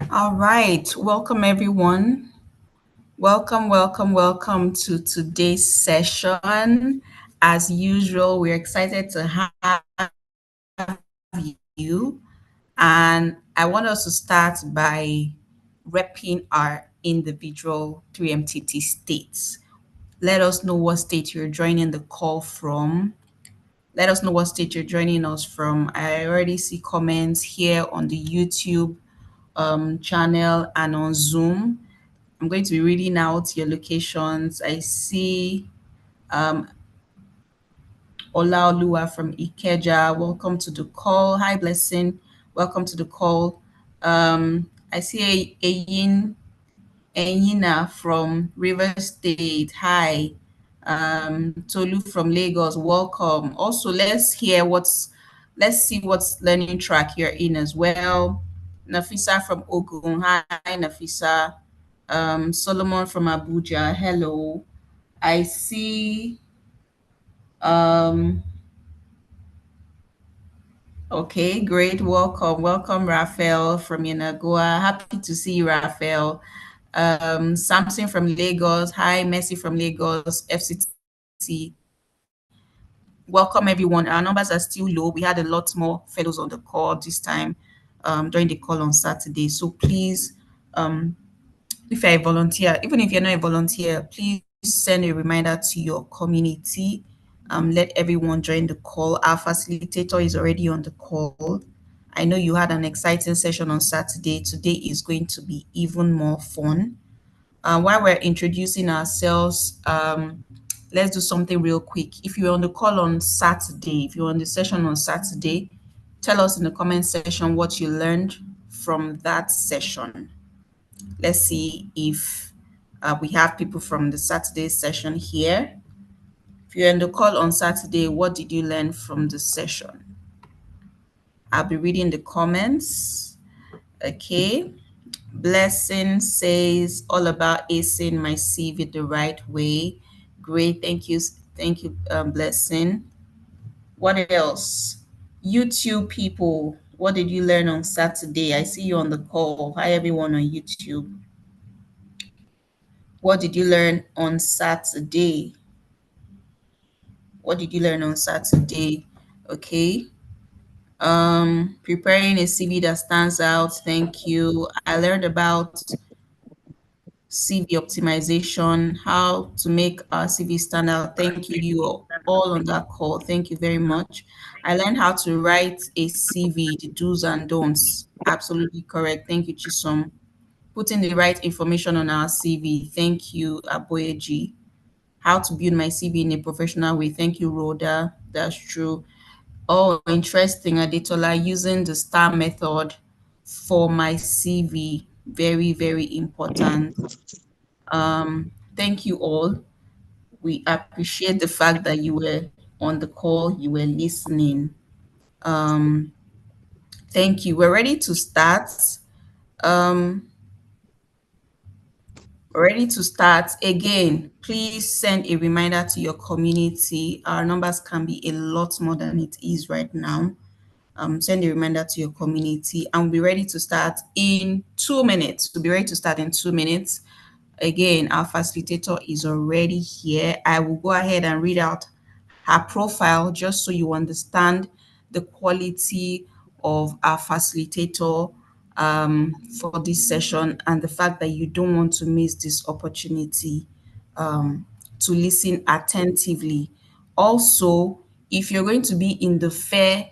All right. Welcome, everyone. Welcome to today's session. As usual, we're excited to have you. And I want us to start by repping our individual 3MTT states. Let us know what state you're joining the call from. Let us know what state you're joining us from. I already see comments here on the YouTube channel and on Zoom. I'm going to be reading out your locations. I see um, Olaoluwa from Ikeja. Welcome to the call. Hi, Blessing. Welcome to the call. I see Eyina from River State. Hi. Tolu from Lagos. Welcome. Also, let's see what's learning track you're in as well. Nafisa from Ogun. Hi, Nafisa. Solomon from Abuja. Hello. I see. Um, okay, great. Welcome, Raphael from Yanagua. Happy to see you, Raphael. Samson from Lagos. Hi, Messi from Lagos. FCT. Welcome, everyone. Our numbers are still low. We had a lot more fellows on the call this time during the call on Saturday. So please, um, if you're a volunteer, even if you're not a volunteer, please send a reminder to your community. Let everyone join the call. Our facilitator is already on the call. I know you had an exciting session on Saturday. Today is going to be even more fun. While we're introducing ourselves, let's do something real quick. If you're on the call on Saturday, if you're on the session on Saturday, tell us in the comment section what you learned from that session. Let's see if we have people from the Saturday session here. If you're in the call on Saturday, what did you learn from the session? I'll be reading the comments. Okay. Blessing says all about acing my CV the right way. Great. Thank you. Thank you, Blessing. What else? YouTube people, what did you learn on Saturday? I see you on the call. Hi, everyone on YouTube. What did you learn on Saturday? What did you learn on Saturday? Okay. Preparing a CV that stands out. Thank you. I learned about CV optimization, how to make our CV stand out. Thank you. You are all on that call. Thank you very much. I learned how to write a CV, the do's and don'ts. Absolutely correct. Thank you, Chisom. Putting the right information on our CV. Thank you, Aboyeji. How to build my CV in a professional way. Thank you, Rhoda. That's true. Oh, interesting, Adetola, using the STAR method for my CV. Very, very important. Thank you all. We appreciate the fact that you were on the call, you were listening. Um, Thank you. We're ready to start. Um, Ready to start. Again, please send a reminder to your community. Our numbers can be a lot more than it is right now. Send a reminder to your community and we'll be ready to start in 2 minutes. We'll be ready to start in 2 minutes. Again, our facilitator is already here. I will go ahead and read out her profile just so you understand the quality of our facilitator for this session and the fact that you don't want to miss this opportunity to listen attentively. Also, if you're going to be in the fair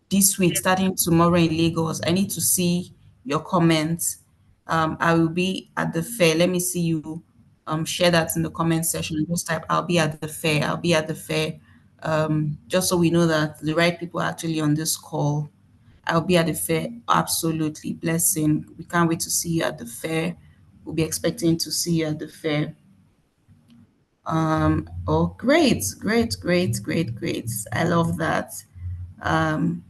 this week, starting tomorrow in Lagos, I need to see your comments. I will be at the fair. Let me see you share that in the comment section. Just type, I'll be at the fair. I'll be at the fair. Just so we know that the right people are actually on this call. I'll be at the fair. Absolutely. Blessing. We can't wait to see you at the fair. We'll be expecting to see you at the fair. Oh, great. I love that. Um,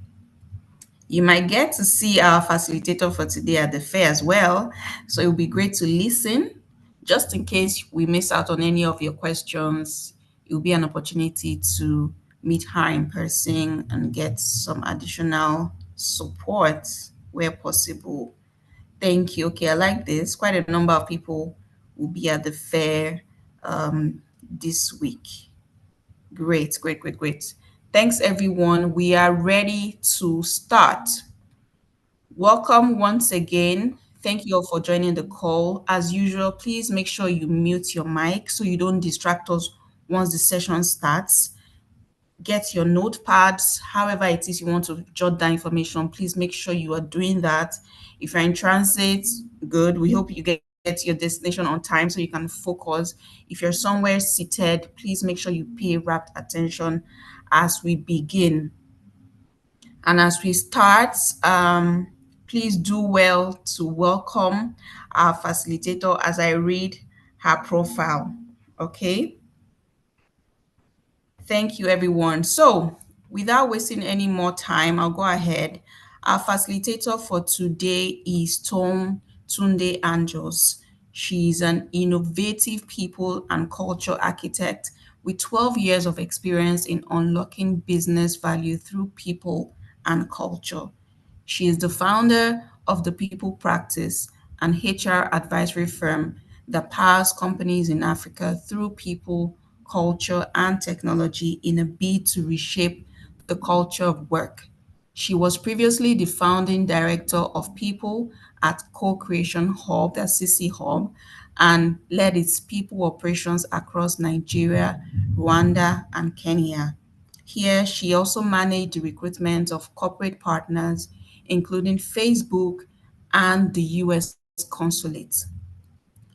You might get to see our facilitator for today at the fair as well. So it will be great to listen. Just in case we miss out on any of your questions, it will be an opportunity to meet her in person and get some additional support where possible. Thank you. Okay, I like this. Quite a number of people will be at the fair this week. Great, great, great, great. Thanks, everyone. We are ready to start. Welcome once again. Thank you all for joining the call. As usual, please make sure you mute your mic so you don't distract us once the session starts. Get your notepads, however it is you want to jot down information, please make sure you are doing that. If you're in transit, good. We hope you get to your destination on time so you can focus. If you're somewhere seated, please make sure you pay rapt attention as we begin. And as we start, please do well to welcome our facilitator as I read her profile. Okay. Thank you, everyone. So, without wasting any more time, I'll go ahead. Our facilitator for today is Tom Tunde Anjos. She's an innovative people and culture architect with 12 years of experience in unlocking business value through people and culture. She is the founder of the People Practice, an HR advisory firm that powers companies in Africa through people, culture, and technology in a bid to reshape the culture of work. She was previously the founding director of People at Co-Creation Hub, that's CC Hub, and led its people operations across Nigeria, Rwanda, and Kenya. Here, she also managed the recruitment of corporate partners, including Facebook and the US consulate.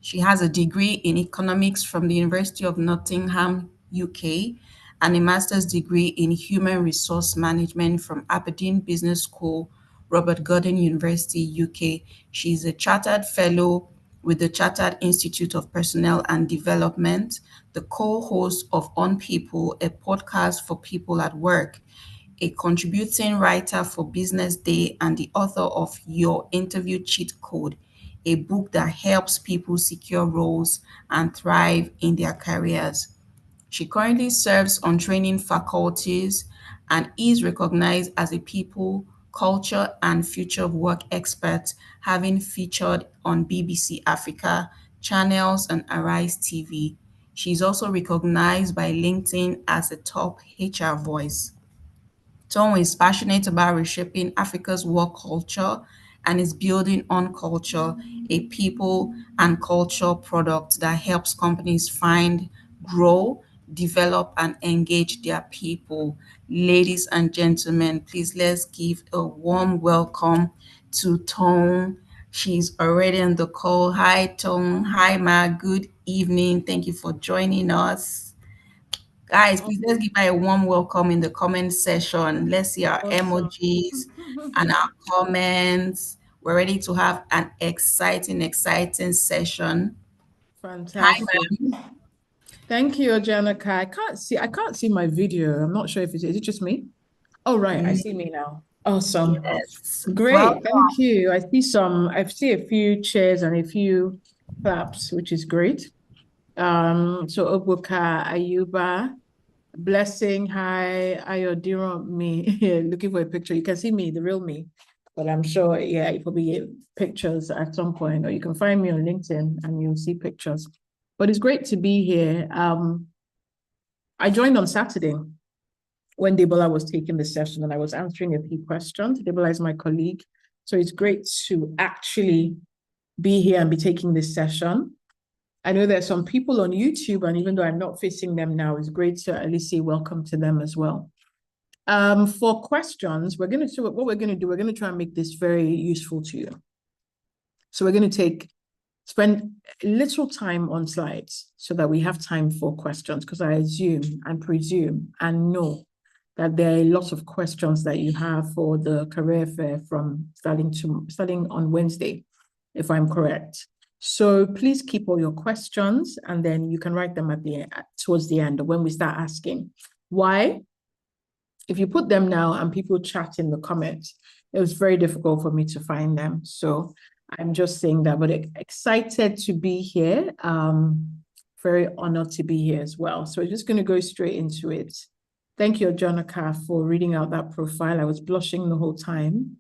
She has a degree in economics from the University of Nottingham, UK, and a master's degree in human resource management from Aberdeen Business School, Robert Gordon University, UK. She is a chartered fellow with the Chartered Institute of Personnel and Development, the co-host of On People, a podcast for people at work, a contributing writer for Business Day, and the author of Your Interview Cheat Code, a book that helps people secure roles and thrive in their careers. She currently serves on training faculties and is recognized as a people, culture, and future of work expert, having featured on BBC Africa, channels, and Arise TV. She is also recognized by LinkedIn as a top HR voice. Tom is passionate about reshaping Africa's work culture and is building On Culture, a people and culture product that helps companies find, grow, develop, and engage their people. Ladies and gentlemen, please let's give a warm welcome to Tom. She's already on the call. Hi, Tom. Hi, Ma. Good evening. Thank you for joining us. Guys, please let's give her a warm welcome in the comment section. Let's see our Awesome. emojis and our comments. We're ready to have an exciting session. Hi, Fantastic. Thank you, Janica. I can't see my video. I'm not sure if is it just me? Oh, right. I ma'am. see me now. Awesome. Yes. Great. Welcome. Thank you. I see a few cheers and a few claps, which is great. So Obuka, Ayuba, Blessing, hi, Ayodiro, me. Looking for a picture. You can see me, the real me. But I'm sure, yeah, it will be pictures at some point, or you can find me on LinkedIn and you'll see pictures. But it's great to be here. I joined on Saturday when Debola was taking the session and I was answering a few questions. Debola is my colleague. So it's great to actually be here and be taking this session. I know there's some people on YouTube, and even though I'm not facing them now, it's great to at least say welcome to them as well. For questions, what we're going to do, we're going to try and make this very useful to you. So we're going to spend a little time on slides so that we have time for questions, because I assume and presume and know that there are a lot of questions that you have for the career fair from starting on Wednesday, if I'm correct. So please keep all your questions, and then you can write them towards the end, or when we start asking. Why? If you put them now and people chat in the comments, it was very difficult for me to find them. So I'm just saying that, but excited to be here. Very honored to be here as well. So we're just going to go straight into it. Thank you, Jonica, for reading out that profile. I was blushing the whole time.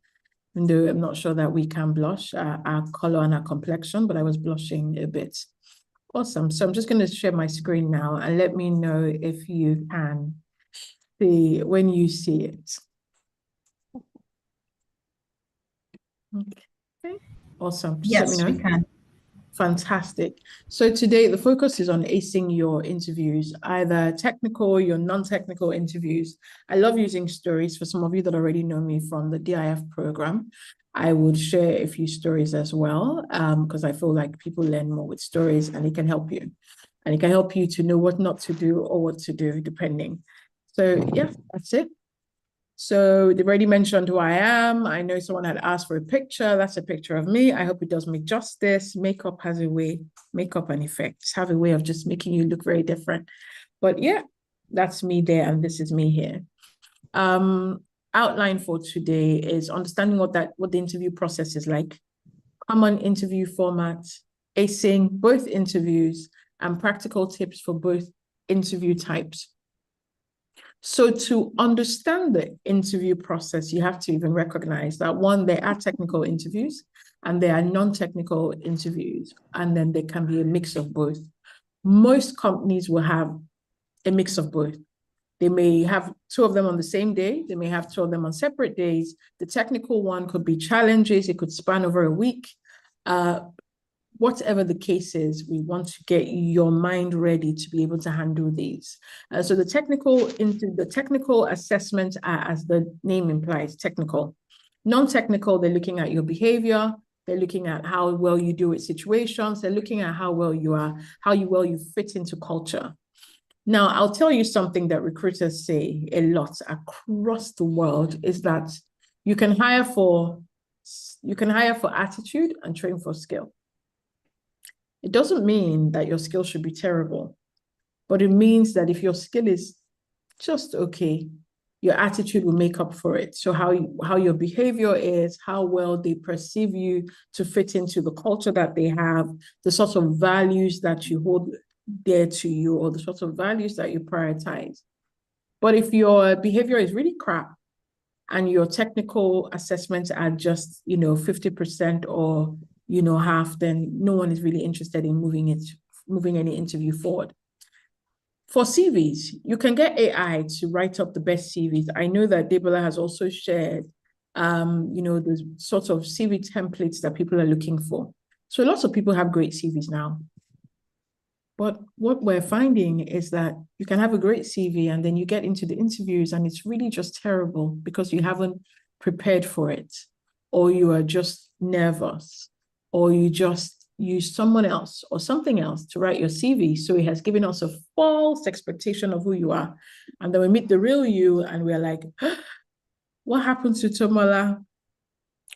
even though I'm not sure that we can blush, our color and our complexion, but I was blushing a bit. Awesome. So I'm just going to share my screen now and let me know if you can see when you see it. Okay. Awesome. Just let me Yes, we know. can. Fantastic. So today the focus is on acing your interviews, either technical or your non-technical interviews. I love using stories. For some of you that already know me from the DIF program, I would share a few stories as well, because I feel like people learn more with stories and it can help you. And it can help you to know what not to do or what to do, depending. So yeah, that's it. So they've already mentioned who I am. I know someone had asked for a picture. That's a picture of me. I hope it does me justice. Makeup has a way, makeup and effects have a way of just making you look very different. But yeah, that's me there and this is me here. Outline for today is understanding what the interview process is like, common interview format, acing both interviews, and practical tips for both interview types. So to understand the interview process, you have to even recognize that one, there are technical interviews and there are non-technical interviews, and then there can be a mix of both. Most companies will have a mix of both. They may have two of them on the same day. They may have two of them on separate days. The technical one could be challenges. It could span over a week. Whatever the case is, we want to get your mind ready to be able to handle these. So the technical assessments are, as the name implies, technical. Non-technical, they're looking at your behavior. They're looking at how well you do with situations. They're looking at how well you fit into culture. Now, I'll tell you something that recruiters say a lot across the world is that you can hire for attitude and train for skill. It doesn't mean that your skill should be terrible, but it means that if your skill is just okay, your attitude will make up for it. So how your behavior is, how well they perceive you to fit into the culture that they have, the sorts of values that you hold dear to you, or the sorts of values that you prioritize. But if your behavior is really crap and your technical assessments are just, 50% or half, then no one is really interested in moving any interview forward. For CVs, you can get AI to write up the best CVs. I know that Debola has also shared, the sorts of CV templates that people are looking for. So lots of people have great CVs now. But what we're finding is that you can have a great CV and then you get into the interviews and it's really just terrible because you haven't prepared for it, or you are just nervous, or you just use someone else or something else to write your CV. So it has given us a false expectation of who you are. And then we meet the real you and we're like, what happened to Tomola?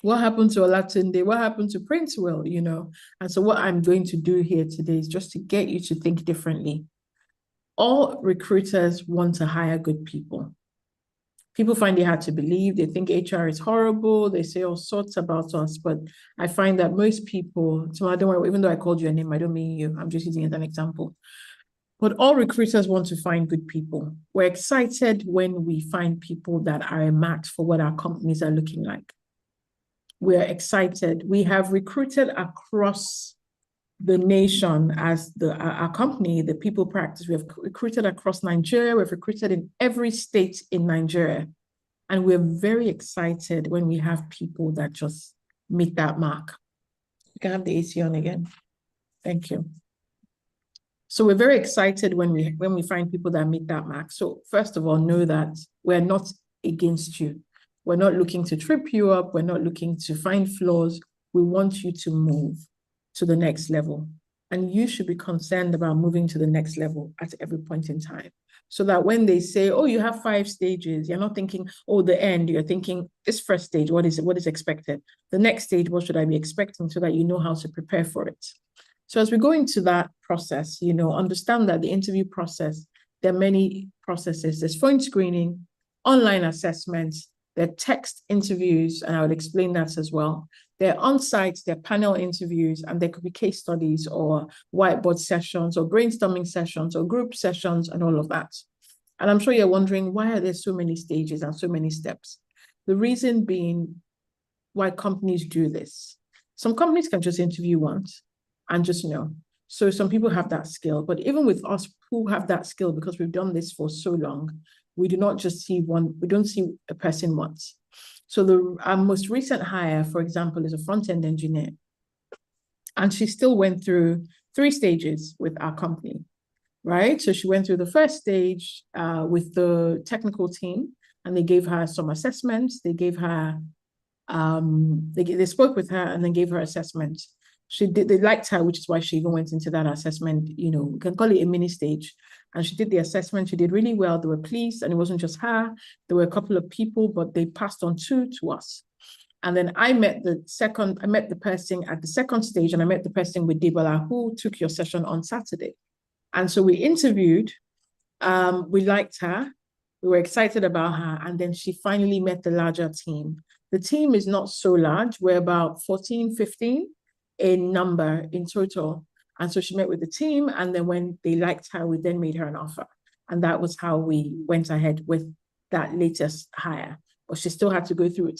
What happened to Olatunde? What happened to Princewell? And so what I'm going to do here today is just to get you to think differently. All recruiters want to hire good people. People find it hard to believe. They think HR is horrible. They say all sorts about us. But I find that most people, so I don't worry, even though I called you a name, I don't mean you. I'm just using it as an example. But all recruiters want to find good people. We're excited when we find people that are a match for what our companies are looking like. We're excited. We have recruited across the nation as our company, the People Practice. We have recruited across Nigeria. We've recruited in every state in Nigeria. And we're very excited when we have people that just meet that mark. You can have the AC on again. Thank you. So we're very excited when we find people that meet that mark. So first of all, know that we're not against you. We're not looking to trip you up. We're not looking to find flaws. We want you to move to the next level. And you should be concerned about moving to the next level at every point in time. So that when they say, oh, you have 5 stages, you're not thinking, oh, the end. You're thinking, this first stage, what is expected? The next stage, what should I be expecting, so that you know how to prepare for it? So as we go into that process, understand that the interview process, there are many processes. There's phone screening, online assessments, there are text interviews, and I would explain that as well. They're on-site, they're panel interviews, and there could be case studies or whiteboard sessions or brainstorming sessions or group sessions and all of that. And I'm sure you're wondering, why are there so many stages and so many steps? The reason being, why companies do this. Some companies can just interview once and just know. So some people have that skill, but even with us who have that skill, because we've done this for so long, we do not just see one, we don't see a person once. So our most recent hire, for example, is a front-end engineer. And she still went through 3 stages with our company, right? So she went through the first stage with the technical team, and they gave her some assessments. They gave her, they spoke with her and then gave her assessments. They liked her, which is why she even went into that assessment. You know, we can call it a mini stage. And she did the assessment. She did really well. They were pleased. And it wasn't just her. There were a couple of people, but they passed on 2 to us. And then I met the person at the second stage, and I met the person with Debola who took your session on Saturday. And so we interviewed, we liked her, we were excited about her, and then she finally met the larger team. The team is not so large, we're about 14, 15 in number in total. And so she met with the team, and then when they liked her, we then made her an offer. And that was how we went ahead with that latest hire. But she still had to go through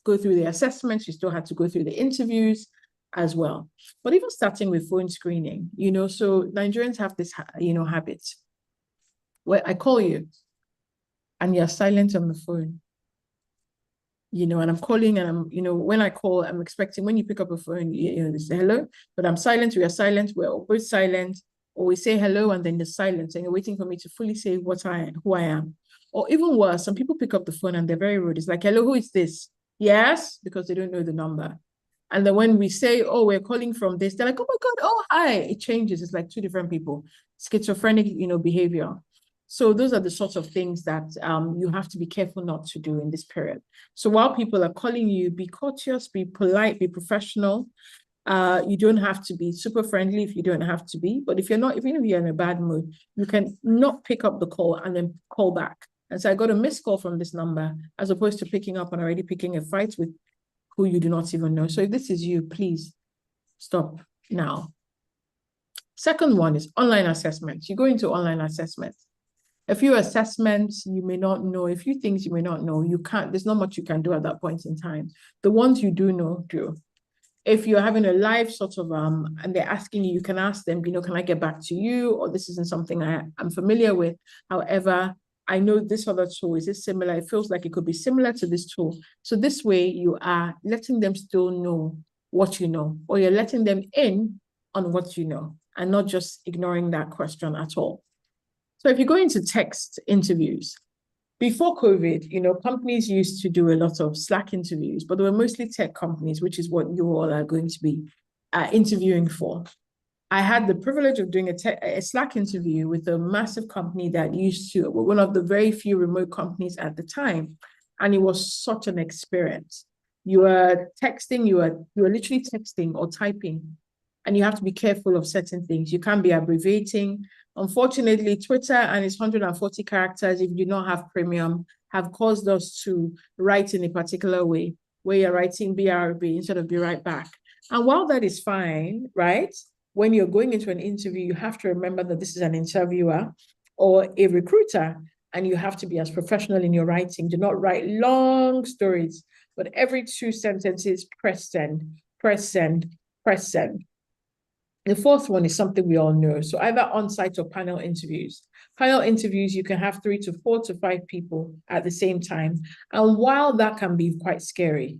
go through the assessment, she still had to go through the interviews as well. But even starting with phone screening, you know, so Nigerians have this, you know, habit where I call you and you're silent on the phone, you know, and I'm calling and I'm, you know, when I call, I'm expecting when you pick up a phone, you know, they say hello, but I'm silent, we are silent, we're both silent, or we say hello and then there's silence and you're waiting for me to fully say who I am. Or even worse, some people pick up the phone and they're very rude. It's like, hello, who is this? Yes, because they don't know the number. And then when we say, oh, we're calling from this, they're like, oh my God, oh, hi. It changes. It's like 2 different people. Schizophrenic, you know, behavior. So those are the sorts of things that you have to be careful not to do in this period. So while people are calling you, be courteous, be polite, be professional. You don't have to be super friendly if you don't have to be. But if you're not, even if you're in a bad mood, you can not pick up the call and then call back. And so I got a missed call from this number, as opposed to picking up and already picking a fight with who you do not even know. So if this is you, please stop now. Second one is online assessments. You go into online assessments. A few assessments you may not know, a few things you may not know, there's not much you can do at that point in time. The ones you do know, do. If you're having a live sort of, and they're asking you, you can ask them, you know, can I get back to you? Or this isn't something I'm familiar with. However, I know this other tool, is it similar? It feels like it could be similar to this tool. So this way you are letting them still know what you know, or you're letting them in on what you know, and not just ignoring that question at all. So if you go into text interviews, before COVID, you know, companies used to do a lot of Slack interviews, but they were mostly tech companies, which is what you all are going to be interviewing for. I had the privilege of doing a Slack interview with a massive company that used to, one of the very few remote companies at the time. And it was such an experience. You are texting, you are literally texting or typing, and you have to be careful of certain things. You can't be abbreviating. Unfortunately, Twitter and its 140 characters, if you do not have premium, have caused us to write in a particular way, where you're writing BRB instead of be right back. And while that is fine, right? When you're going into an interview, you have to remember that this is an interviewer or a recruiter, and you have to be as professional in your writing. Do not write long stories, but every 2 sentences, press send, press send, press send. The fourth one is something we all know. So either on-site or panel interviews. Panel interviews, you can have 3 to 4 to 5 people at the same time. And while that can be quite scary,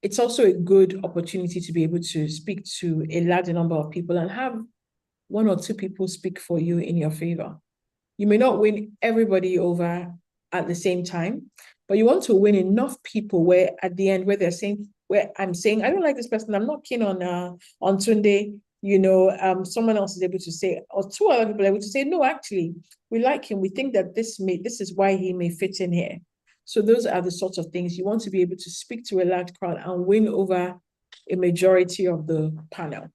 it's also a good opportunity to be able to speak to a larger number of people and have 1 or 2 people speak for you in your favor. You may not win everybody over at the same time, but you want to win enough people where at the end, where I'm saying, I don't like this person, I'm not keen on Tunde, you know, someone else is able to say, or 2 other people are able to say, no, actually, we like him. We think that this is why he may fit in here. So those are the sorts of things you want to be able to speak to a large crowd and win over a majority of the panel.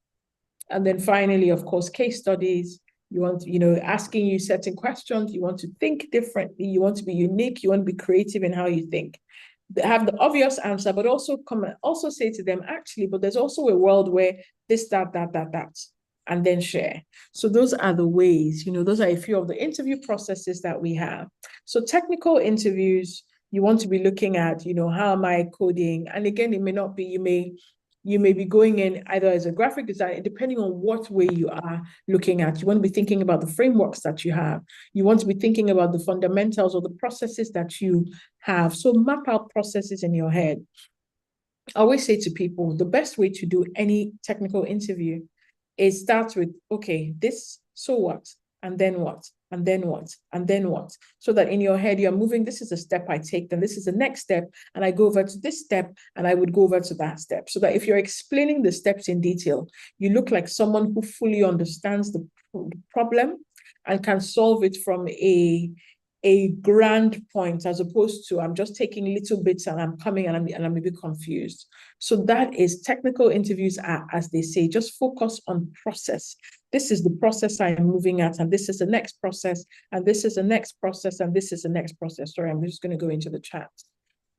And then finally, of course, case studies. You want, you know, asking you certain questions. You want to think differently. You want to be unique. You want to be creative in how you think. Have the obvious answer, but also say to them, actually, but there's also a world where this, that, and then share. So those are the ways, you know, those are a few of the interview processes that we have. So technical interviews, You want to be looking at, how am I coding? And again, it may not be, you may be going in either as a graphic designer, depending on what way you are looking at. You want to be thinking about the frameworks that you have. You want to be thinking about the fundamentals or the processes that you have. So map out processes in your head. I always say to people, the best way to do any technical interview is start with, okay, this, so what? And then what? And then what? And then what? So that in your head, you're moving, this is a step I take, then this is the next step, and I go over to this step, and I would go over to that step. So that if you're explaining the steps in detail, you look like someone who fully understands the problem and can solve it from a grand point, as opposed to I'm just taking little bits and I'm coming and I'm a bit confused. So that is technical interviews are, as they say, just focus on process. This is the process I am moving at, and this is the next process, and this is the next process, and this is the next process. Sorry, I'm just going to go into the chat.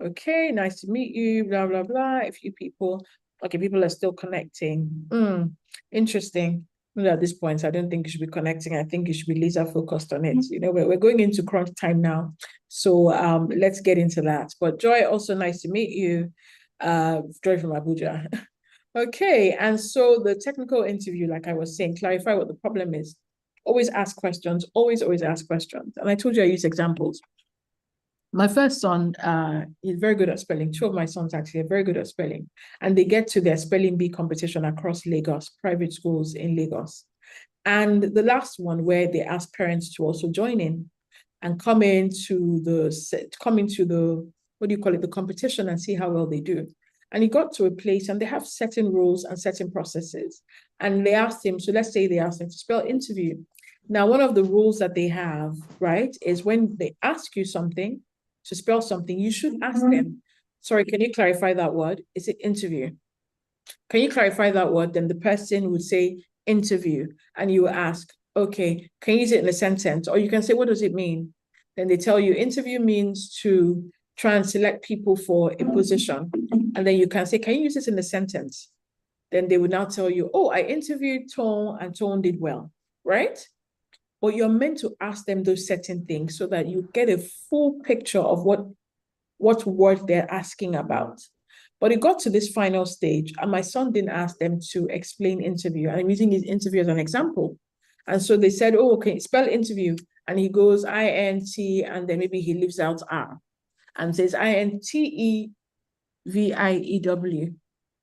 Okay, nice to meet you, blah, blah, blah. A few people. Okay, people are still connecting. Interesting. At this point, I don't think you should be connecting. I think you should be laser focused on it. We're going into crunch time now. So let's get into that. But Joy, also nice to meet you. Joy from Abuja. Okay, and so the technical interview, like I was saying, clarify what the problem is. Always ask questions, always ask questions. And I told you I use examples. My first son is very good at spelling. Two of my sons actually are very good at spelling. And they get to their spelling bee competition across Lagos, private schools in Lagos. And the last one where they ask parents to also join in and come into the, what do you call it, the competition, and see how well they do. And he got to a place and they have certain rules and certain processes. And they asked him, so let's say they asked him to spell interview. Now, one of the rules that they have, right, is when they ask you something, to spell something, you should ask them, sorry, can you clarify that word? Is it interview? Can you clarify that word? Then the person would say interview, and you ask, okay, can you use it in a sentence? Or you can say, what does it mean? Then they tell you interview means to try and select people for a position. And then you can say, can you use this in a sentence? Then they would now tell you, oh, I interviewed Tone and Tone did well, right? But you're meant to ask them those certain things so that you get a full picture of what word they're asking about. But it got to this final stage, and my son didn't ask them to explain interview. And I'm using his interview as an example. And so they said, oh, okay, spell interview. And he goes INT, and then maybe he leaves out R and says INTEVIEW.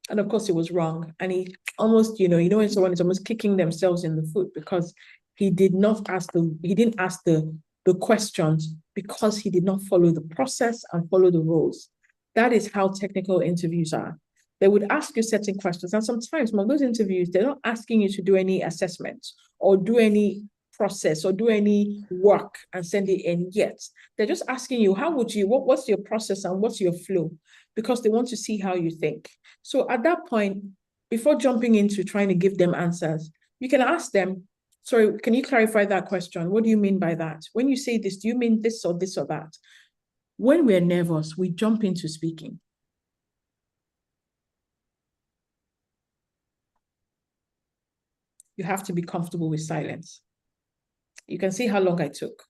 And of course, it was wrong. And he almost, when someone is almost kicking themselves in the foot because he didn't ask the questions because he did not follow the process and follow the rules. That is how technical interviews are. They would ask you certain questions. And sometimes among those interviews, they're not asking you to do any assessments or do any process or do any work and send it in yet. They're just asking you, what's your process and what's your flow? Because they want to see how you think. So at that point, before jumping into trying to give them answers, you can ask them, sorry, can you clarify that question? What do you mean by that? When you say this, do you mean this or that? When we're nervous, we jump into speaking. You have to be comfortable with silence. You can see how long I took.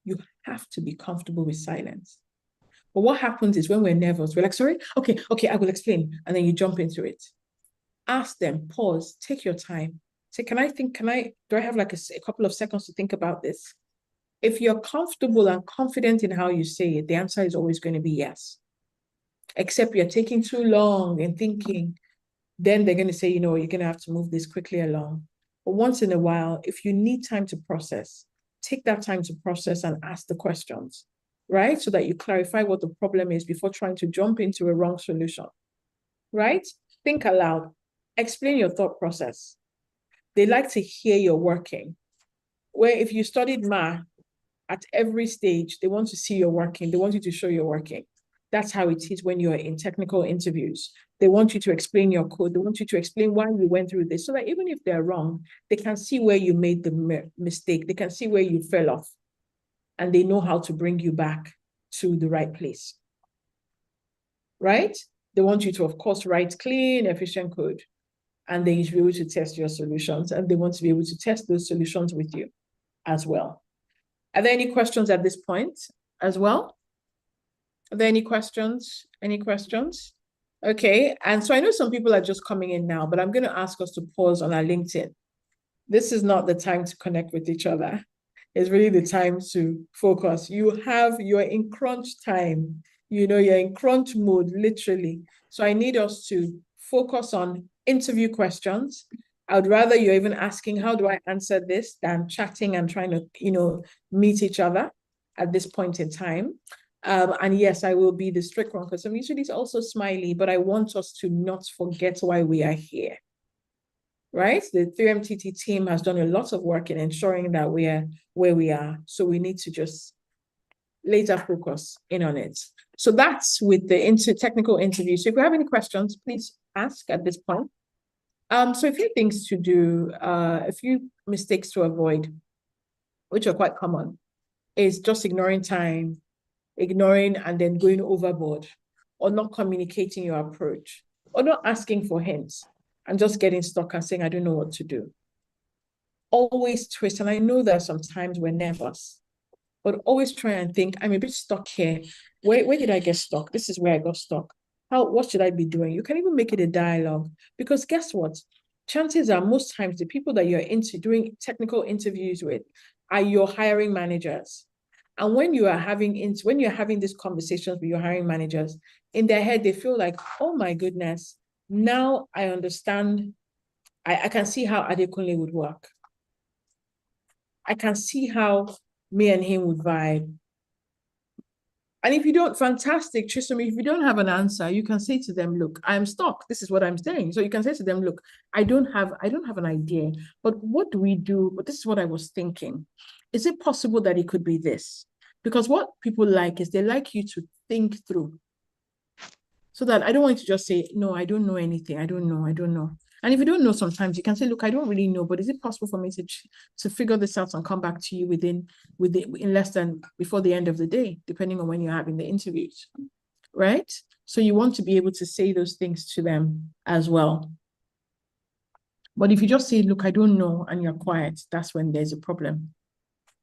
You have to be comfortable with silence. But what happens is when we're nervous, we're like, sorry, okay, I will explain. And then you jump into it. Ask them, pause, take your time. Say, do I have like a couple of seconds to think about this? If you're comfortable and confident in how you say it, the answer is always going to be yes. Except you're taking too long and thinking, then they're going to say, you're going to have to move this quickly along. But once in a while, if you need time to process, take that time to process and ask the questions, right? So that you clarify what the problem is before trying to jump into a wrong solution, right? Think aloud, explain your thought process. They like to hear you're working. Where if you studied math, at every stage, they want to see you're working. They want you to show you're working. That's how it is when you're in technical interviews. They want you to explain your code. They want you to explain why you went through this so that even if they're wrong, they can see where you made the mistake. They can see where you fell off and they know how to bring you back to the right place, right? They want you to, of course, write clean, efficient code, and then you should be able to test your solutions, and they want to be able to test those solutions with you as well. Are there any questions at this point as well? Are there any questions? Any questions? Okay, and so I know some people are just coming in now, but I'm going to ask us to pause on our LinkedIn. This is not the time to connect with each other. It's really the time to focus. You're in crunch time. You're in crunch mode, literally. So I need us to focus on interview questions. I would rather you're even asking, how do I answer this, than chatting and trying to, meet each other at this point in time. And yes, I will be the strict one because I'm usually also smiley, but I want us to not forget why we are here. Right? The 3MTT team has done a lot of work in ensuring that we are where we are. So we need to just later focus in on it. So that's with the technical interview. So if you have any questions, please ask at this point. So a few things to do, a few mistakes to avoid, which are quite common, is just ignoring time, ignoring and then going overboard, or not communicating your approach, or not asking for hints and just getting stuck and saying, I don't know what to do. Always twist. And I know that sometimes we're nervous, but always try and think, I'm a bit stuck here. Where did I get stuck? This is where I got stuck. What should I be doing? You can even make it a dialogue, because guess what? Chances are most times the people that you're doing technical interviews with are your hiring managers. And when you're having these conversations with your hiring managers, in their head, they feel like, oh my goodness, now I understand. I can see how Adekunle would work. I can see how me and him would vibe. And if you don't, fantastic, Chisom, if you don't have an answer, you can say to them, look, I'm stuck. This is what I'm saying. So you can say to them, look, I don't have an idea, but what do we do? But this is what I was thinking. Is it possible that it could be this? Because what people like is they like you to think through. So that I don't want you to just say, no, I don't know anything. I don't know. And if you don't know, sometimes you can say, look, I don't really know, but is it possible for me to figure this out and come back to you in less than before the end of the day, depending on when you're having the interviews, right? So you want to be able to say those things to them as well. But if you just say, look, I don't know, and you're quiet, that's when there's a problem.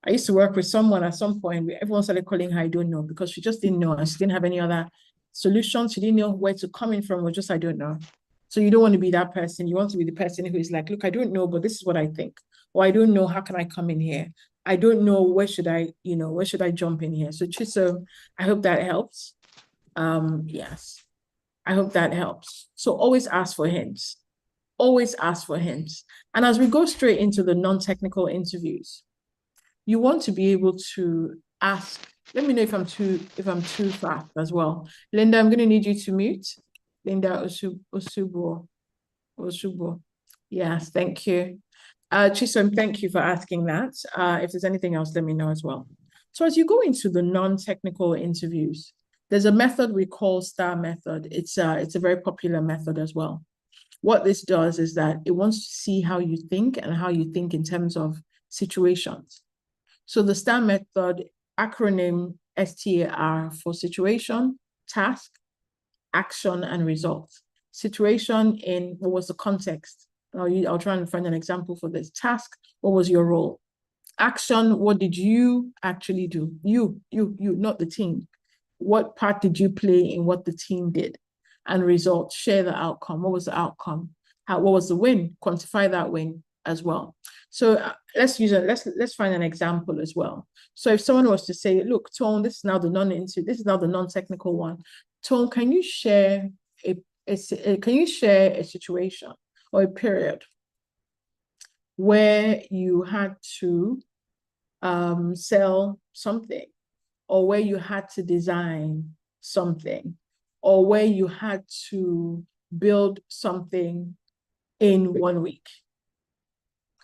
I used to work with someone at some point, everyone started calling her I don't know, because she just didn't know, and she didn't have any other solutions. She didn't know where to come in from, or just I don't know. So you don't want to be that person. You want to be the person who is like, look, I don't know, but this is what I think. Or I don't know, how can I come in here? I don't know, where should I jump in here? So Chiso, I hope that helps. Yes, I hope that helps. So always ask for hints. Always ask for hints. And as we go straight into the non-technical interviews, you want to be able to ask. Let me know if I'm too fast as well. Linda, I'm going to need you to mute. Linda Osubo. Yes, thank you. Chisom, thank you for asking that. If there's anything else, let me know as well. So as you go into the non-technical interviews, there's a method we call STAR method. It's a very popular method as well. What this does is that it wants to see how you think and how you think in terms of situations. So the STAR method, acronym STAR, for situation, task, action, and result. Situation, in what was the context? I'll try and find an example for this. Task, what was your role? Action, what did you actually do? You, not the team. What part did you play in what the team did? And result, share the outcome. What was the outcome? What was the win? Quantify that win as well. So let's find an example as well. So if someone was to say, look, Tone, this is now the non-technical one. Tone, can you share a situation or a period where you had to sell something, or where you had to design something, or where you had to build something in 1 week?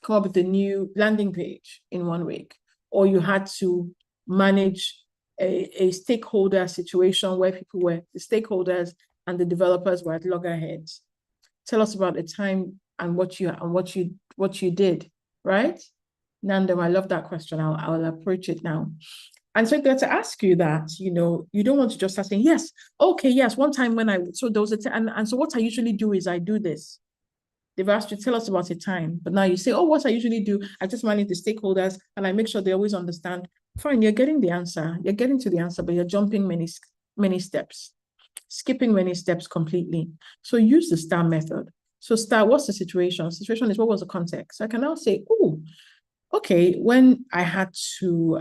Come up with a new landing page in 1 week, or you had to manage a stakeholder situation where people were the stakeholders and the developers were at loggerheads. Tell us about the time and what you did, right? Nandem, I love that question. I'll approach it now. And so they're to ask you that, you don't want to just start saying, yes, okay, yes, one time when so there was and so what I usually do is I do this. They've asked you, tell us about a time, but now you say, oh, what I usually do, I just manage the stakeholders and I make sure they always understand. Fine, you're getting the answer. You're getting to the answer, but you're jumping many many steps, skipping many steps completely. So use the STAR method. So STAR, what's the situation? Situation is, what was the context? So I can now say, oh, okay, when I had to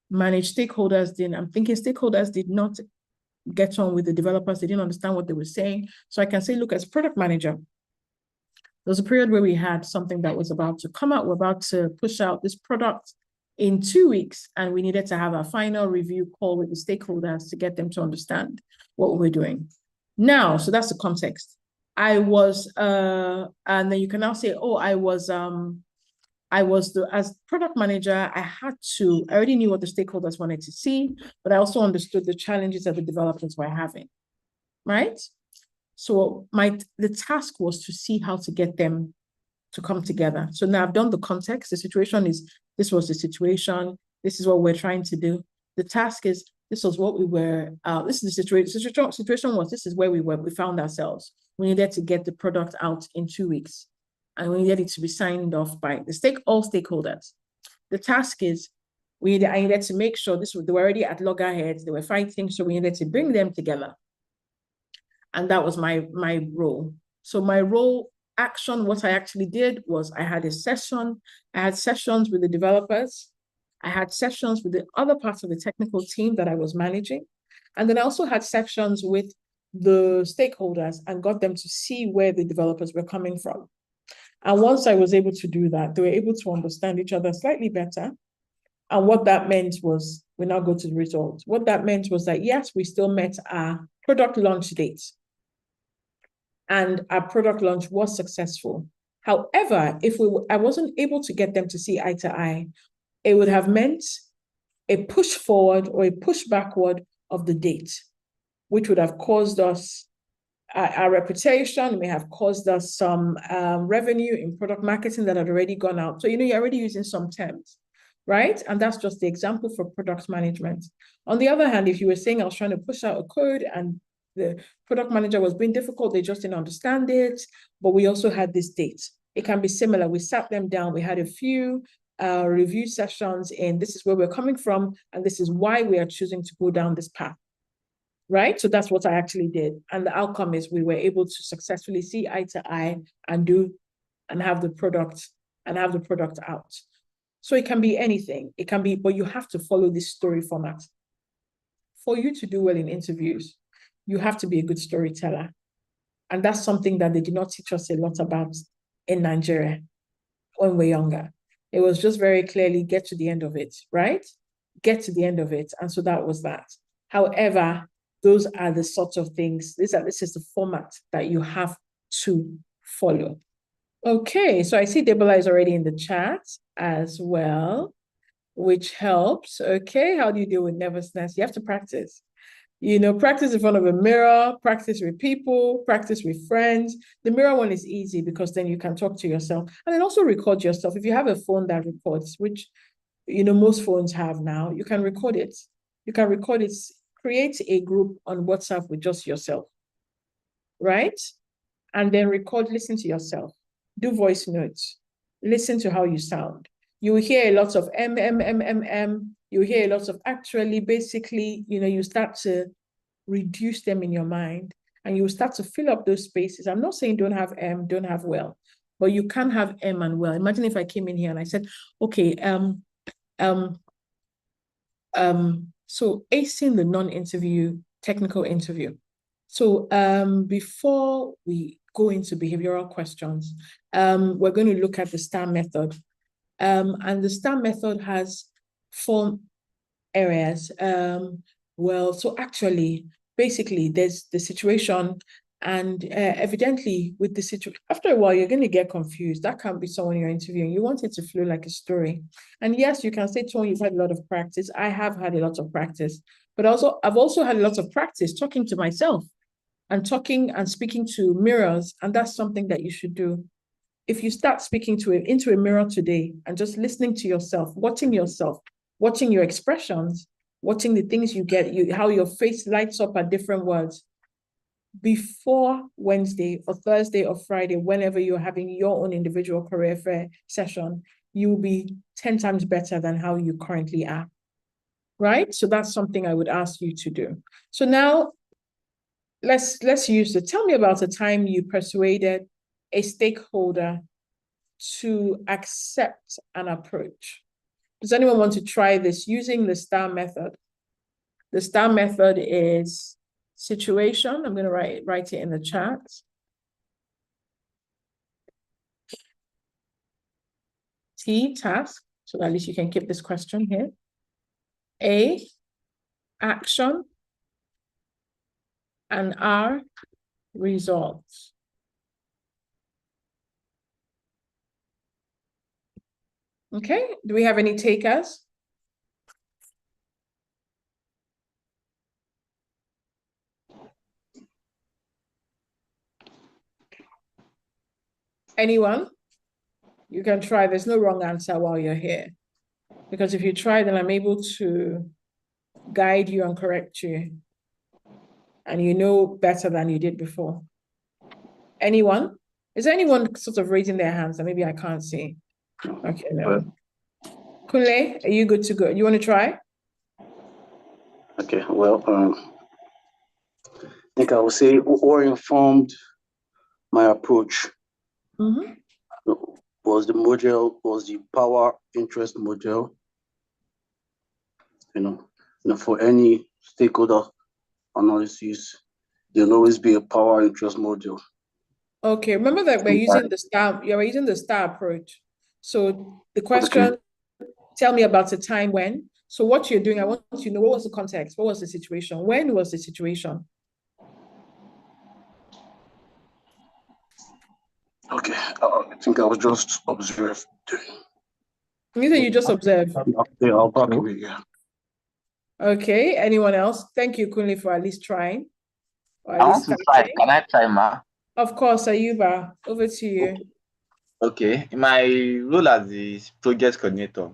manage stakeholders, then I'm thinking stakeholders did not get on with the developers. They didn't understand what they were saying. So I can say, look, as product manager, there was a period where we had something that was about to come out. We're about to push out this product in 2 weeks, and we needed to have a final review call with the stakeholders to get them to understand what we're doing. Now, so that's the context. I was, and then you can now say, oh, as product manager, I already knew what the stakeholders wanted to see, but I also understood the challenges that the developers were having, right? So the task was to see how to get them to come together. So now I've done the context. The situation is, this was the situation. This is what we're trying to do. The task is, this was what we were, this is the situation. The situation was, this is where we found ourselves. We needed to get the product out in 2 weeks. And we needed it to be signed off by all stakeholders. The task is, I needed to make sure they were already at loggerheads, they were fighting, so we needed to bring them together. And that was my role. So my role action, what I actually did was I had sessions with the developers. I had sessions with the other parts of the technical team that I was managing. And then I also had sessions with the stakeholders and got them to see where the developers were coming from. And once I was able to do that, they were able to understand each other slightly better. And what that meant was, we now go to the results. What that meant was that, yes, we still met our product launch date. And our product launch was successful. However, if I wasn't able to get them to see eye to eye, it would have meant a push forward or a push backward of the date, which would have caused us our reputation, may have caused us some revenue in product marketing that had already gone out. So, you're already using some terms, right? And that's just the example for product management. On the other hand, if you were saying I was trying to push out a code and the product manager was being difficult, they just didn't understand it, but we also had this date. It can be similar. We sat them down, we had a few review sessions, and this is where we're coming from, and this is why we are choosing to go down this path. Right? So that's what I actually did. And the outcome is we were able to successfully see eye to eye and have the product out. So it can be anything. It can be, but you have to follow this story format. For you to do well in interviews, you have to be a good storyteller. And that's something that they did not teach us a lot about in Nigeria when we're younger. It was just very clearly get to the end of it, right? Get to the end of it. And so that was that. However, those are the sorts of things, this is the format that you have to follow. Okay, so I see Debola is already in the chat as well, which helps. Okay, how do you deal with nervousness? You have to practice. Practice in front of a mirror, practice with people, practice with friends. The mirror one is easy because then you can talk to yourself and then also record yourself. If you have a phone that records, which, most phones have now, you can record it. Create a group on WhatsApp with just yourself, right? And then listen to yourself. Do voice notes. Listen to how you sound. You will hear a lot of You hear a lot of actually, basically, you start to reduce them in your mind and you start to fill up those spaces. I'm not saying don't have don't have well, but you can have and well. Imagine if I came in here and I said, okay, so acing the non-interview, technical interview. So before we go into behavioral questions, we're going to look at the STAR method. And the STAR method has 4 areas. So actually, basically, there's the situation, and evidently with the situation, after a while, you're going to get confused. That can't be someone you're interviewing. You want it to flow like a story. And yes, you can say, Tony, you've had a lot of practice. I have had a lot of practice, but I've also had a lot of practice talking to myself and talking and speaking to mirrors. And that's something that you should do. If you start speaking into a mirror today and just listening to yourself, watching your expressions, watching the things you get, how your face lights up at different words, before Wednesday or Thursday or Friday, whenever you're having your own individual career fair session, you will be 10 times better than how you currently are, right? So that's something I would ask you to do. So now let's use it. Tell me about a time you persuaded a stakeholder to accept an approach. Does anyone want to try this using the STAR method? The STAR method is situation. I'm going to write it in the chat. T, task. So at least you can keep this question here. A, action. And R, results. Okay, do we have any takers? Anyone? You can try. There's no wrong answer while you're here. Because if you try, then I'm able to guide you and correct you. And you know better than you did before. Anyone? Is there anyone sort of raising their hands that maybe I can't see? Okay, no. Kunle, are you good to go? You want to try? Okay, well, I think I would say or informed my approach was the power interest model. For any stakeholder analysis, there'll always be a power interest model. Okay, remember that we're using the STAR, you're using the STAR approach. So the question, tell me about a time when. So what you're doing, I want to know, what was the context? What was the situation? When was the situation? Okay, I think I was just observed. You said you just observed. Yeah, I'll back away, yeah. Okay, anyone else? Thank you, Kunle, for at least trying. Or at I least want to try. Can I try, ma? Of course, Ayuba, over to you. Okay. In my role as the project coordinator,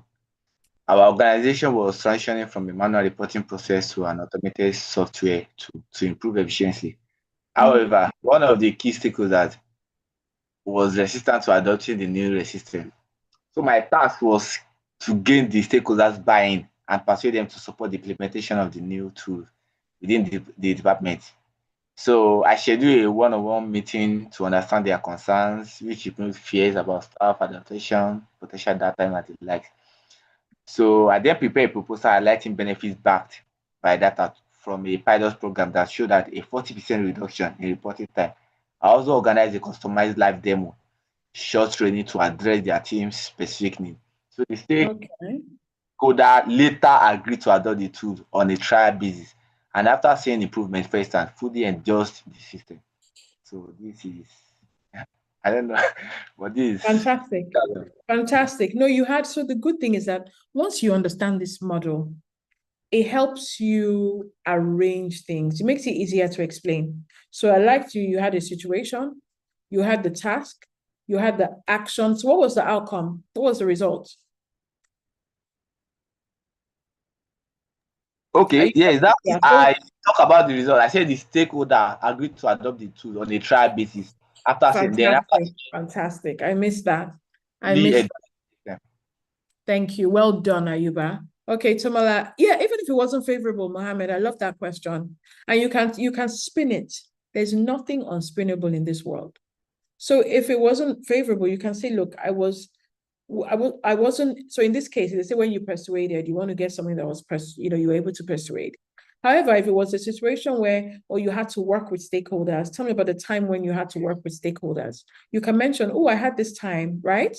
our organization was transitioning from a manual reporting process to an automated software to improve efficiency. However, one of the key stakeholders was resistant to adopting the new system. So my task was to gain the stakeholders' buy-in and persuade them to support the implementation of the new tool within the department. So I scheduled a one-on-one meeting to understand their concerns, which include fears about staff adaptation, potential data and the like. So I then prepared a proposal highlighting benefits backed by data from a pilot program that showed that a 40% reduction in reporting time. I also organized a customized live demo, short training to address their team's specific need. So the stakeholder later agreed to adopt the tool on a trial basis, and after seeing improvement firsthand, fully endorsed the system. So this is, I don't know, but this is fantastic. Fantastic. No, so the good thing is that once you understand this model, it helps you arrange things. It makes it easier to explain. So I liked you had a situation, you had the task, you had the action. So what was the outcome? What was the result? Okay, yes, I talk about the result. I said the stakeholder agreed to adopt the tool on a trial basis. Fantastic. I missed that. Thank you. Well done, Ayuba. Okay, Tomala. Yeah, even if it wasn't favorable, Mohammed, I love that question. And you can spin it. There's nothing unspinnable in this world. So if it wasn't favorable, you can say, look, I wasn't. So in this case, they say when you persuaded, you want to get something that was you were able to persuade. However, if it was a situation where, you had to work with stakeholders, tell me about the time when you had to work with stakeholders. You can mention, I had this time, right?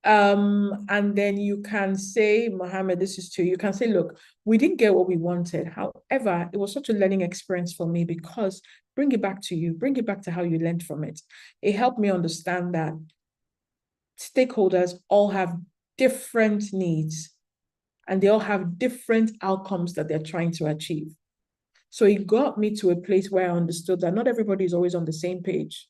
And then you can say, Mohammed, this is true. You can say, look, we didn't get what we wanted. However, it was such a learning experience for me because bring it back to you, bring it back to how you learned from it. It helped me understand that stakeholders all have different needs and they all have different outcomes that they're trying to achieve. So it got me to a place where I understood that not everybody is always on the same page.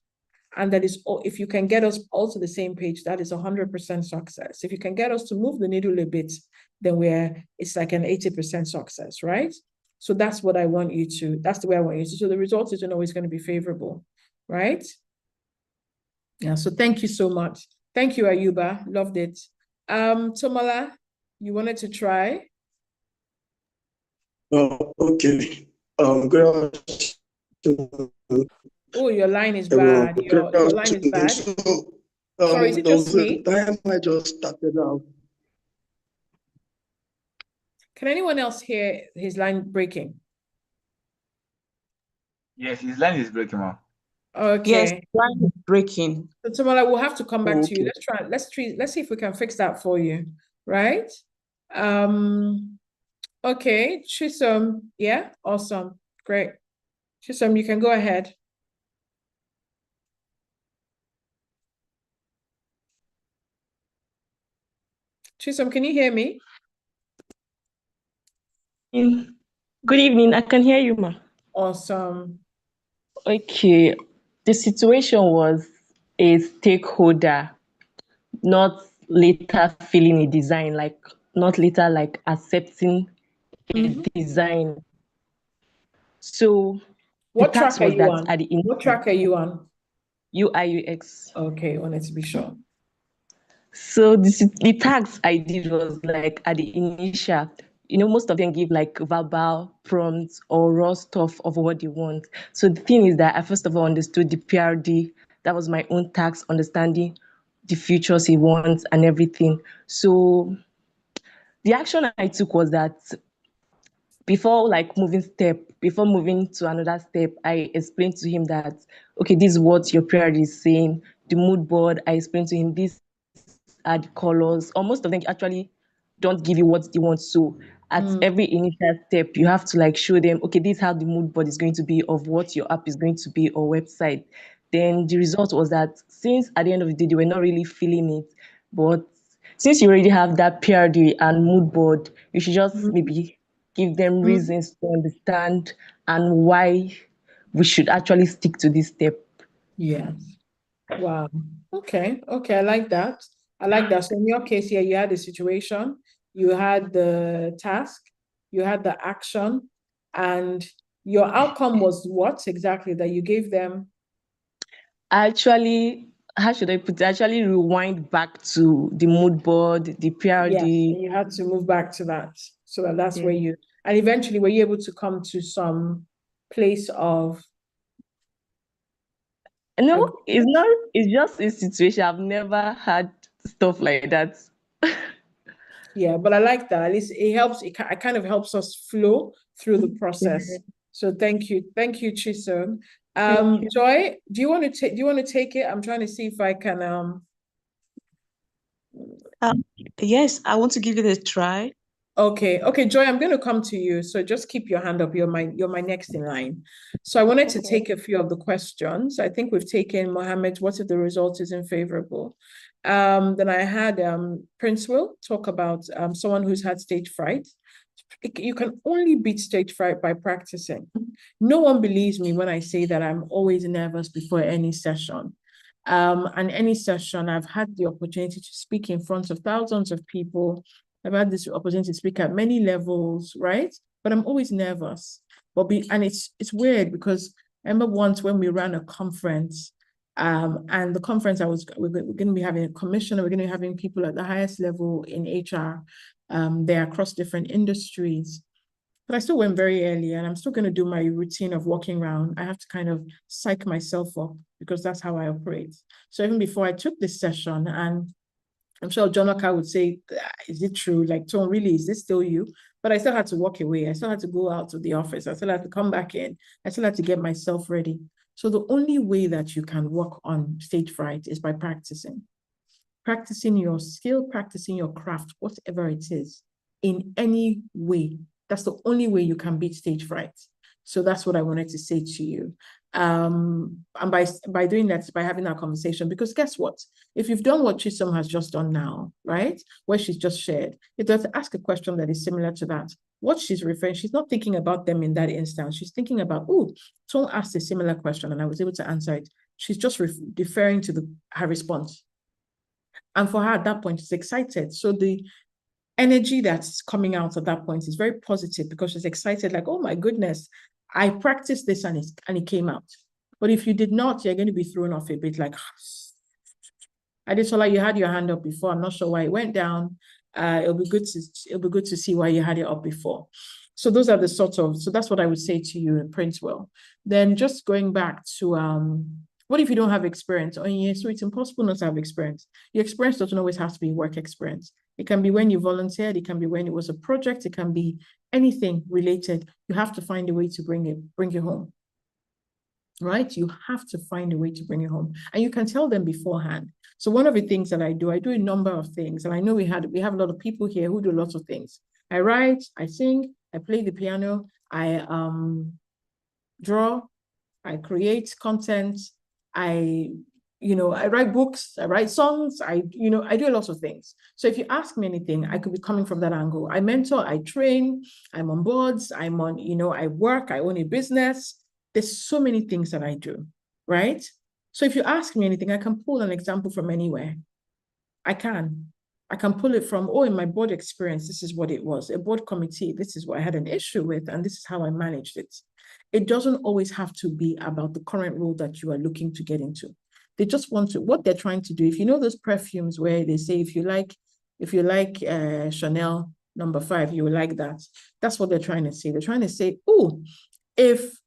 And that is, if you can get us all to the same page, that is 100% success. If you can get us to move the needle a bit, then it's like an 80% success, right? So that's what I want you to, that's the way I want you to. So the result isn't always going to be favorable, right? Yeah, so thank you so much. Thank you, Ayuba. Loved it. Tomala, you wanted to try? Okay. Good afternoon, Oh, your line is everyone. bad. Good Your line is afternoon. bad. So, Sorry, is it there just was a me? time I just started out. Can anyone else hear his line breaking? Yes, his line is breaking, ma'am. Yes, Okay. line is breaking. So Tomola, we'll have to come back Oh, to you. okay. Let's see if we can fix that for you. Right? Okay, Chisom. Yeah, awesome. Great. Chisom, you can go ahead. Chisom, can you hear me? Good evening. I can hear you, ma. Awesome. Okay. The situation was a stakeholder, not later feeling a design, like not later like accepting a design. So the What track task are was you that on? at the What track are you on? UI UX. Okay, wanted to be sure. So the tags I did was like at the initial, most of them give like verbal prompts or raw stuff of what they want. So the thing is that I first of all understood the PRD. That was my own task, understanding the features he wants and everything. So the action I took was that before moving to another step, I explained to him that, okay, this is what your PRD is saying. The mood board, I explained to him this are the colors, or most of them actually don't give you what they want. So at every initial step, you have to like show them, okay, this is how the mood board is going to be of what your app is going to be or website. Then the result was that since at the end of the day, they were not really feeling it, but since you already have that PRD and mood board, you should just maybe give them reasons to understand and why we should actually stick to this step. Yes. Wow. Okay. Okay. I like that. I like that. So in your case here, you had the situation, you had the task, you had the action, and your outcome was what exactly that you gave them? Actually, how should I put it? Actually rewind back to the mood board, the Yes. PRD. And you had to move back to that. So that's Yeah. where and eventually were you able to come to some place of No, it's agreement? not, it's just a situation. I've never had stuff like that. Yeah, but I like that. At least it helps. It kind of helps us flow through the process. So thank you, Chisom. Thank you. Joy, do you want to take it? I'm trying to see if I can. Yes, I want to give it a try. Okay, Joy, I'm going to come to you. So just keep your hand up. You're my next in line. So I wanted to Okay. take a few of the questions. I think we've taken Mohammed. What if the result isn't favorable? Then I had Prince Will talk about someone who's had stage fright. You can only beat stage fright by practicing. No one believes me when I say that I'm always nervous before any session. And any session, I've had the opportunity to speak in front of thousands of people. I've had this opportunity to speak at many levels, right? But I'm always nervous. And it's weird because I remember once when we ran a conference, and the conference we're going to be having a commissioner, we're going to be having people at the highest level in HR. They're across different industries. But I still went very early and I'm still going to do my routine of walking around. I have to kind of psych myself up because that's how I operate. So even before I took this session, and I'm sure Jonoka would say, is it true? Like, Tom, really, is this still you? But I still had to walk away. I still had to go out of the office. I still had to come back in. I still had to get myself ready. So the only way that you can work on stage fright is by practicing your skill, practicing your craft, whatever it is, in any way. That's the only way you can beat stage fright. So that's what I wanted to say to you. And by doing that, by having that conversation, because guess what? If you've done what Chisom has just done now, right, where she's just shared, you have to ask a question that is similar to that. What she's referring, she's not thinking about them in that instance. She's thinking about, oh, someone asked a similar question and I was able to answer it. She's just referring to her response. And for her at that point, she's excited. So the energy that's coming out at that point is very positive because she's excited, like, oh my goodness, I practiced this and it came out. But if you did not, you're going to be thrown off a bit like, Adesola, you had your hand up before. I'm not sure why it went down. It'll be good to see why you had it up before. So those are the so that's what I would say to you in Princewell. Then just going back to what if you don't have experience? Oh yeah, so it's impossible not to have experience. Your experience doesn't always have to be work experience. It can be when you volunteered, it can be when it was a project, it can be anything related. You have to find a way to bring it home. Right? You have to find a way to bring it home. And you can tell them beforehand. So one of the things that I do a number of things. And I know we have a lot of people here who do lots of things. I write, I sing, I play the piano, I draw, I create content, I write books, I write songs, I do lots of things. So if you ask me anything, I could be coming from that angle. I mentor, I train, I'm on boards, I'm on, I work, I own a business. There's so many things that I do, right? So if you ask me anything, I can pull an example from anywhere. I can pull it from, in my board experience, this is what it was. A board committee, this is what I had an issue with, and this is how I managed it. It doesn't always have to be about the current role that you are looking to get into. They just want to, what they're trying to do, if you know those perfumes where they say, if you like Chanel number 5, you will like that. That's what they're trying to say. They're trying to say, if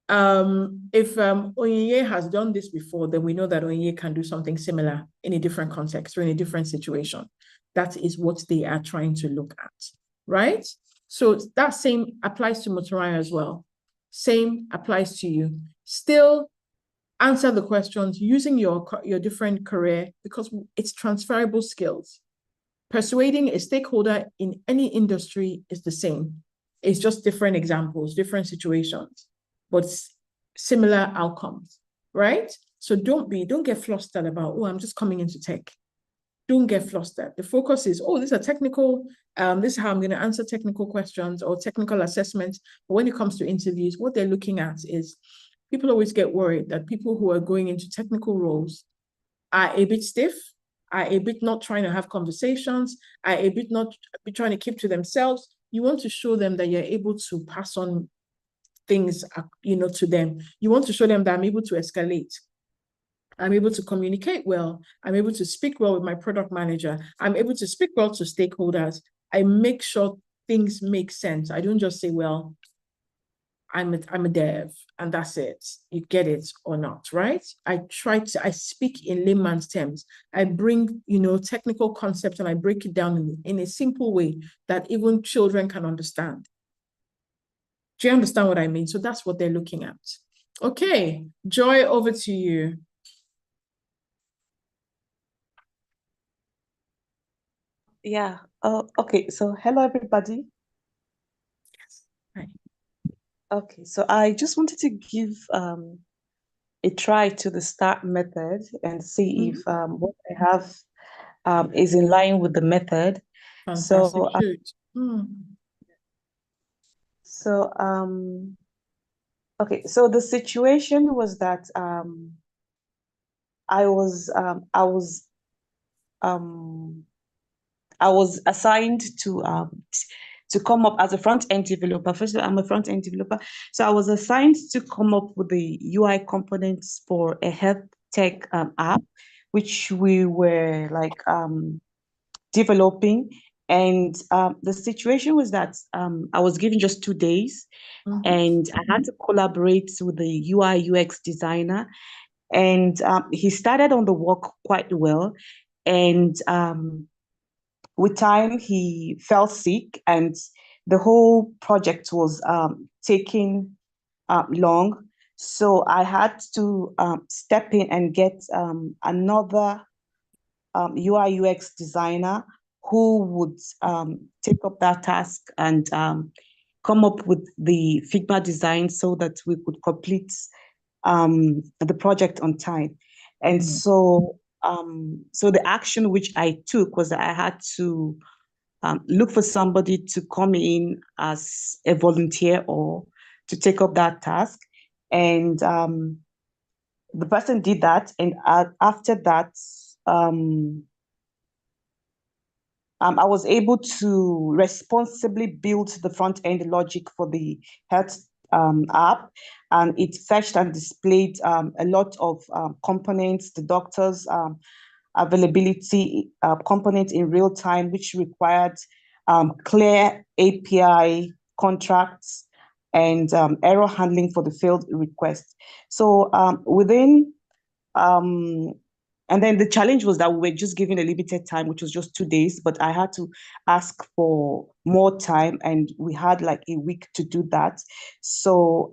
Onyinye has done this before, then we know that Onyinye can do something similar in a different context or in a different situation. That is what they are trying to look at, right? So that same applies to Motoraya as well. Same applies to you. Still answer the questions using your different career, because it's transferable skills. Persuading a stakeholder in any industry is the same. It's just different examples, different situations, but similar outcomes, right? So don't get flustered about, I'm just coming into tech. Don't get flustered. The focus is, these are technical, this is how I'm going to answer technical questions or technical assessments. But when it comes to interviews, what they're looking at is, people always get worried that people who are going into technical roles are a bit stiff, are a bit not trying to have conversations, are a bit not trying to keep to themselves. You want to show them that you're able to pass on things, to them. You want to show them that I'm able to escalate. I'm able to communicate well. I'm able to speak well with my product manager. I'm able to speak well to stakeholders. I make sure things make sense. I don't just say, well, I'm a dev and that's it. You get it or not, right? I speak in layman's terms. I bring, technical concepts and I break it down in a simple way that even children can understand. Do you understand what I mean? So that's what they're looking at. Okay, Joy, over to you. Yeah. Okay. So hello, everybody. Yes. Hi. Okay. So I just wanted to give a try to the START method and see if what I have is in line with the method. Fantastic. So okay. So the situation was that I was assigned to come up as a front-end developer. First, I'm a front-end developer. So I was assigned to come up with the UI components for a health tech app, which we were developing. And the situation was that I was given just 2 days, and I had to collaborate with the UI UX designer. And he started on the work quite well. And with time, he fell sick, and the whole project was taking long. So I had to step in and get another UI UX designer who would take up that task and come up with the Figma design so that we could complete the project on time. And so the action which I took was that I had to look for somebody to come in as a volunteer or to take up that task. And the person did that. And after that, I was able to responsibly build the front-end logic for the health app, and it fetched and displayed a lot of components, the doctor's availability components in real time, which required clear API contracts, and error handling for the failed request. So within and then the challenge was that we were just given a limited time, which was just 2 days, but I had to ask for more time, and we had like a week to do that. So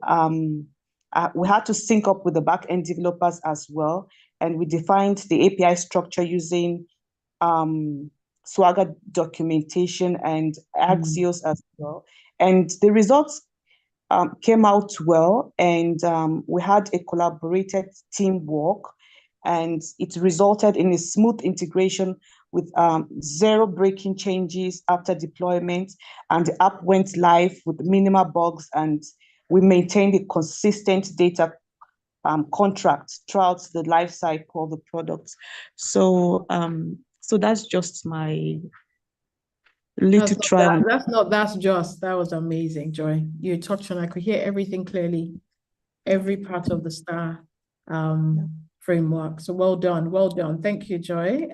we had to sync up with the back-end developers as well, and we defined the API structure using Swagger documentation and Axios as well. And the results came out well, and we had a collaborated teamwork, and it resulted in a smooth integration with zero breaking changes after deployment, and the app went live with minimal bugs, and we maintained a consistent data contract throughout the life cycle of the product. So so that's just my little try on. That was amazing, Joy. You touched on, I could hear everything clearly, every part of the STAR framework. So well done, well done. Thank you, Joy.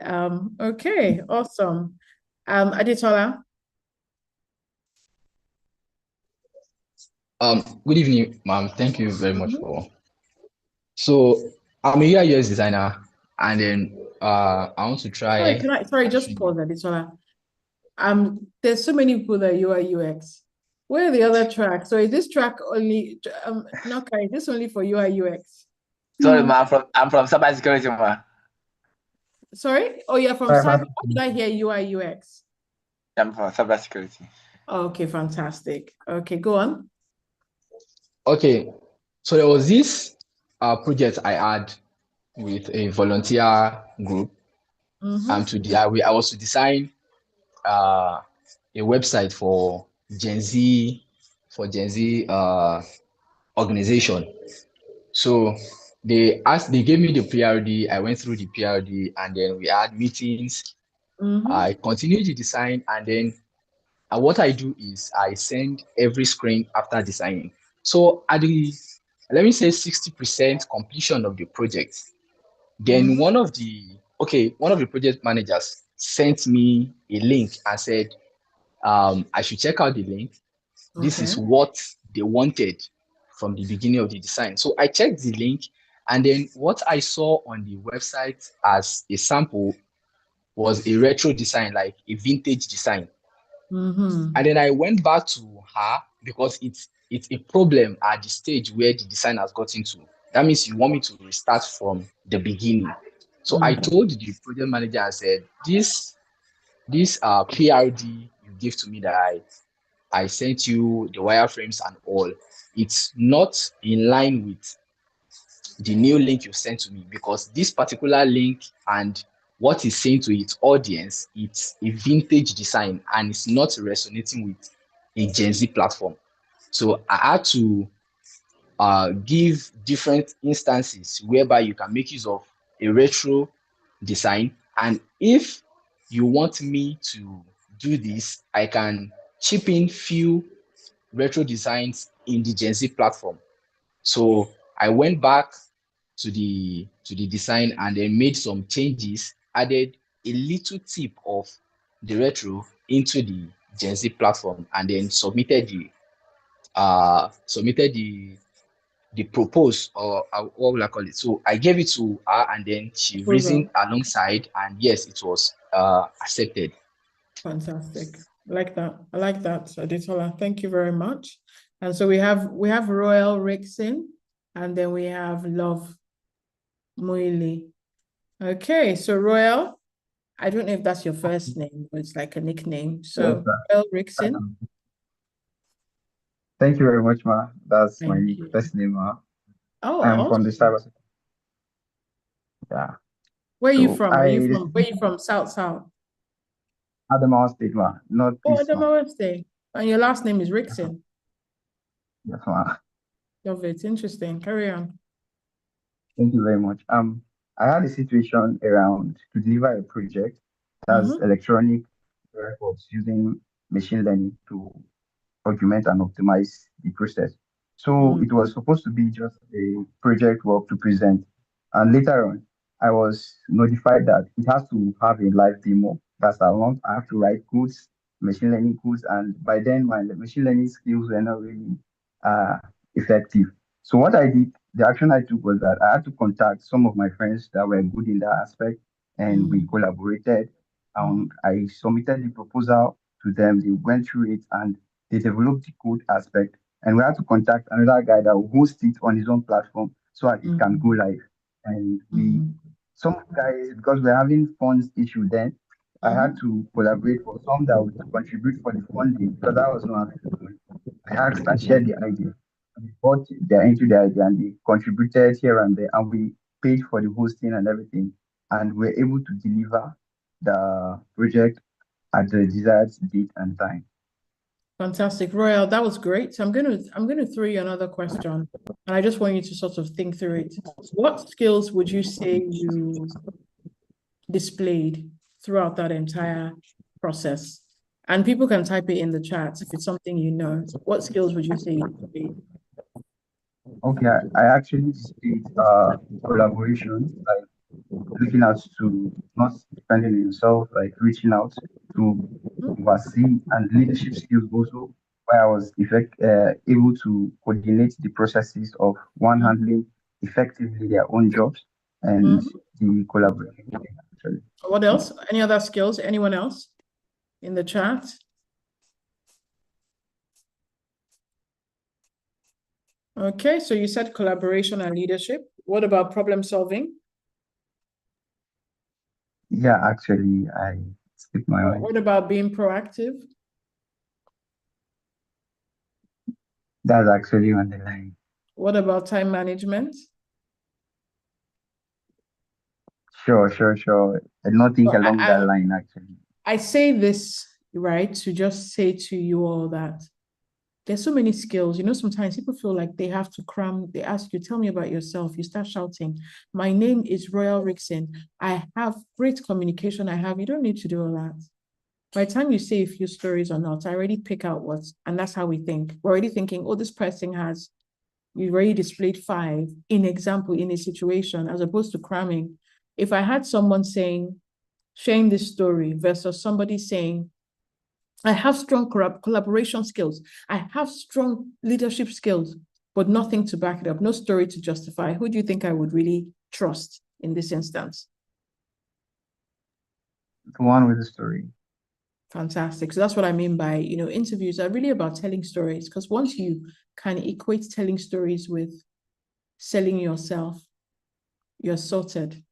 Okay, awesome. Aditola. Good evening, ma'am. Thank you very much for. So I'm a UI/UX designer, and then I want to try. Just pause, Aditola. There's so many people that UI UX. Where are the other tracks? So is this track only is this only for UI UX? Sorry, ma, I'm from cybersecurity, ma. Sorry? Oh, you're from cyber. How did I hear UI UX? I'm from cybersecurity. Oh, okay, fantastic. Okay, go on. Okay, so there was this project I had with a volunteer group. I was to design a website for Gen Z organization. So they gave me the PRD. I went through the PRD, and then we had meetings. I continued the design, and then what I do is I send every screen after designing. So at the, let me say 60% completion of the project, then one of the project managers sent me a link and said, I should check out the link. This is what they wanted from the beginning of the design. So I checked the link, and then what I saw on the website as a sample was a retro design, like a vintage design. And then I went back to her because it's a problem at the stage where the design has gotten to. That means you want me to restart from the beginning. So I told the project manager, I said, this PRD you gave to me that I sent you the wireframes and all, it's not in line with the new link you sent to me, because this particular link and what is saying to its audience, it's a vintage design and it's not resonating with a Gen Z platform. So I had to give different instances whereby you can make use of a retro design. And if you want me to do this, I can chip in few retro designs in the Gen Z platform. So I went back to the design and then made some changes, added a little tip of the retro into the Gen Z platform, and then submitted the propose, or what will I call it? So I gave it to her, and then she reasoned alongside, and yes, it was accepted. Fantastic. I like that. Aditola. Thank you very much. And so we have Royal Rixin, and then we have Love Muili. Okay, so Royal, I don't know if that's your first name, but it's like a nickname. So Royal Rixin. Thank you very much, ma. That's my first name, ma. Oh, I'm from the cyber. Yeah. Where are you from? Where are you from? South. Adamawa State, ma. Not Adamawa State. And your last name is Rixin. Yes, ma. Love it. Interesting. Carry on. Thank you very much. I had a situation around to deliver a project that's electronic records using machine learning to augment and optimize the process. So it was supposed to be just a project work to present. And later on, I was notified that it has to have a live demo. That's allowed. I have to write codes machine learning codes, and by then my machine learning skills were not really effective. So what I did, the action I took was that I had to contact some of my friends that were good in that aspect, and we collaborated. I submitted the proposal to them. They went through it and they developed the code aspect. And we had to contact another guy that will host it on his own platform so that it can go live. And some guys, because we're having funds issue then, I had to collaborate for some that would contribute for the funding because I was not having the money. I asked and shared the idea. And they bought their into the idea and they contributed here and there, and we paid for the hosting and everything. And we're able to deliver the project at the desired date and time. Fantastic, Royal. That was great. So I'm gonna throw you another question, and I just want you to sort of think through it. What skills would you say you displayed throughout that entire process? And people can type it in the chat if it's something you know. What skills would you say you displayed? Okay, I actually displayed collaboration, like looking out to not depending on yourself, like reaching out to oversee, and leadership skills also, where I was able to coordinate the processes of one handling effectively their own jobs and the collaboration thing, actually. What else? Any other skills? Anyone else in the chat? Okay, so you said collaboration and leadership. What about problem solving? Yeah, actually, I skipped my mind. What about being proactive? That's actually on the line. What about time management? Sure. I did not think along that line, actually. I say this, right, to just say to you all that there's so many skills. You know, sometimes people feel like they have to cram. They ask you, tell me about yourself. You start shouting, my name is Royal Rickson. I have great communication. You don't need to do all that. By the time you say a few stories or not, I already pick out what's, and that's how we think. We're already thinking, oh, this person has, you already displayed 5 in example, in a situation, as opposed to cramming. If I had someone sharing this story versus somebody saying, I have strong collaboration skills, I have strong leadership skills, but nothing to back it up, no story to justify, who do you think I would really trust in this instance? The one with the story. Fantastic. So that's what I mean by, interviews are really about telling stories, because once you kind of equate telling stories with selling yourself, you're sorted.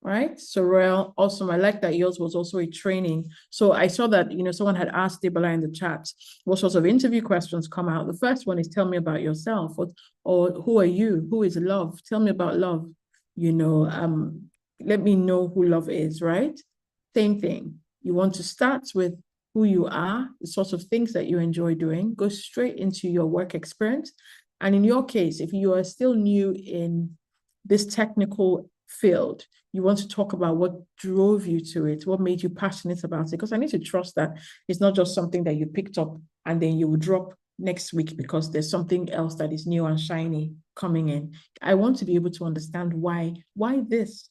Right? So Royal, awesome. I like that yours was also a training. So I saw that, someone had asked Debola in the chat, what sorts of interview questions come out? The first one is, tell me about yourself, or who are you? Who is love? Tell me about love. Let me know who love is, right? Same thing. You want to start with who you are, the sorts of things that you enjoy doing, go straight into your work experience. And in your case, if you are still new in this technical field, you want to talk about what drove you to it, what made you passionate about it, because I need to trust that it's not just something that you picked up and then you will drop next week because there's something else that is new and shiny coming in. I want to be able to understand why this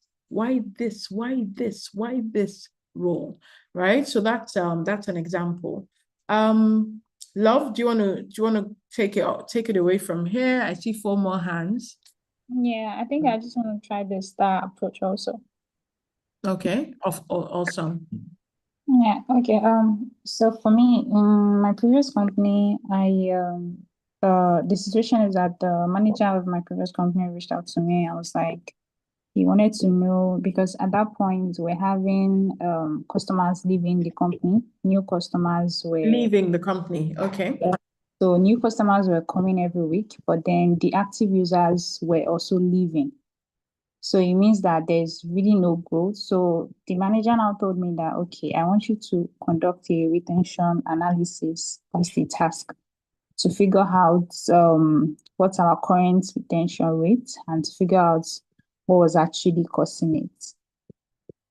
role, right? So that's an example. Love, do you want to take it away from here? I see 4 more hands. Yeah, I think I just want to try the star approach also. Okay, awesome. Yeah, okay. So for me, in my previous company, the situation is that the manager of my previous company reached out to me. I was like, he wanted to know, because at that point we're having customers leaving the company, new customers were leaving the company. Okay. So new customers were coming every week, but then the active users were also leaving. So it means that there's really no growth. So the manager now told me that, okay, I want you to conduct a retention analysis as the task to figure out what's our current retention rate and to figure out what was actually causing it.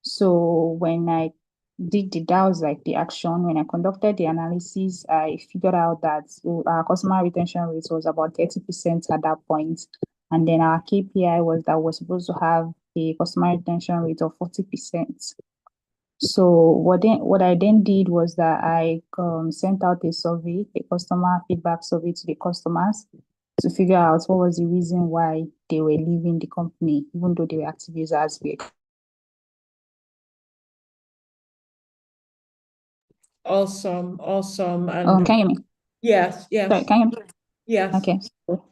So when I that was like the action. When I conducted the analysis, I figured out that our customer retention rate was about 30% at that point. And then our KPI was that we're supposed to have a customer retention rate of 40%. So what I then did was that I sent out a survey, a customer feedback survey to the customers to figure out what was the reason why they were leaving the company, even though they were active users. Awesome, awesome. And can you hear me? yes, yes. Sorry, can you hear me? Yes. Okay. So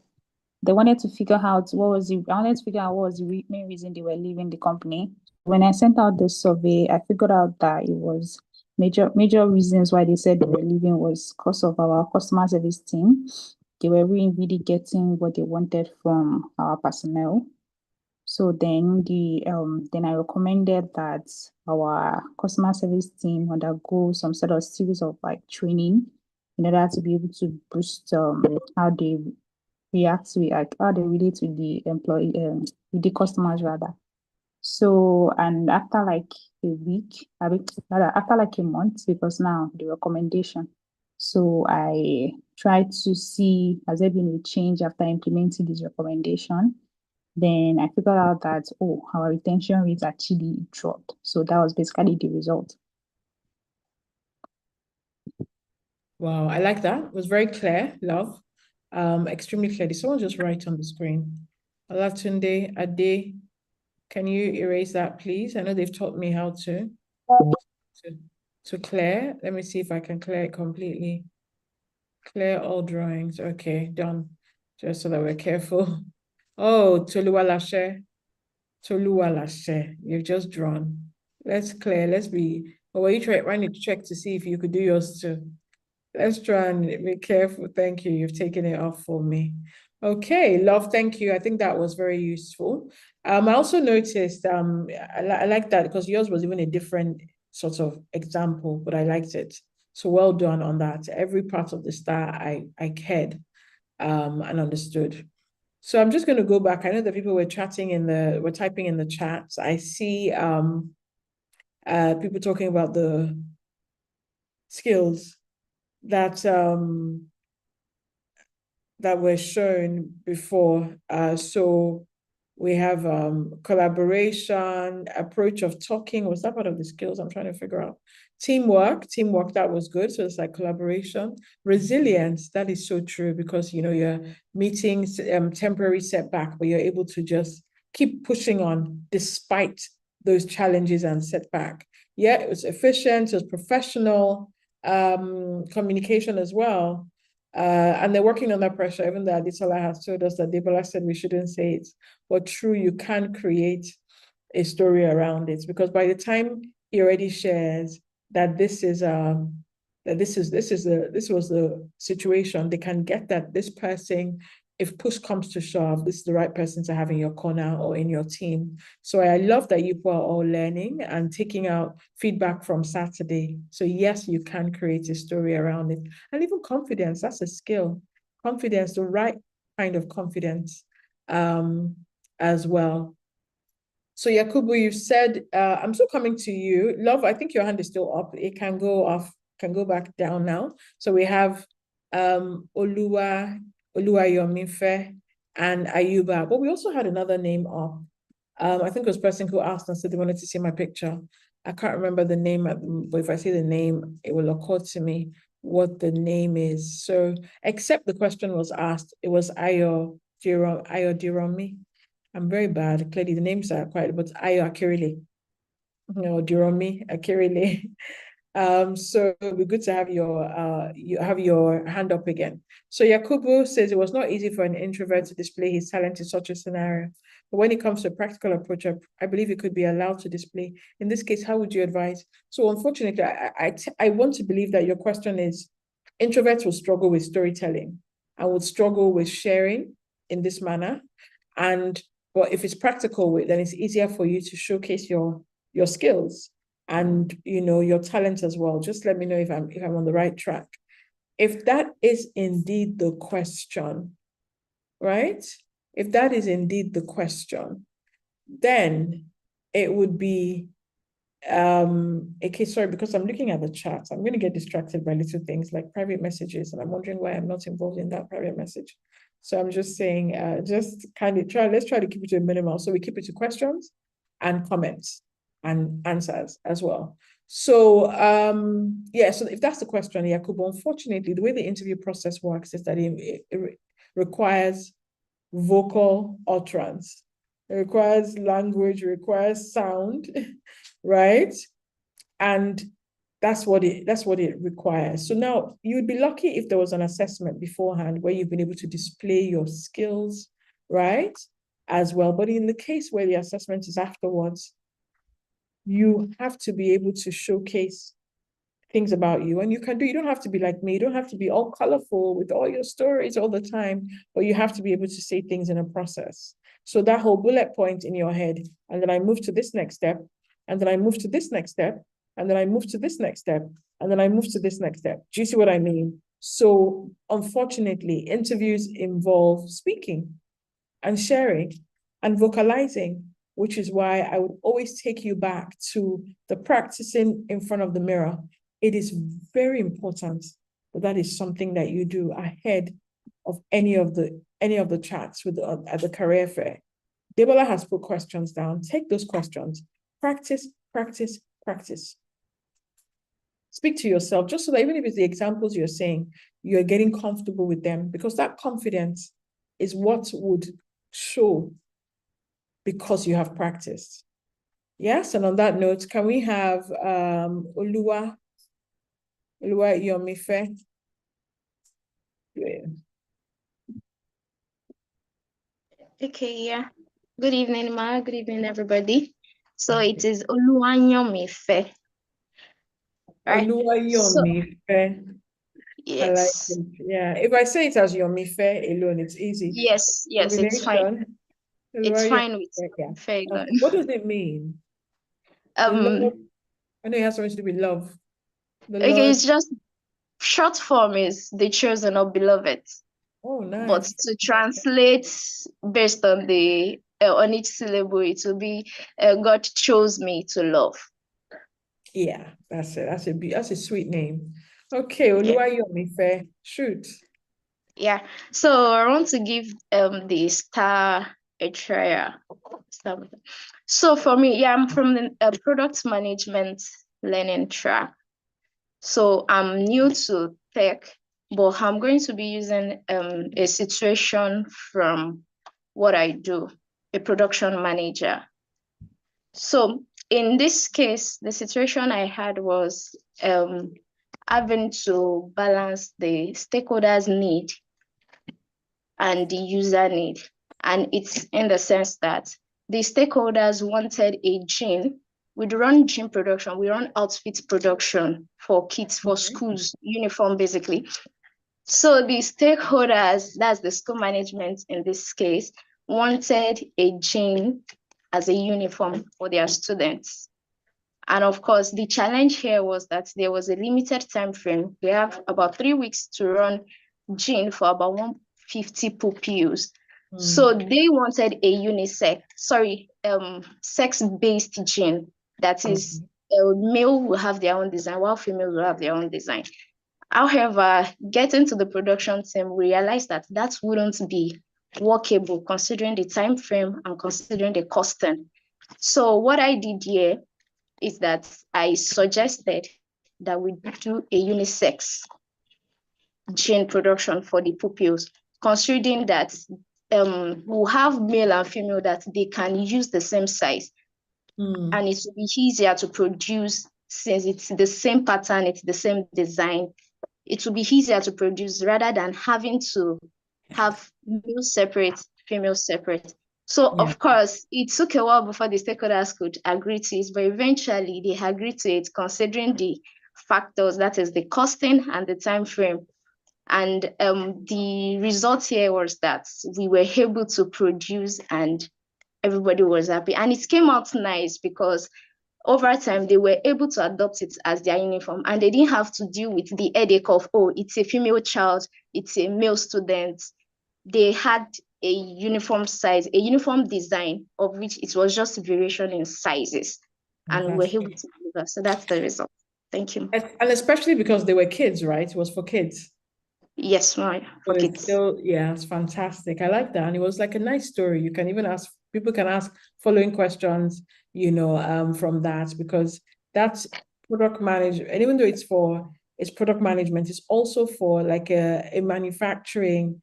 they wanted to figure out what was the main reason they were leaving the company. When I sent out the survey, I figured out that it was major reasons why they said they were leaving was because of our customer service team. They were really getting what they wanted from our personnel. So then I recommended that our customer service team undergo some sort of series of like training in order to be able to boost how they react to it, like how they relate with the employee with the customers rather. So and after like a week, rather after like a month, because now the recommendation. So I tried to see has there been a change after implementing this recommendation. Then I figured out that our retention rate actually dropped. So that was basically the result. Wow, I like that. It was very clear, love. Extremely clear. Did someone just write on the screen? Olatunde Ade, can you erase that, please? I know they've taught me how to clear. Let me see if I can clear it completely. Clear all drawings. Okay, done. Just so that we're careful. Oh, Toluwalashe. Toluwalashe. You've just drawn. Let's clear. Let's be. Or were you trying to check to see if you could do yours too? Let's try and be careful. Thank you. You've taken it off for me. Okay, love, thank you. I think that was very useful. I also noticed, I like that because yours was even a different sort of example, but I liked it. So well done on that. Every part of the star I cared and understood. So I'm just going to go back. I know that people were typing in the chats. I see people talking about the skills that were shown before. So we have collaboration, approach of talking. Was that part of the skills I'm trying to figure out? Teamwork, that was good. So it's like collaboration. Resilience, that is so true because, you're meeting temporary setback, but you're able to just keep pushing on despite those challenges and setback. Yeah, it was efficient, it was professional, communication as well. And they're working under pressure, even though Aditola has told us that Debola said we shouldn't say it. But true, you can create a story around it because by the time he already shares that this was the situation, they can get that this person, if push comes to shove, this is the right person to have in your corner or in your team. So I love that you are all learning and taking out feedback from Saturday. So yes, you can create a story around it. And even confidence, that's a skill. Confidence, the right kind of confidence as well. So Yakubu, you've said, I'm still coming to you. Love, I think your hand is still up. It can go off, can go back down now. So we have Oluwayomife and Ayuba, but we also had another name up. I think it was a person who asked and said they wanted to see my picture. I can't remember the name, but if I see the name, it will occur to me what the name is. So, except the question was asked, it was Ayo Diromi. I'm very bad. Clearly, the names are quite, but Ayo Akirile. Diromi Akirile. So it'd be good to have your hand up again. So Yakubu says it was not easy for an introvert to display his talent in such a scenario. But when it comes to a practical approach, I believe it could be allowed to display. In this case, how would you advise? So unfortunately, I want to believe that your question is introverts will struggle with storytelling and would struggle with sharing in this manner. But if it's practical, then it's easier for you to showcase your skills and your talent as well. Just let me know if I'm on the right track. If that is indeed the question, right? If that is indeed the question, then it would be okay, sorry, because I'm looking at the chat. I'm going to get distracted by little things like private messages, and I'm wondering why I'm not involved in that private message. So I'm just saying, just kind of let's try to keep it to a minimum. So we keep it to questions and comments and answers as well. So, yeah, so if that's the question, Yakubu, unfortunately, the way the interview process works is that it requires vocal utterance. It requires language, it requires sound, right? And that's what it requires. So now you'd be lucky if there was an assessment beforehand where you've been able to display your skills, right? As well. But in the case where the assessment is afterwards, you have to be able to showcase things about you. And you don't have to be like me. You don't have to be all colorful with all your stories all the time, but you have to be able to say things in a process. So that whole bullet point in your head, and then I move to this next step, and then I move to this next step, and then I move to this next step, and then I move to this next step. Do you see what I mean? So unfortunately, interviews involve speaking and sharing and vocalizing, which is why I would always take you back to the practicing in front of the mirror. It is very important that that is something that you do ahead of any of the chats at the career fair. Debola has put questions down. Take those questions. Practice, practice, practice. Speak to yourself, just so that even if it's the examples you're saying, you're getting comfortable with them, because that confidence is what would show because you have practiced. Yes, and on that note, can we have Oluwa Yomife? Yeah. Okay, yeah. Good evening, Ma. Good evening, everybody. So it is Oluwanyomife. Right? Oluwayomife. Yes. I like it. Yeah. If I say it as Yomife alone, it's easy. Yes, it's fine. It's fine with yeah. fair alone. What does it mean? I know it has something to do with love. It's just short form is the chosen or beloved. Oh, nice. But to translate based on the on each syllable, it will be God chose me to love. Yeah, that's it. That's a sweet name. Okay, Oluwayomife, shoot. Yeah, so I want to give the star a try. So for me, yeah, I'm from the product management learning track. So I'm new to tech, but I'm going to be using a situation from what I do, a production manager. So in this case, the situation I had was having to balance the stakeholders' need and the user need. And it's in the sense that the stakeholders wanted a gene. We run gene production, we run outfit production for kids, for schools, uniform basically. So the stakeholders, that's the school management in this case, wanted a gene as a uniform for their students. And of course, the challenge here was that there was a limited time frame. We have about 3 weeks to run gene for about 150 pupils. So they wanted a unisex, sex-based gene. That is, male will have their own design, while females will have their own design. However, getting to the production team, we realized that that wouldn't be workable considering the time frame and considering the costing. So what I did here is that I suggested that we do a unisex gene production for the pupils, considering that we'll have male and female that they can use the same size. And it will be easier to produce since it's the same pattern, it's the same design. It will be easier to produce rather than having to have male separate, female separate. So of course, it took a while before the stakeholders could agree to it, but eventually they agreed to it considering the factors, that is the costing and the time frame. And the result here was that we were able to produce and everybody was happy. And it came out nice because over time, they were able to adopt it as their uniform and they didn't have to deal with the headache of, oh, it's a female child, it's a male student. They had a uniform size, a uniform design of which it was just variation in sizes. And we were able to do that. So that's the result. Thank you. And especially because they were kids, right? It was for kids. Yes, right. For kids. Still, yeah, it's fantastic. I like that. And it was like a nice story. You can even ask, people can ask following questions, from that, because that's product management, and even though it's product management, it's also for like a manufacturing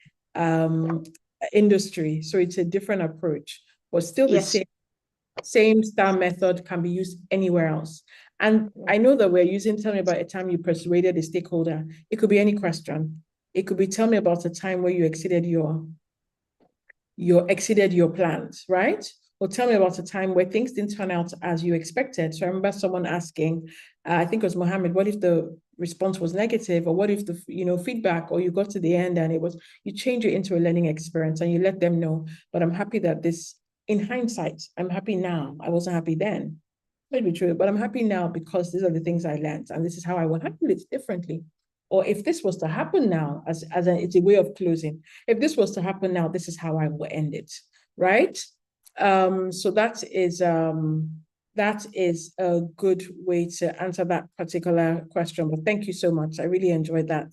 industry. So it's a different approach, but still the Yes. same STAR method can be used anywhere else. And I know that tell me about a time you persuaded a stakeholder. It could be any question. It could be, tell me about a time where you exceeded your plans, right? Or tell me about a time where things didn't turn out as you expected. So I remember someone asking, I think it was Mohammed, what if the response was negative, or what if the feedback, or you got to the end and you change it into a learning experience and you let them know. But I'm happy that in hindsight, I'm happy now. I wasn't happy then. Maybe true, but I'm happy now because these are the things I learned, and this is how I will handle it differently. Or if this was to happen now, it's a way of closing. If this was to happen now, this is how I will end it, right? So that is a good way to answer that particular question. But thank you so much. I really enjoyed that.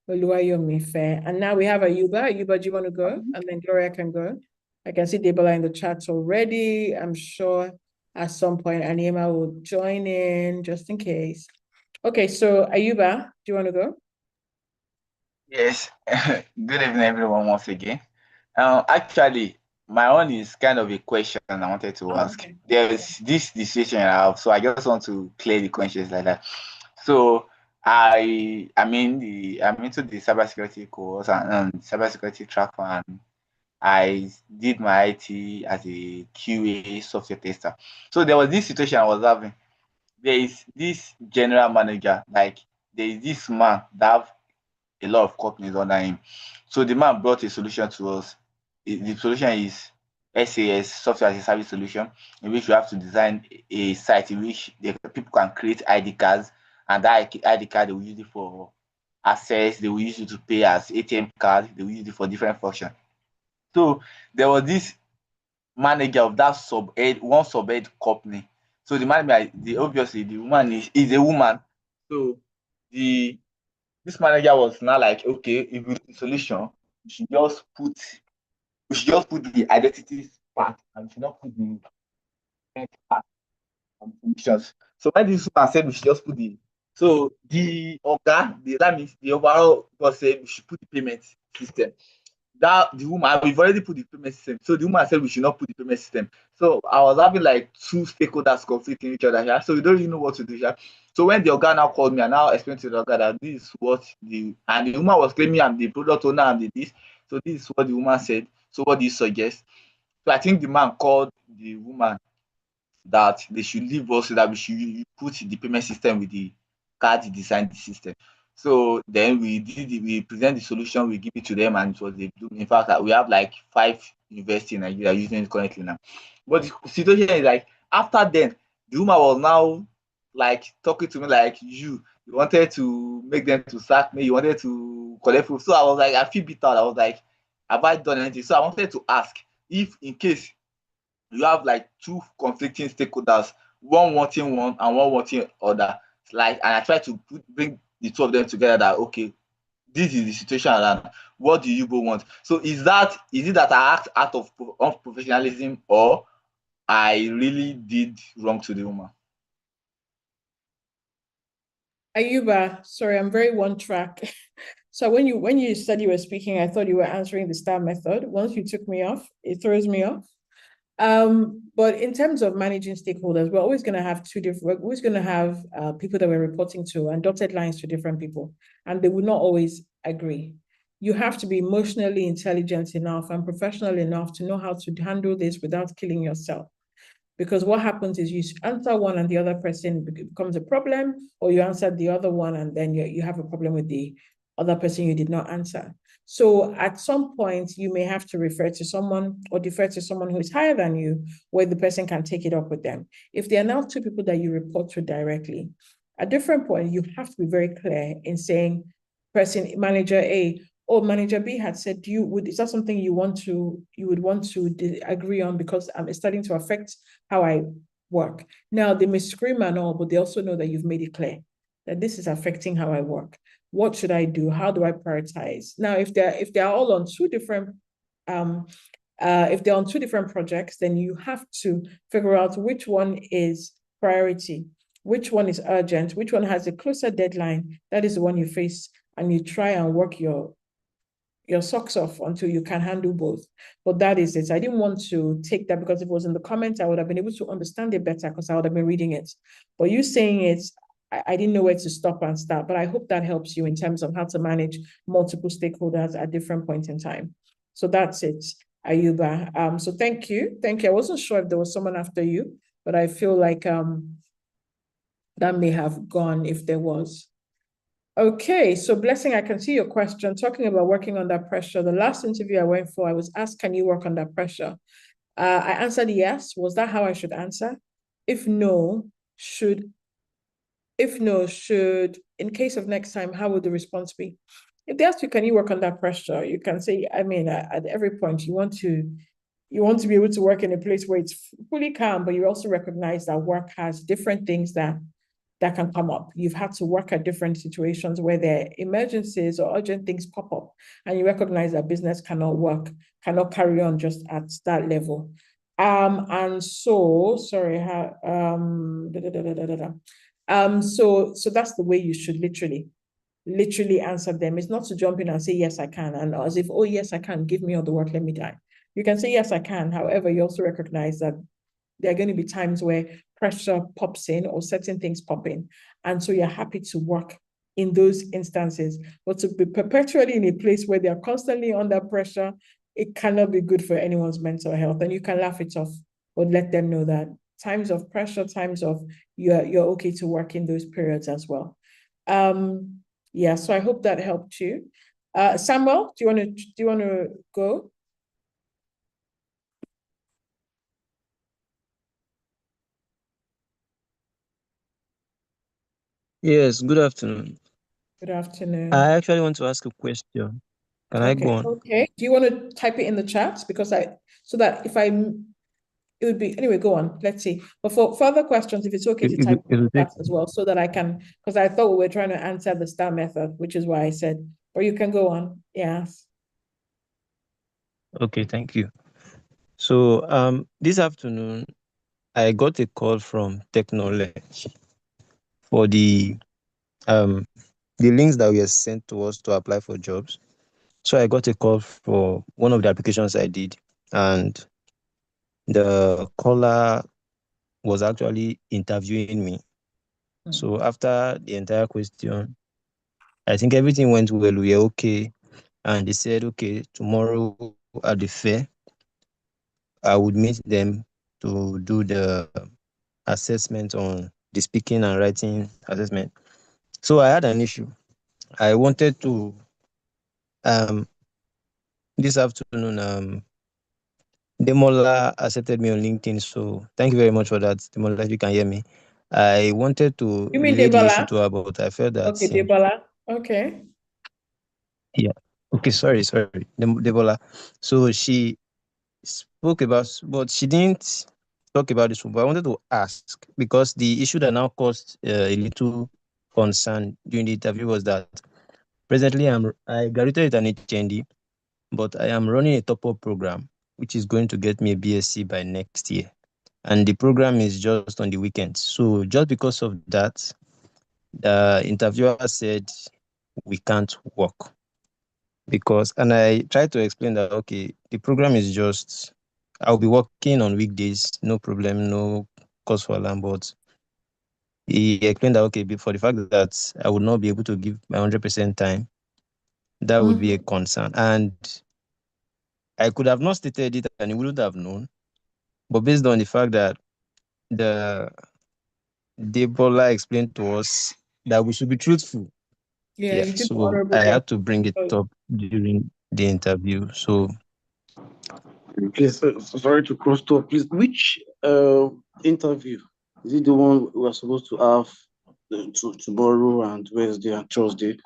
And now we have Ayuba. Ayuba, do you want to go? And then Gloria can go. I can see Debola in the chat already. I'm sure at some point Anima will join in just in case. Okay, so Ayuba, do you want to go? Yes. Good evening, everyone, once again. Actually, my own is kind of a question I wanted to ask. Okay. There's this situation I have, so I just want to clear the conscience like that. So I'm into the cybersecurity course and cybersecurity track, and I did my IT as a QA software tester. So there was this situation I was having. There is this general manager, like there is this man that have a lot of companies under him. So the man brought a solution to us. The solution is SAS, software as a service solution, in which you have to design a site in which the people can create ID cards, and that ID card they will use it for access, they will use it to pay as ATM card, they will use it for different functions. So there was this manager of that one sub-head company. So the manager, obviously the woman is a woman. So this manager was now like, okay, if we do the solution, we should just put the identity part, and we should not put the payment part on solutions. So when this woman said we should just put the that means the overall boss said we should put the payment system. That the woman, we've already put the payment system. So the woman said we should not put the payment system. So I was having like two stakeholders conflicting each other here. So we don't really know what to do here. So when the organ now called me and now explained to the organ that this is what the woman was claiming I'm the product owner, I'm the this. So this is what the woman said. So what do you suggest? So I think the man called the woman that they should leave us so that we should put the payment system with the card design the system. So then we present the solution, we give it to them, and it was in fact we have like 5 universities in Nigeria using it currently now. But the situation is like after then, the woman was now like talking to me like you wanted to make them to sack me, you wanted to collect proof. So I was like, I feel bitter. I was like, have I done anything? So I wanted to ask if in case you have like 2 conflicting stakeholders, one wanting one and one wanting other. Like, and I try to bring the 2 of them together that okay, this is the situation around. What do you both want? So is it that I act out of unprofessionalism, or I really did wrong to the woman? Ayuba, sorry, I'm very one track. So when you said you were speaking, I thought you were answering the STAR method. Once you took me off, it throws me off. But in terms of managing stakeholders, we're always going to have we're always going to have people that we're reporting to and dotted lines to different people, and they will not always agree. You have to be emotionally intelligent enough and professional enough to know how to handle this without killing yourself. Because what happens is you answer one and the other person becomes a problem, or you answer the other one and then you have a problem with the other person you did not answer. So at some point, you may have to refer to someone or defer to someone who is higher than you, where the person can take it up with them. If there are now 2 people that you report to directly, at different point, you have to be very clear in saying, manager A, or manager B had said, is that something you would want to agree on, because it's starting to affect how I work. Now they may scream and all, but they also know that you've made it clear that this is affecting how I work. What should I do? How do I prioritize? Now, if they're all on 2 different if they're on 2 different projects, then you have to figure out which one is priority. which one is urgent, which one has a closer deadline. That is the one you face, and you try and work your socks off until you can handle both. But that is it. I didn't want to take that because if it was in the comments, I would have been able to understand it better because I would have been reading it. But you saying it, I didn't know where to stop and start. But I hope that helps you in terms of how to manage multiple stakeholders at different points in time. So that's it, Ayuba. So thank you. Thank you. I wasn't sure if there was someone after you, but I feel like that may have gone if there was. Okay, so Blessing, I can see your question. Talking about working under pressure, the last interview I went for, I was asked, can you work under pressure? I answered yes. Was that how I should answer? If no, should, in case of next time, how would the response be? If they ask you, can you work under pressure? You can say, I mean, at every point, you want to be able to work in a place where it's fully calm, but you also recognize that work has different things that can come up. You've had to work at different situations where there are emergencies or urgent things pop up, and you recognize that business cannot carry on just at that level. And so, sorry, so that's the way you should literally answer them. It's not to jump in and say, yes, I can, and as if, oh, yes, I can, give me all the work, let me die. You can say, yes, I can. However, you also recognize that there are going to be times where pressure pops in or certain things pop in. And so you're happy to work in those instances. But to be perpetually in a place where they're constantly under pressure, it cannot be good for anyone's mental health. And you can laugh it off or let them know that times of pressure, times of you're okay to work in those periods as well. Yeah, so I hope that helped you. Samuel, do you want to go? Yes, good afternoon. Good afternoon. I actually want to ask a question. Can I go on? Okay. Do you want to type it in the chat? Because so that it would be, anyway, go on. Let's see. But for further questions, if it's okay to type in the chat as well, so that I can, because I thought we were trying to answer the STAR method, which is why I said, or you can go on. Yes. Okay, thank you. So this afternoon, I got a call from Technology for the links that were sent to us to apply for jobs. So I got a call for one of the applications I did, and the caller was actually interviewing me. So after the entire question, I think everything went well. We were okay. And they said, okay, tomorrow at the fair, I would meet them to do the assessment on the speaking and writing assessment. So I had an issue. I wanted to this afternoon Demola accepted me on LinkedIn. So thank you very much for that, Demola, if you can hear me. I wanted to You mean relay the issue Debola? to her, but I felt that Okay, Debola. Okay. Yeah. Okay, sorry, Debola. So she spoke about, but she didn't talk about this one. But I wanted to ask, because the issue that now caused a little concern during the interview was that presently I graduated with an HND, but I am running a top-up program, which is going to get me a BSc by next year. And the program is just on the weekends. So just because of that, the interviewer said we can't work. And I tried to explain that, okay, the program is just, I'll be working on weekdays, no problem, no cause for alarm. But he explained that, okay, for the fact that I would not be able to give my 100% time, that would be a concern. And I could have not stated it and he wouldn't have known. But based on the fact that the Debola explained to us that we should be truthful. Yeah, you did So honorable I job. had to bring it up during the interview. So Please, sorry to cross talk. Please, which interview? Is it the one we are supposed to have tomorrow and Wednesday and Thursday?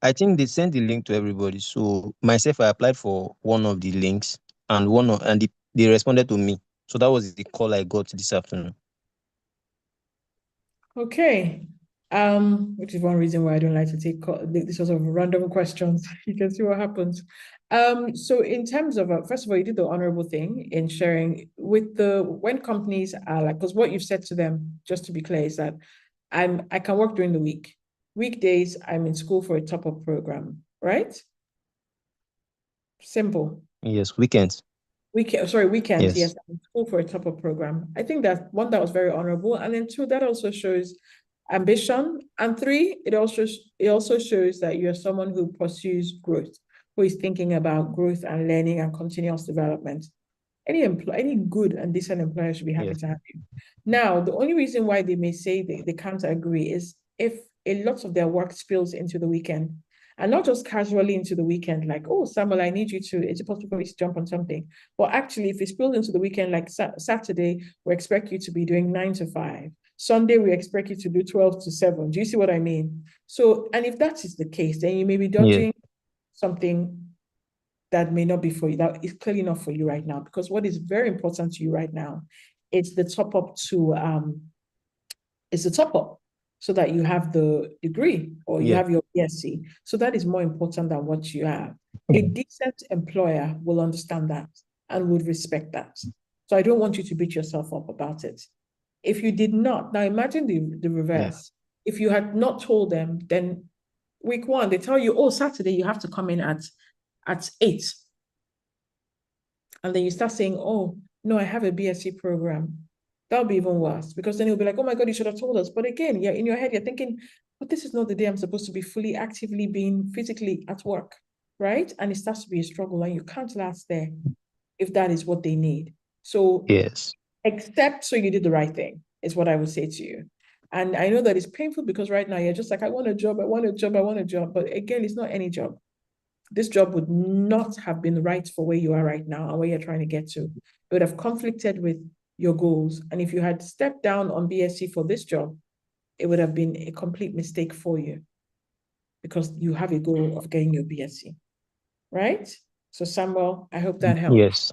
I think they sent the link to everybody. So myself, I applied for one of the links, and they responded to me. So that was the call I got this afternoon. Okay. Which is one reason why I don't like to take this sort of random questions. You can see what happens. So in terms of, first of all, you did the honorable thing in sharing with when companies are like, because what you've said to them, just to be clear, is that I can work during the week. Weekdays, I'm in school for a top-up program, right? Simple. Yes, weekends. Weekends, Yes. yes, I'm in school for a top-up program. I think that one, that was very honorable. And then two, that also shows ambition. And three, it also shows that you're someone who pursues growth, who is thinking about growth and learning and continuous development. Any good and decent employer should be happy Yes. to have you. Now, the only reason why they may say they can't agree is if a lot of their work spills into the weekend, and not just casually into the weekend, like, oh, Samuel, I need you to, it's possible for me to jump on something. But actually, if it spills into the weekend, like Saturday, we expect you to be doing 9 to 5. Sunday, we expect you to do 12 to 7. Do you see what I mean? So, and if that is the case, then you may be dodging something that may not be for you, that is clearly not for you right now, because what is very important to you right now is the top up so that you have the degree or you Yeah. have your BSc. So that is more important than what you have. A decent employer will understand that and would respect that. So I don't want you to beat yourself up about it. If you did not, now imagine the reverse. Yeah. If you had not told them, then week one, they tell you, oh, Saturday, you have to come in at 8. And then you start saying, oh, no, I have a BSc program. That'll be even worse, because then you'll be like, oh my God, you should have told us. But again, in your head, you're thinking, but this is not the day I'm supposed to be fully actively being physically at work, right? And it starts to be a struggle, and you can't last there if that is what they need. So yes, except so you did the right thing, is what I would say to you. And I know that it's painful because right now you're just like, I want a job, I want a job, I want a job. But again, it's not any job. This job would not have been right for where you are right now and where you're trying to get to. It would have conflicted with your goals. And if you had stepped down on BSc for this job, it would have been a complete mistake for you because you have a goal of getting your BSc, right? So Samuel, I hope that helps. yes.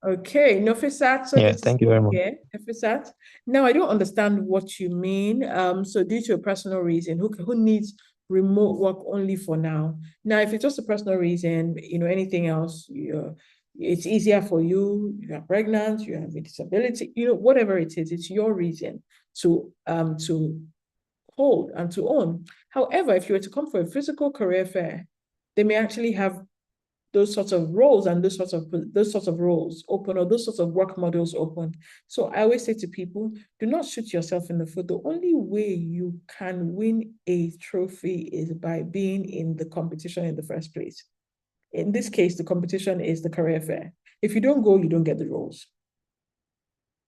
Okay, Nofisat, so Yeah, good to thank see you very you much. here, Nofisat. Now, I don't understand what you mean. So due to a personal reason, who needs remote work only for now? Now, if it's just a personal reason, anything else, it's easier for you, you are pregnant, you have a disability, whatever it is, it's your reason to hold and to own. However, if you were to come for a physical career fair, they may actually have those sorts of roles and those sorts of roles open, or those sorts of work models open. So I always say to people, do not shoot yourself in the foot. The only way you can win a trophy is by being in the competition in the first place. In this case, the competition is the career fair. If you don't go, you don't get the roles.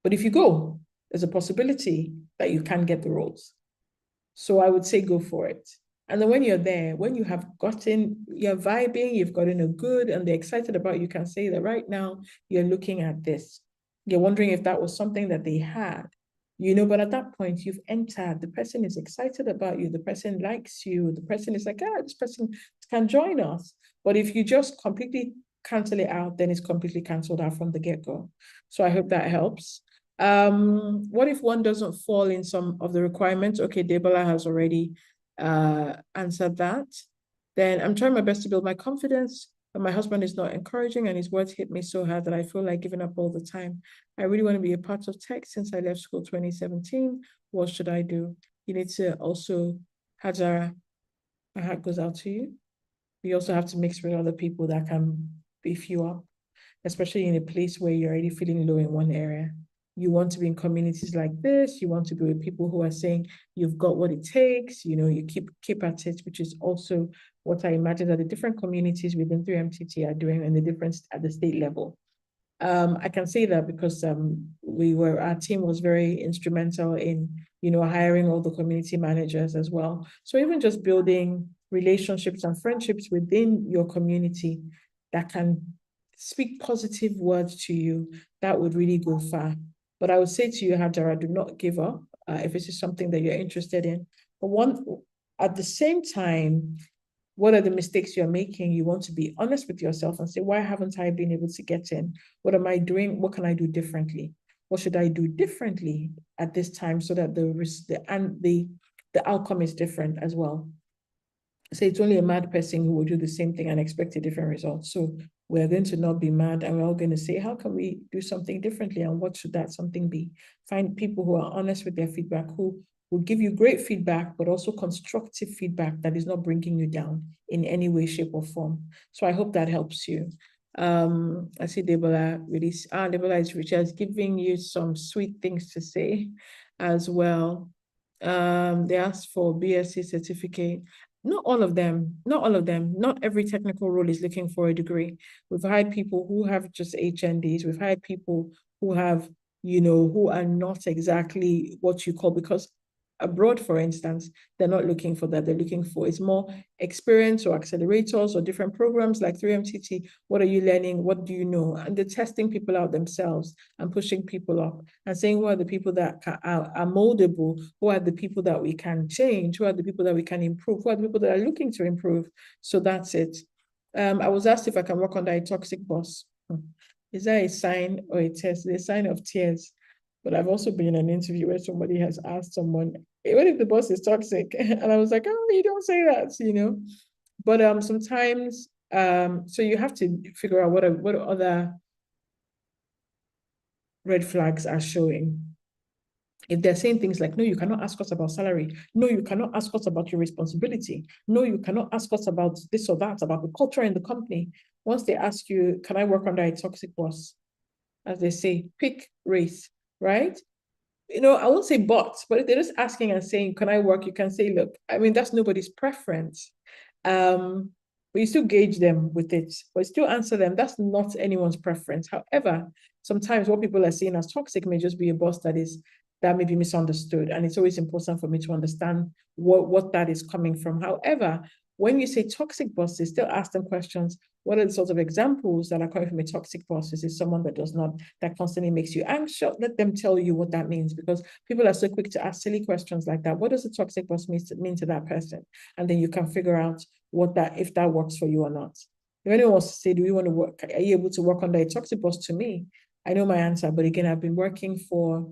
But if you go, there's a possibility that you can get the roles. So I would say go for it. And then when you're there, when you're vibing, you've gotten a good, and they're excited about you, can say that right now you're looking at this. You're wondering if that was something that they had, but at that point you've entered, the person is excited about you, the person likes you, the person is like, this person can join us. But if you just completely cancel it out, then it's completely canceled out from the get-go. So I hope that helps. What if one doesn't fall in some of the requirements? Okay, Debola has already answered that. Then I'm trying my best to build my confidence, but my husband is not encouraging, and his words hit me so hard that I feel like giving up all the time. I really want to be a part of tech since I left school 2017. What should I do? You need to also, Hajara, my heart goes out to you. You also have to mix with other people that can beef you up, especially in a place where you're already feeling low in one area. You want to be in communities like this. You want to be with people who are saying you've got what it takes. You keep at it, which is also what I imagine that the different communities within 3MTT are doing, and the difference at the state level. I can say that because our team was very instrumental in, hiring all the community managers as well. So even just building relationships and friendships within your community that can speak positive words to you, that would really go far. But I would say to you, Hajara, do not give up if this is something that you're interested in. But at the same time, what are the mistakes you're making? You want to be honest with yourself and say, why haven't I been able to get in? What am I doing? What can I do differently? What should I do differently at this time so that the the outcome is different as well. So it's only a mad person who will do the same thing and expect a different result. So we're going to not be mad, and we're all going to say, how can we do something differently, and what should that something be? Find people who are honest with their feedback, who will give you great feedback, but also constructive feedback that is not bringing you down in any way, shape, or form. So I hope that helps you. I see Debola Debola is Richard's giving you some sweet things to say as well. They asked for BSc certificate. Not all of them, not every technical role is looking for a degree. We've hired people who have just HNDs. We've hired people who have, who are not exactly what you call, because abroad, for instance, they're not looking for that. They're looking for, it's more experience or accelerators or different programs like 3MTT. What are you learning? What do you know? And they're testing people out themselves and pushing people up and saying, who are the people that are moldable? Who are the people that we can change? Who are the people that we can improve? Who are the people that are looking to improve? So that's it. I was asked if I can work under a toxic boss. Is that a sign or a test? It's a sign of tears. But I've also been in an interview where somebody has asked someone, hey, what if the boss is toxic? And I was like, oh, you don't say that, But sometimes, so you have to figure out what other red flags are showing. If they're saying things like, no, you cannot ask us about salary. No, you cannot ask us about your responsibility. No, you cannot ask us about this or that, about the culture in the company. Once they ask you, can I work under a toxic boss? As they say, pick race, right? I won't say but if they're just asking and saying, can I work? You can say, look, I mean, that's nobody's preference. But you still gauge them with it, but still answer them. That's not anyone's preference. However, sometimes what people are seeing as toxic may just be a boss that may be misunderstood. And it's always important for me to understand what that is coming from. However, when you say toxic bosses, still ask them questions. What are the sorts of examples that are coming from a toxic boss? Is it someone that constantly makes you anxious? Let them tell you what that means, because people are so quick to ask silly questions like that. What does a toxic boss mean to that person? And then you can figure out if that works for you or not. If anyone wants to say, do we want to work? Are you able to work under a toxic boss? To me, I know my answer, but again, I've been working for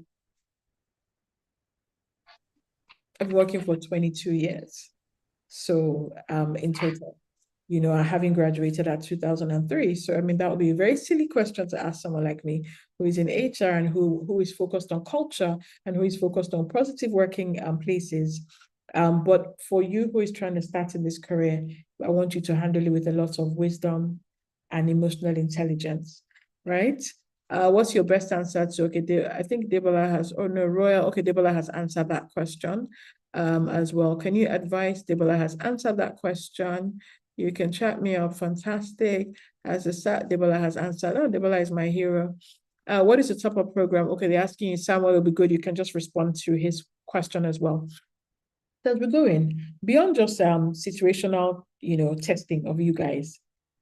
22 years. So in total, having graduated at 2003. So, I mean, that would be a very silly question to ask someone like me who is in HR and who is focused on culture and who is focused on positive working places. But for you who is trying to start in this career, I want you to handle it with a lot of wisdom and emotional intelligence, right? What's your best answer to, okay, I think Debola has, Debola has answered that question as well. Can you advise? Debola has answered that question. You can chat me up. Fantastic. Debola has answered. Oh, Debola is my hero. What is the top-up program? Okay, they're asking you, Samuel, will be good. You can just respond to his question as well. As we're going, beyond just situational, testing of you guys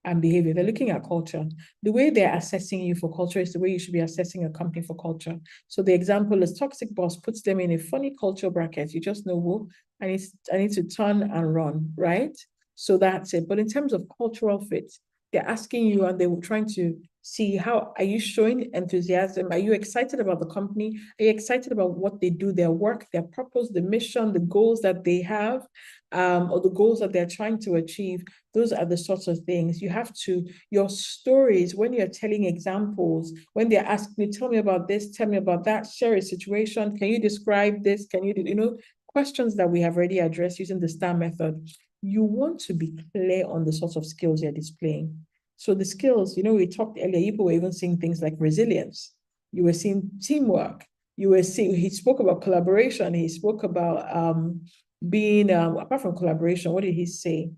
and behavior, they're looking at culture. The way they're assessing you for culture is the way you should be assessing a company for culture. So the example is toxic boss puts them in a funny culture bracket. You just know, whoa, I need to turn and run, right? So that's it. But in terms of cultural fit, they're asking you and they were trying to see how are you showing enthusiasm? Are you excited about the company? Are you excited about what they do, their work, their purpose, the mission, the goals that they have, or the goals that they're trying to achieve? Those are the sorts of things you have to, your stories, when you're telling examples, when they're asking you, tell me about this, tell me about that, share a situation, can you describe this? Can you, questions that we have already addressed using the STAR method. You want to be clear on the sorts of skills you're displaying. So the skills, we talked earlier, you were even seeing things like resilience. You were seeing teamwork. He spoke about collaboration. He spoke about being, apart from collaboration, what did he say?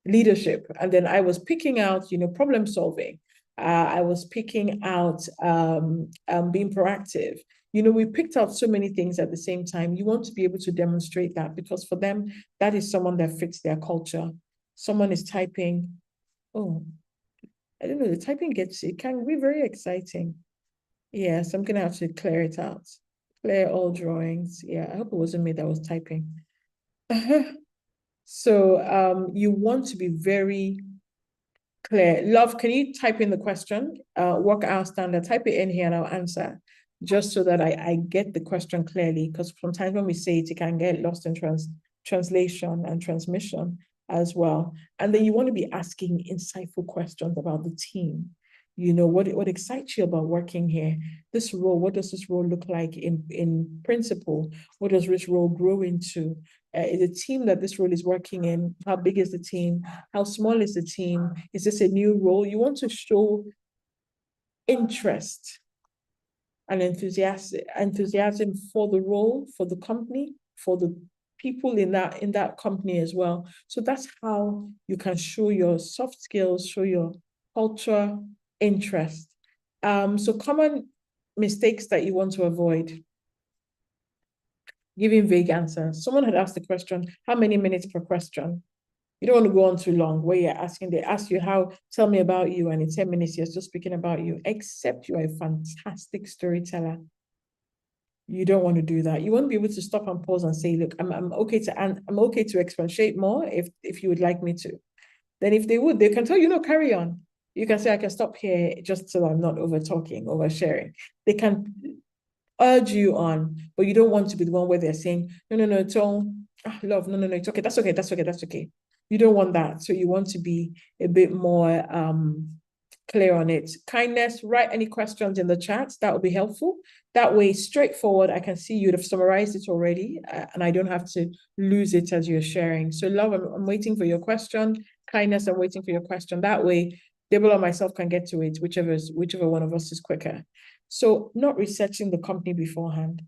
Leadership. And then I was picking out, problem solving. I was picking out being proactive. We picked out so many things at the same time. You want to be able to demonstrate that, because for them, that is someone that fits their culture. Someone is typing, oh, I don't know, the typing it can be very exciting. Yeah, so I'm gonna have to clear it out. Clear all drawings. Yeah, I hope it wasn't me that was typing. So you want to be very clear. Love, can you type in the question? Work out standard, type it in here and I'll answer, just so that I get the question clearly, because sometimes when we say it, it can get lost in translation and transmission as well. And then you want to be asking insightful questions about the team. You know, what excites you about working here? This role, what does this role look like in principle? What does this role grow into? The team that this role is working in, how big is the team? How small is the team? Is this a new role? You want to show interest and enthusiasm for the role, for the company, for the people in that company as well. So that's how you can show your soft skills, show your culture, interest. So common mistakes that you want to avoid. Giving vague answers. Someone had asked the question, how many minutes per question? You don't want to go on too long where you're asking, they ask you tell me about you, and in 10 minutes, you're still speaking about you, except you're a fantastic storyteller. You don't want to do that. You want to be able to stop and pause and say, look, I'm okay to expatiate more if you would like me to. Then if they would, they can tell you, no, carry on. You can say, I can stop here just so I'm not over talking, oversharing. They can urge you on, but you don't want to be the one where they're saying, no, it's all love, no, it's okay, that's okay. You don't want that. So you want to be a bit more clear on it. Kindness, write any questions in the chat. That would be helpful. That way, straightforward, I can see you'd have summarized it already, and I don't have to lose it as you're sharing. So love, I'm waiting for your question. Kindness, I'm waiting for your question. That way, Debula or myself can get to it, whichever one of us is quicker. So not researching the company beforehand.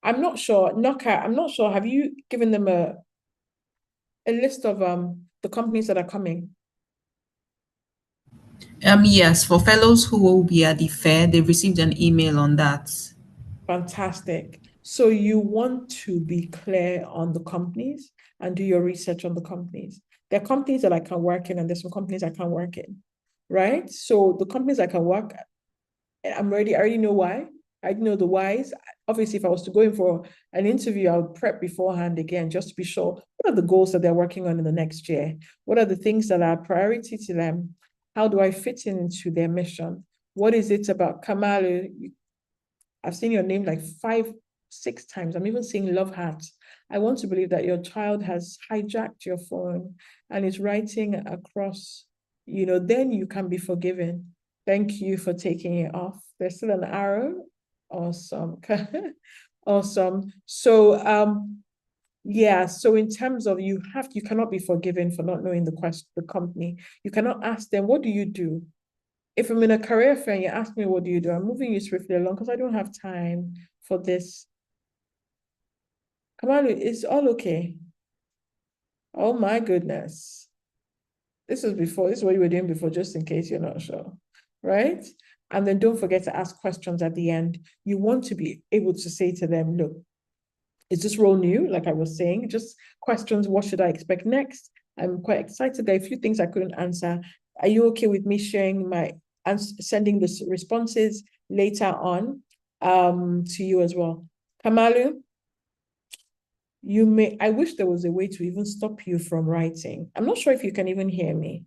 I'm not sure, Noka, I'm not sure, have you given them a list of the companies that are coming? Yes, for fellows who will be at the fair, they received an email on that. Fantastic. So you want to be clear on the companies and do your research on the companies. There are companies that I can work in and there's some companies I can't work in, right? So the companies I can work, I already know why. I know the whys. Obviously, if I was to go in for an interview, I would prep beforehand again, just to be sure what are the goals that they're working on in the next year? What are the things that are a priority to them? How do I fit into their mission? What is it about Kamalu? I've seen your name like 5, 6 times. I'm even seeing love hearts. I want to believe that your child has hijacked your phone and is writing across, then you can be forgiven. Thank you for taking it off. There's still an arrow. Awesome. Awesome. So yeah, so in terms of you cannot be forgiven for not knowing the company. You cannot ask them, what do you do? If I'm in a career fair and you ask me, what do you do? I'm moving you swiftly along because I don't have time for this. Kamalu, it's all okay. Oh my goodness. This is what you were doing before, just in case you're not sure, right? And then don't forget to ask questions at the end. You want to be able to say to them, look, is this role new? Like I was saying, just questions, what should I expect next? I'm quite excited. There are a few things I couldn't answer. Are you okay with me sharing sending the responses later on to you as well? Kamalu, I wish there was a way to even stop you from writing. I'm not sure if you can even hear me.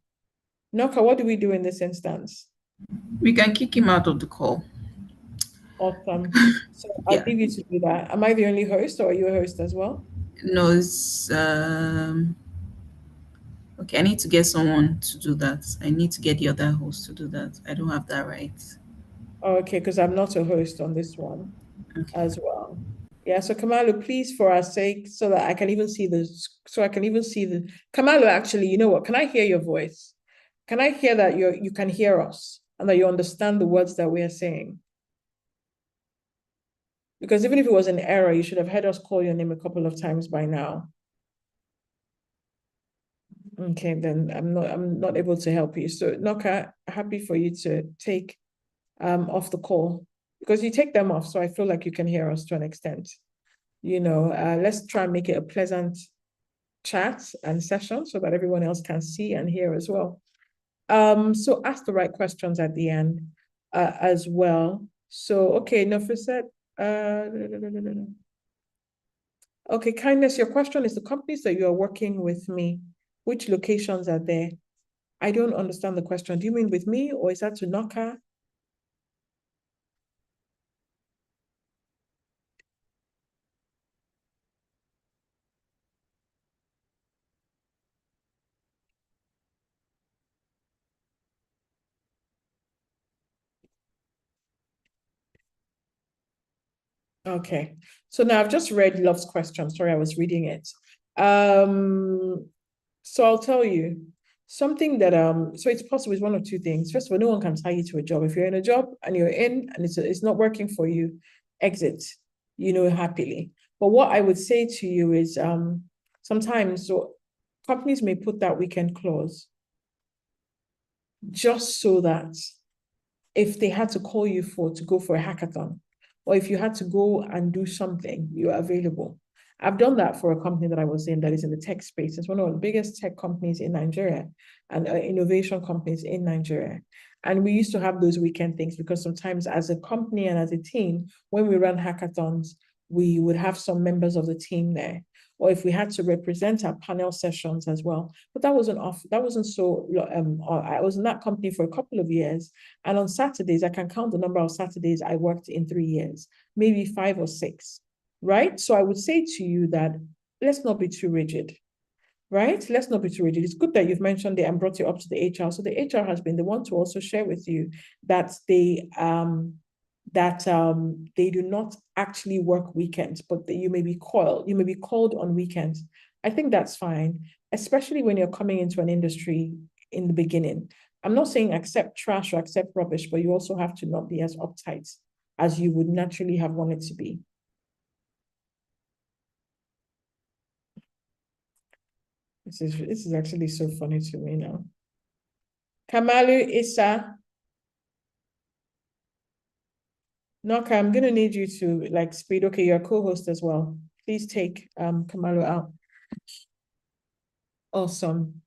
Noka, what do we do in this instance? We can kick him out of the call. Awesome. So I'll Yeah. leave you to do that. Am I the only host or are you a host as well? No, it's okay. I need to get someone to do that. I need to get the other host to do that. I don't have that right. Okay, because I'm not a host on this one as well. Yeah, so Kamalu, please, for our sake, so I can even see the Kamalu, actually, you know what? Can I hear your voice? Can I hear that you can hear us and that you understand the words that we are saying? Because even if it was an error, you should have heard us call your name a couple of times by now. Okay, then I'm not able to help you. So Noka, happy for you to take off the call because you take them off, so I feel like you can hear us to an extent. Let's try and make it a pleasant chat and session so that everyone else can see and hear as well. So ask the right questions at the end as well. So okay, Nafiset. Okay, Kindness, your question is the companies that you are working with me, which locations are there? I don't understand the question. Do you mean with me or is that to Noka? Okay. So now I've just read Love's question. Sorry, I was reading it. So I'll tell you something that so it's possible it's one of two things. First of all, no one can tie you to a job. If you're in a job and you're in and it's not working for you, exit, happily. But what I would say to you is sometimes so companies may put that weekend clause just so that if they had to call you to go for a hackathon, or if you had to go and do something, you're available. I've done that for a company that I was in that is in the tech space. It's one of the biggest tech companies in Nigeria and innovation companies in Nigeria. And we used to have those weekend things because sometimes as a company and as a team, when we run hackathons, we would have some members of the team there. Or if we had to represent our panel sessions as well. But that wasn't so, I was in that company for a couple of years. And on Saturdays, I can count the number of Saturdays I worked in 3 years, maybe 5 or 6. Right? So I would say to you that let's not be too rigid, right? Let's not be too rigid. It's good that you've mentioned it and brought it up to the HR. So the HR has been the one to also share with you that they do not actually work weekends, but that you may be called on weekends. I think that's fine, especially when you're coming into an industry in the beginning. I'm not saying accept trash or accept rubbish, but you also have to not be as uptight as you would naturally have wanted to be. This is actually so funny to me now. Kamalu Issa. Noka, I'm gonna need you to speed. Okay, you're a co-host as well. Please take Kamalu out. Awesome.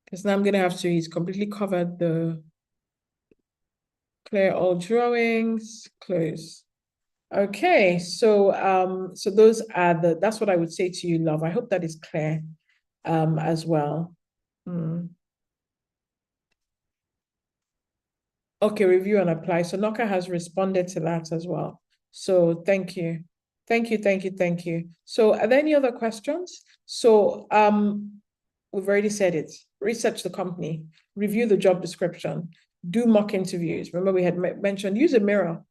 Because now I'm gonna have to, he's completely covered the clear all drawings, close. Okay, so so those are that's what I would say to you, love. I hope that is clear as well. Okay, review and apply. So Noka has responded to that as well. So thank you. Thank you. So are there any other questions? So we've already said it. Research the company, review the job description, do mock interviews. Remember we had mentioned use a mirror.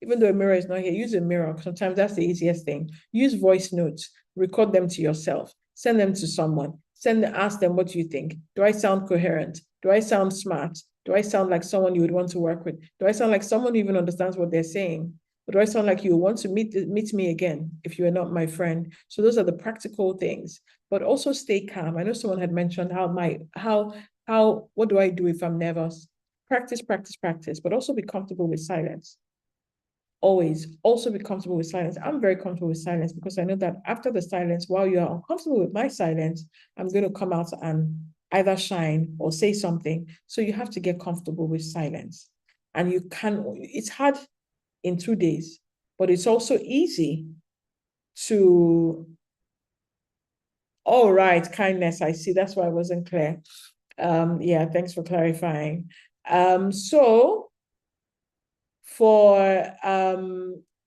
Even though a mirror is not here, use a mirror. Sometimes that's the easiest thing. Use voice notes, record them to yourself, send them to someone, ask them, what do you think? Do I sound coherent? Do I sound smart? Do I sound like someone you would want to work with? Do I sound like someone who even understands what they're saying? Or do I sound like you want to meet me again if you are not my friend? So those are the practical things. But also stay calm. I know someone had mentioned what do I do if I'm nervous? Practice, but also be comfortable with silence. Always also be comfortable with silence. I'm very comfortable with silence because I know that after the silence, while you are uncomfortable with my silence, I'm going to come out and either shine or say something. So you have to get comfortable with silence. And it's hard in 2 days, but it's also easy to, all right, kindness, I see. That's why I wasn't clear. Yeah, thanks for clarifying. So for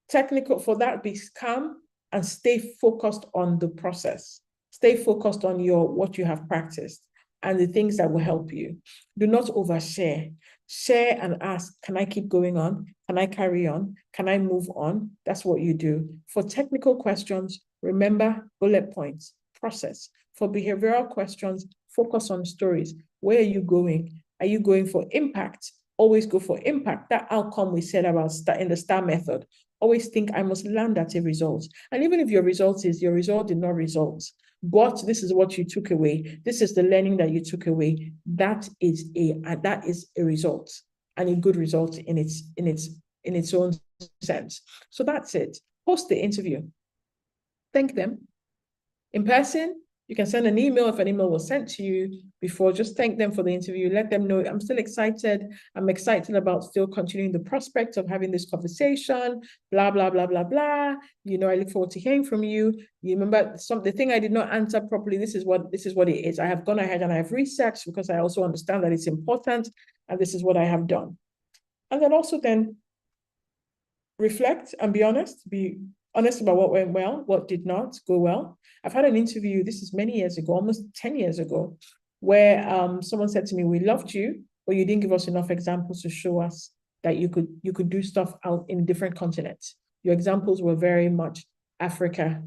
technical, for that, be calm and stay focused on the process. Stay focused on what you have practiced and the things that will help you. Do not overshare. Share and ask, can I keep going on? Can I carry on? Can I move on? That's what you do. For technical questions, remember bullet points, process. For behavioral questions, focus on stories. Where are you going? Are you going for impact? Always go for impact. That outcome we said about in the STAR method. Always think I must land at a result. And even if your result did not result, but this is what you took away. This is the learning that you took away. That is a result, and a good result in its own sense. So that's it. Post the interview. Thank them in person. You can send an email if an email was sent to you before. Just thank them for the interview. Let them know I'm still excited. I'm excited about still continuing the prospect of having this conversation, blah, blah, blah, blah, blah. I look forward to hearing from you. You remember the thing I did not answer properly. This is what it is. I have gone ahead and I have researched because I also understand that it's important. And this is what I have done. And then also reflect and be honest about what went well, what did not go well. I've had an interview, this is many years ago, almost 10 years ago, where someone said to me, we loved you, but you didn't give us enough examples to show us that you could do stuff out in different continents. Your examples were very much Africa,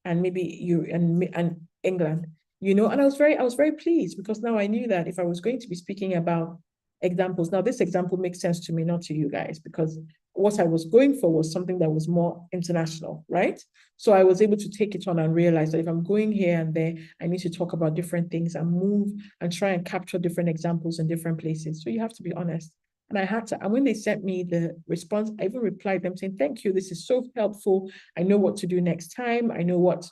and maybe you and England, and I was very pleased, because now I knew that if I was going to be speaking about examples, now this example makes sense to me, not to you guys, because what I was going for was something that was more international, right? So I was able to take it on and realize that if I'm going here and there, I need to talk about different things and move and try and capture different examples in different places. So you have to be honest. And I had to, and when they sent me the response, I even replied them saying, thank you, this is so helpful. I know what to do next time. I know what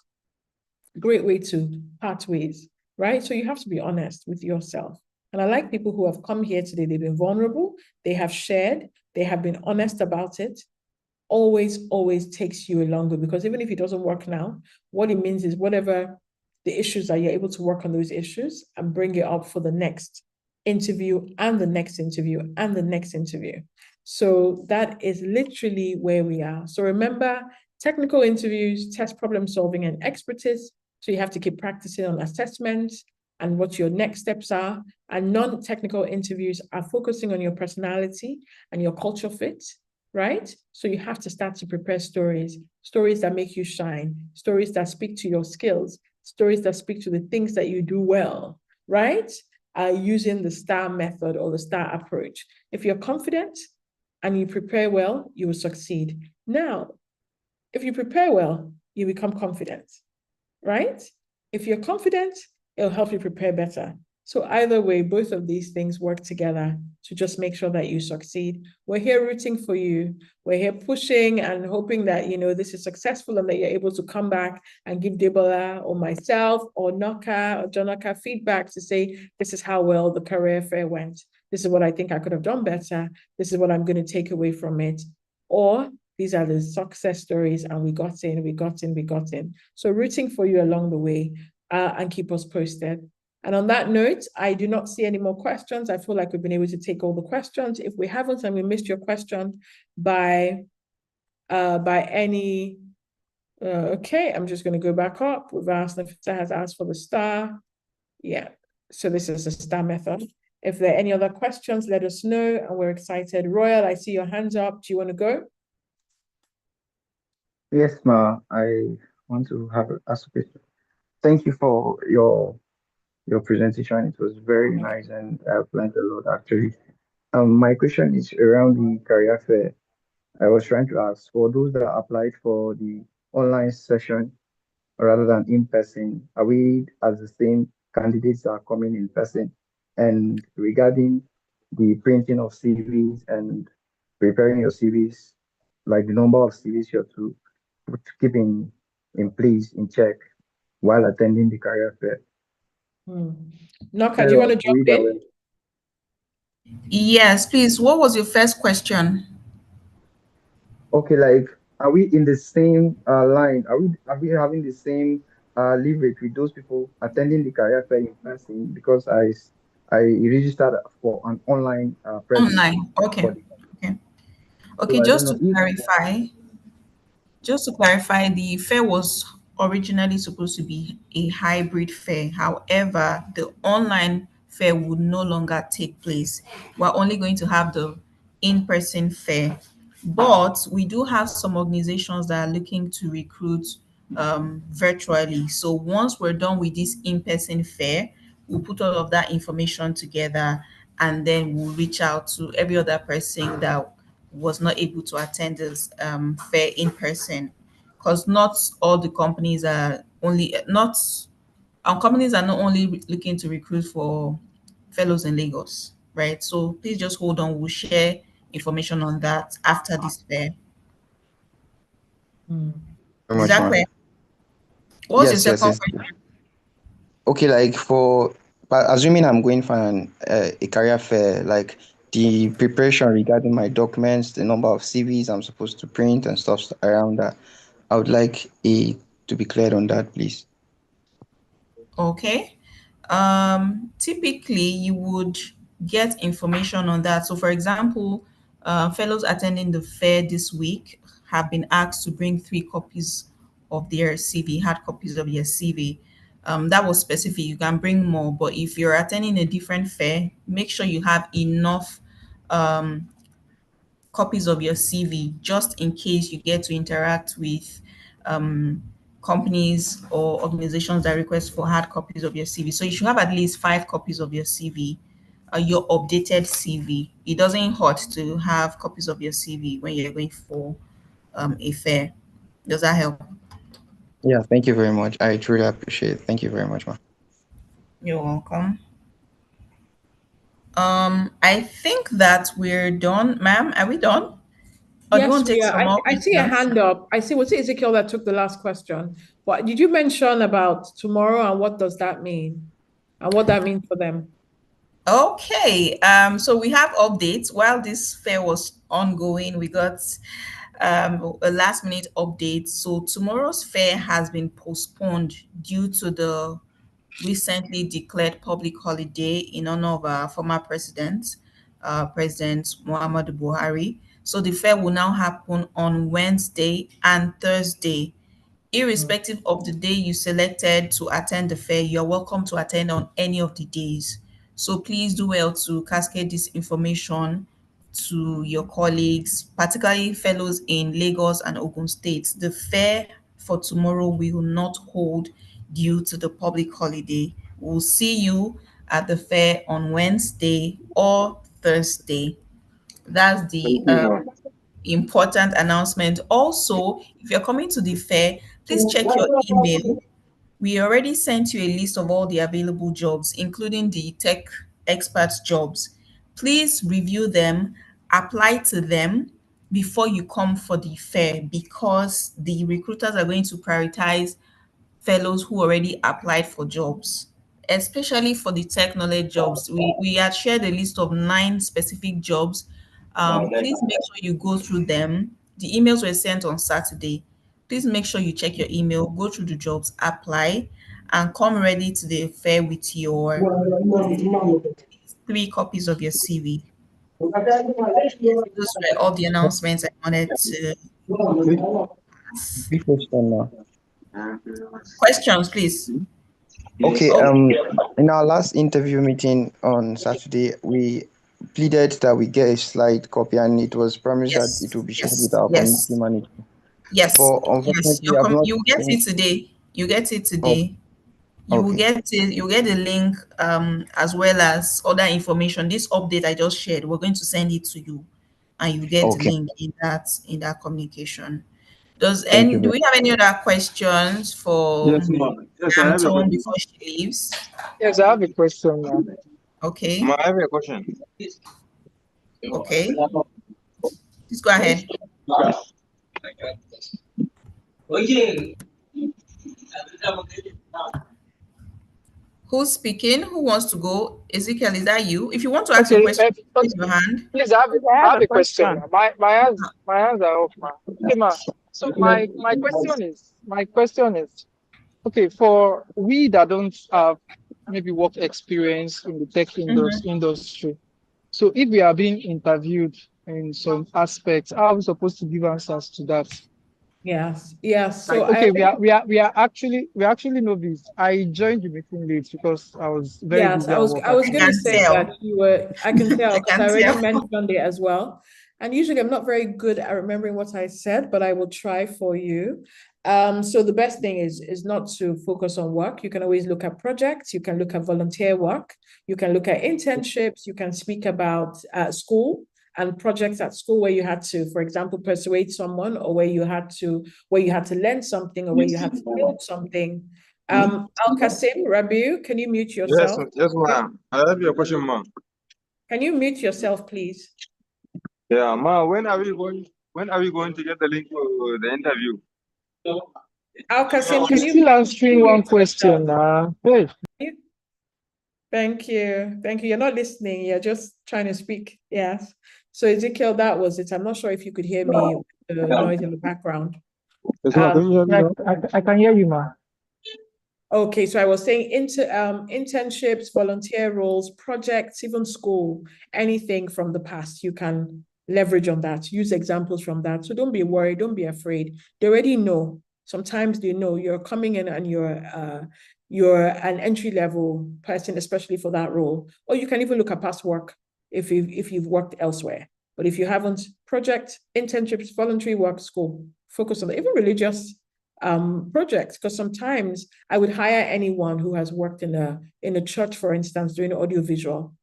great way to part ways, right? So you have to be honest with yourself. And I like people who have come here today. They've been vulnerable. They have shared. They have been honest about it. Always takes you a long way, because even if it doesn't work now, what it means is whatever the issues are, you're able to work on those issues and bring it up for the next interview and the next interview and the next interview. So that is literally where we are. So remember, technical interviews test problem solving and expertise. So you have to keep practicing on assessments and what your next steps are. And non-technical interviews are focusing on your personality and your culture fit, right? So you have to start to prepare stories that make you shine, stories that speak to your skills, stories that speak to the things that you do well, right? Using the STAR method or the STAR approach. If you're confident and you prepare well, you will succeed. Now, if you prepare well, you become confident, right? If you're confident, it'll help you prepare better. So either way, both of these things work together to just make sure that you succeed. We're here rooting for you. We're here pushing and hoping that, this is successful and that you're able to come back and give Debola or myself or Noka or Jonaka feedback to say, this is how well the career fair went. This is what I think I could have done better. This is what I'm going to take away from it. Or these are the success stories and we got in. So rooting for you along the way and keep us posted. And on that note, I do not see any more questions. I feel like we've been able to take all the questions. If we haven't and we missed your question by any, okay, I'm just going to go back up. We've asked if it has asked for the star. Yeah, so this is the star method. If there are any other questions, let us know, and we're excited. Royal, I see your hands up. Do you want to go? Yes, Ma. I want to ask a question. Thank you for your presentation. It was very nice, and I've learned a lot actually. My question is around the career fair. I was trying to ask for those that applied for the online session rather than in person, are we as the same candidates that are coming in person? And regarding the printing of CVs and preparing your CVs, like the number of CVs you have to keep in place, in check while attending the career fair. Noka, do you want to jump in? Yes, please. What was your first question? Okay, like, are we in the same line? Are we having the same leverage with those people attending the career fair in person? Because I registered for an online presence. Online. Okay. Okay. So Okay, I don't know if just to clarify, the fair was originally supposed to be a hybrid fair. However, the online fair would no longer take place. We're only going to have the in-person fair. But we do have some organizations that are looking to recruit virtually. So once we're done with this in-person fair, we'll put all of that information together and then we'll reach out to every other person that was not able to attend this fair in person, because not all the companies are only not our companies are not only looking to recruit for fellows in Lagos, right? So please just hold on. We'll share information on that after this fair. very Is much, that man. clear? What was your Yes, yes, second yes. question? Okay, like but assuming I'm going for a career fair, like the preparation regarding my documents, the number of CVs I'm supposed to print and stuff around that, I would like to be cleared on that, please. Okay. Typically, you would get information on that. So, for example, fellows attending the fair this week have been asked to bring 3 copies of their CV, hard copies of your CV. That was specific. You can bring more, but if you're attending a different fair, make sure you have enough copies of your CV, just in case you get to interact with companies or organizations that request for hard copies of your CV. So you should have at least 5 copies of your CV, your updated CV. It doesn't hurt to have copies of your CV when you're going for a fair. Does that help? Yeah, thank you very much. I truly appreciate it. Thank you very much, ma. You're welcome. I think that we're done, ma'am. Are we done? Or do you Yes, want to we take are. some more I see a questions? hand up. I see, was it Ezekiel that took the last question? But did you mention about tomorrow and what does that mean? And what that means for them? Okay. So we have updates. While this fair was ongoing, we got a last minute update. So tomorrow's fair has been postponed due to the recently declared public holiday in honor of our former president, President Muhammadu Buhari. So the fair will now happen on Wednesday and Thursday. Irrespective of the day you selected to attend the fair, you're welcome to attend on any of the days. So please do well to cascade this information to your colleagues, particularly fellows in Lagos and Ogun State. The fair for tomorrow will not hold due to the public holiday. We'll see you at the fair on Wednesday or Thursday. That's the Thank you, ma'am. important announcement. Also, if you're coming to the fair, please check your email. We already sent you a list of all the available jobs, including the tech expert jobs. Please review them, apply to them before you come for the fair, because the recruiters are going to prioritize fellows who already applied for jobs, especially for the tech knowledge jobs. We had shared a list of 9 specific jobs. Please make sure you go through them. The emails were sent on Saturday. Please make sure you check your email, go through the jobs, apply, and come ready to the fair with your 3 copies of your CV. Those were all the announcements I wanted to. Quick question now. Questions, please. Okay, Oh, in our last interview meeting on Saturday, we pleaded that we get a slide copy, and it was promised that it will yes, be shared with yes, our community yes. manager. Yes, But yes, unfortunately, I've not you get seen. it today. You get it Oh, today. You will okay, get it. You get the link, as well as other information. This update I just shared, we're going to send it to you, and you get the okay. link in that communication. Does Thank any you do very. we have any other questions for Yes, ma'am. Yes, I have a Anton question. before she leaves? Yes, I have a question now. Okay, I have a question. okay. Please go ahead. Who's speaking? Who wants to go? Ezekiel, is that you? If you want to ask your Okay, question, raise your hand. please, Yes, I I have have a a question. question. My hands are off, ma. Okay, ma. So my question is, okay, for we that don't have maybe work experience in the tech industry. So if we are being interviewed in some aspects, how are we supposed to give answers to that? Yes, yes. So Like, I okay, already, we actually know this. I joined the meeting late because I was very yes, busy at work I at was I going to can say yesterday. that tell. you were, I can tell I because I can already tell. mentioned it as well. And usually I'm not very good at remembering what I said, but I will try for you. So the best thing is not to focus on work. You can always look at projects, you can look at volunteer work, you can look at internships, you can speak about school and projects at school where you had to, for example, persuade someone, or where you had to learn something, or where you had to build something. Al Kasim Rabiu, can you mute Yes, yourself? yes, ma'am. I have your question, ma'am. Can you mute yourself, please? Yeah, ma. When are we going to get the link for the interview? Al Kasim, I'm can you still answering one mute yourself? question. Hey, Thank you. Thank you. You're not listening. You're just trying to speak. Yes. So Ezekiel, that was it. I'm not sure if you could hear me with the noise in the background. yes, ma'am. Can you hear me now? I can hear you, ma. Okay, so I was saying internships, volunteer roles, projects, even school, anything from the past, you can leverage on that, use examples from that. So don't be worried, don't be afraid. They already know. Sometimes they know you're coming in and you're an entry level person, especially for that role. Or you can even look at past work if you've worked elsewhere. But if you haven't, project, internships, voluntary work, school, focus on even religious projects, because sometimes I would hire anyone who has worked in a church, for instance, doing audiovisual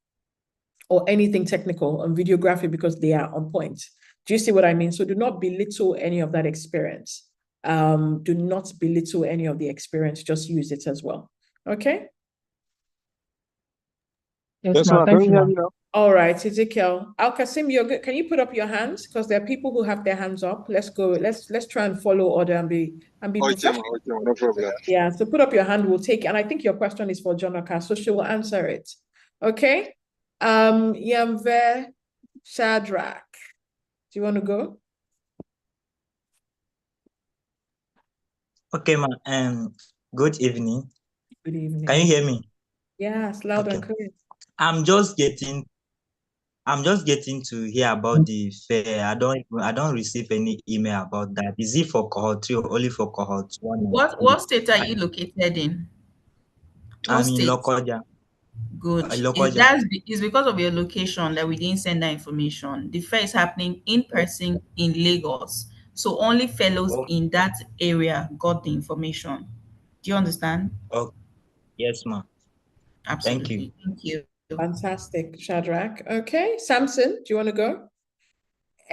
or anything technical on videography because they are on point. Do you see what I mean? So do not belittle any of that experience. Do not belittle any of the experience, just use it as well. Okay? Yes, ma'am. Thank you, ma'am. All right, Ezekiel. Al-Kasim, you're good. Can you put up your hands? Because there are people who have their hands up. Let's go. Let's try and follow order and be professional. Okay, no problem. Yeah, so put up your hand, we'll take it. And I think your question is for Jonoka, so she will answer it. Okay? Yamve Shadrach. Do you want to go? Okay, ma'am. Good evening. Good evening. Can you hear me? Yes, loud and clear. I'm just getting to hear about the fair. I don't receive any email about that. Is it for cohort 3 or only for cohort 1? What state are you located in? What I'm in state? Lokoja. Good. Lokoja. It's because of your location that we didn't send that information. The fair is happening in person in Lagos. So only fellows in that area got the information. Do you understand? Oh, yes, ma'am. Absolutely. Thank you. Fantastic, Shadrach. Okay, Samson, do you want to go?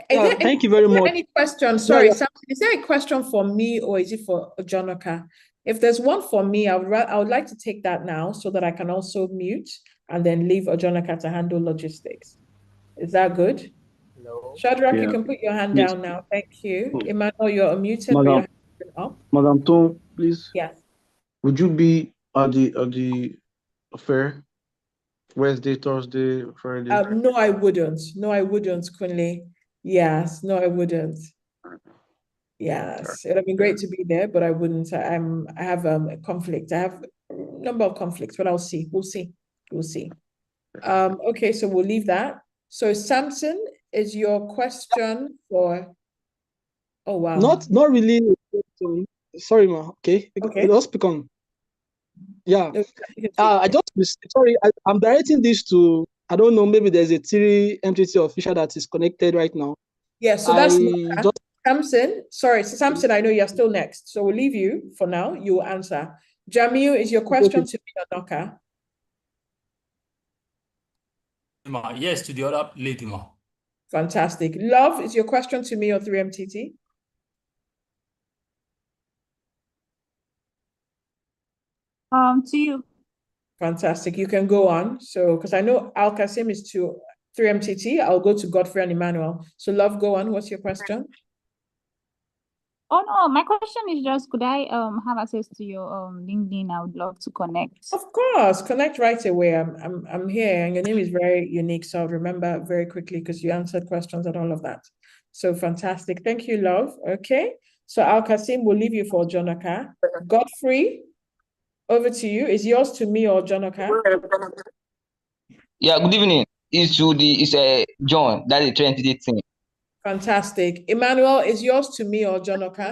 Thank you very much. Any questions? Sorry, Samson, is there a question for me or is it for Jonoka? If there's one for me, I would like to take that now so that I can also mute and then leave Jonoka to handle logistics. Is that good? No. Shadrach, you can put your hand down now. Thank you. Emmanuel, you're unmuted, but your hand is up. Madam Tom, please. Yes. Would you be at the fair Wednesday, Thursday, Friday? No, I wouldn't. No, I wouldn't, Kunle. Yes, no, I wouldn't. Yes, it would have been great to be there, but I wouldn't. I have a conflict. I have a number of conflicts, but I'll see. We'll see. We'll see. Okay, so we'll leave that. So Samson, is your question for? Oh wow. Not really. Sorry, ma. Okay. Let's speak on. Yeah. I'm directing this to, I don't know, maybe there's a Tiri MTT official that is connected right now. Yeah, so that's Samson. Sorry, Samson, I know you're still next. So we'll leave you for now. You will answer. Jamil, is your question to me or Noka? Yes, to the other lady, ma. Fantastic. Love, is your question to me or 3MTT? To you. Fantastic. You can go on. So, because I know Al Qasim is to 3MTT, I'll go to Godfrey and Emmanuel. So, Love, go on. What's your question? Oh no, my question is just, could I have access to your LinkedIn? I would love to connect. Of course, connect right away. I'm here, and your name is very unique, so I'll remember very quickly because you answered questions and all of that. So fantastic. Thank you, Love. Okay. So Al Qasim will leave you for Jonoka. Godfrey, over to you. Is yours to me or Jonoka? Yeah, good evening. It's John. That's the 20 thing. Fantastic. Emmanuel, is yours to me or Jonoka?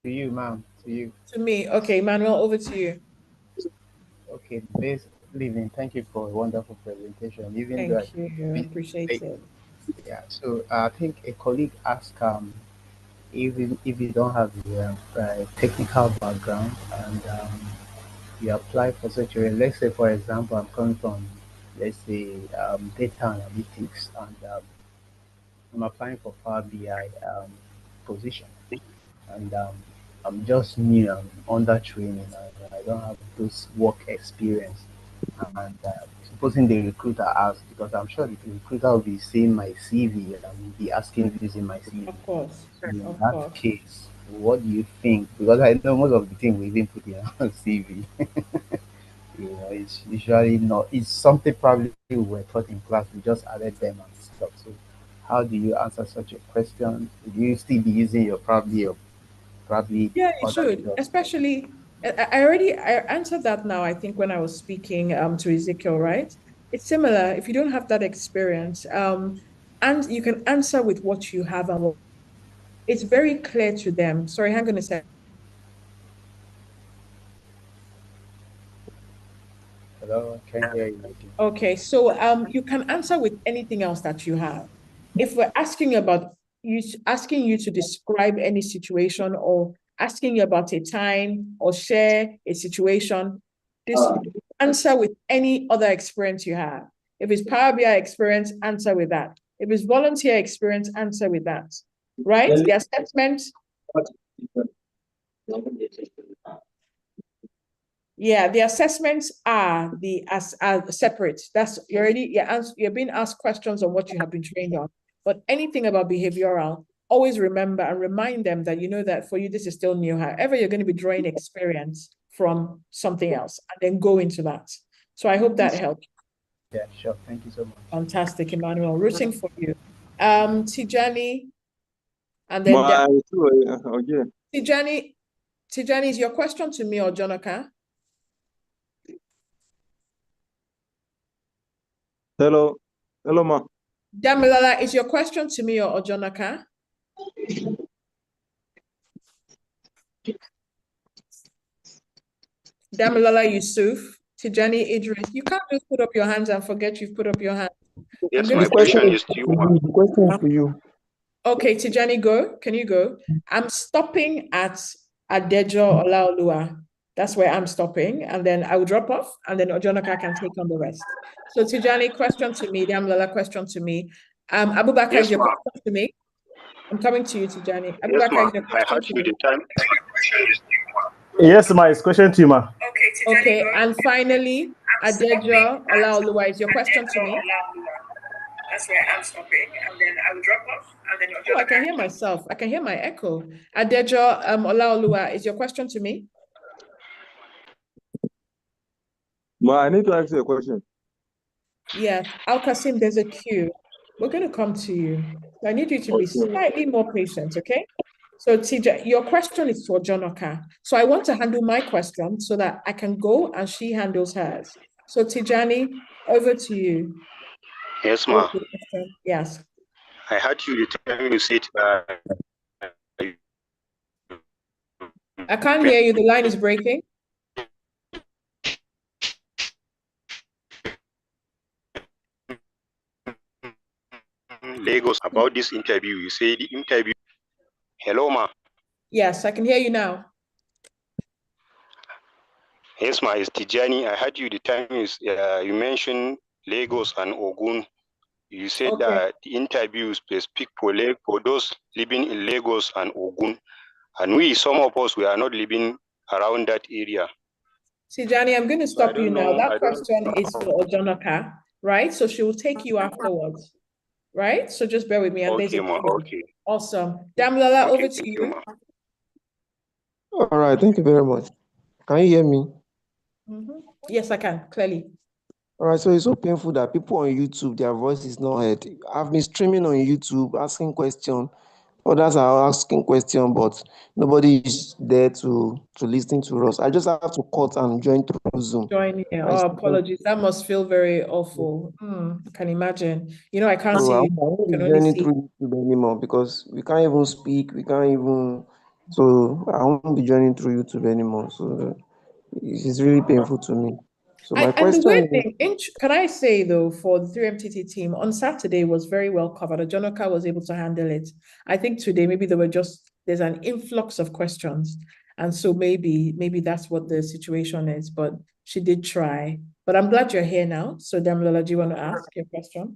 To you, ma'am. To you. To me. Okay, Emmanuel, over to you. Okay, good evening. Thank you for a wonderful presentation. Thank you. I appreciate it. Yeah, so I think a colleague asked if you don't have the technical background and you apply for such a, let's say for example, I'm coming from, let's say, data analytics, and I'm applying for Power BI position, and I'm just new, I'm under training, and I don't have those work experience. And supposing the recruiter asks, because I'm sure the recruiter will be seeing my CV and be asking if it's in my CV. Of course. In that case, what do you think? Because I know most of the things we even put in our CV. It's usually not. It's something probably we were taught in class. We just added them and stuff. So, how do you answer such a question? Will you still be using your probably Yeah, you should, especially I answered that now, I think when I was speaking to Ezekiel, right? It's similar. If you don't have that experience, and you can answer with what you have, and it's very clear to them. Sorry, hang on a second. Hello, I can hear you. I think. Okay, so you can answer with anything else that you have. If we're asking you to describe any situation or asking you about a time or share a situation, this answer with any other experience you have. If it's Power BI experience, answer with that. If it's volunteer experience, answer with that. Right? The assessment. Yeah, the assessments are separate. That's you're being asked questions on what you have been trained on. But anything about behavioral, always remember and remind them that you know that for you this is still new. However, you're going to be drawing experience from something else and then go into that. So I hope that helps. Yeah, sure. Thank you so much. Fantastic, Emmanuel. Rooting for you. Tijani, and then okay. Tijani, is your question to me or Jonaka? Hello, ma. Damilala, is your question to me or Jonaka? Damilala Yusuf, Tijani Idris, you can't just put up your hands and forget you've put up your hand. Yes, my question is to you. The question is to you. Okay, Tijani, go. Can you go? I'm stopping at Adejo Olaoluwa. That's where I'm stopping. And then I will drop off and then Ojonaka can take on the rest. So Tijani, question to me. Damilala, question to me. Abubakar, Yes, is your ma. question to me? I'm coming to you, Tijani. Yes, Abubakar, ma. is your I question heard to you me? the time. Yes, my question to you, ma. Okay, and finally, Adejo Olaoluwa, is your question to me? That's where I'm stopping, and then I will drop off, and then I can hear myself. I can hear my echo. Adejo Olaoluwa, is your question to me? Ma, I need to ask you a question. Yes, Al Qasim, there's a queue. We're going to come to you. I need you to be slightly more patient, okay? So, TJ, your question is for Jonoka. So I want to handle my question so that I can go and she handles hers. So, Tijani, over to you. Yes, ma. Yes. I heard you the time you said. I can't hear you. The line is breaking. Lagos about this interview. You say the interview. Hello, ma. Yes, I can hear you now. Yes, ma. It's Tijani. I heard you the time you mentioned Lagos and Ogun. You said that the interviews speak for those living in Lagos and Ogun, and some of us, we are not living around that area. Tijani, I'm going to stop you now. That question is for Ojonoka, right? So she will take you afterwards, right? So just bear with me. And Okay, ma. Okay. Awesome. Damlola, over to you. All right, thank you very much. Can you hear me? Yes, I can, clearly. All right, so it's so painful that people on YouTube, their voice is not heard. I've been streaming on YouTube, asking questions. Others are asking questions, but nobody is there to listen to us. I just have to cut and join through Zoom. Join here. Oh, apologies. That must feel very awful. I can imagine. You know, I can't see you. I won't be joining through YouTube anymore because we can't even speak. We can't even. So I won't be joining through YouTube anymore. So it's really painful to me. So my And the question weird is, thing, can I say though, for the 3MTT team, on Saturday was very well covered. Jonoka was able to handle it. I think today maybe there's an influx of questions. And so maybe that's what the situation is, but she did try. But I'm glad you're here now. So Damilola, do you want to ask your question?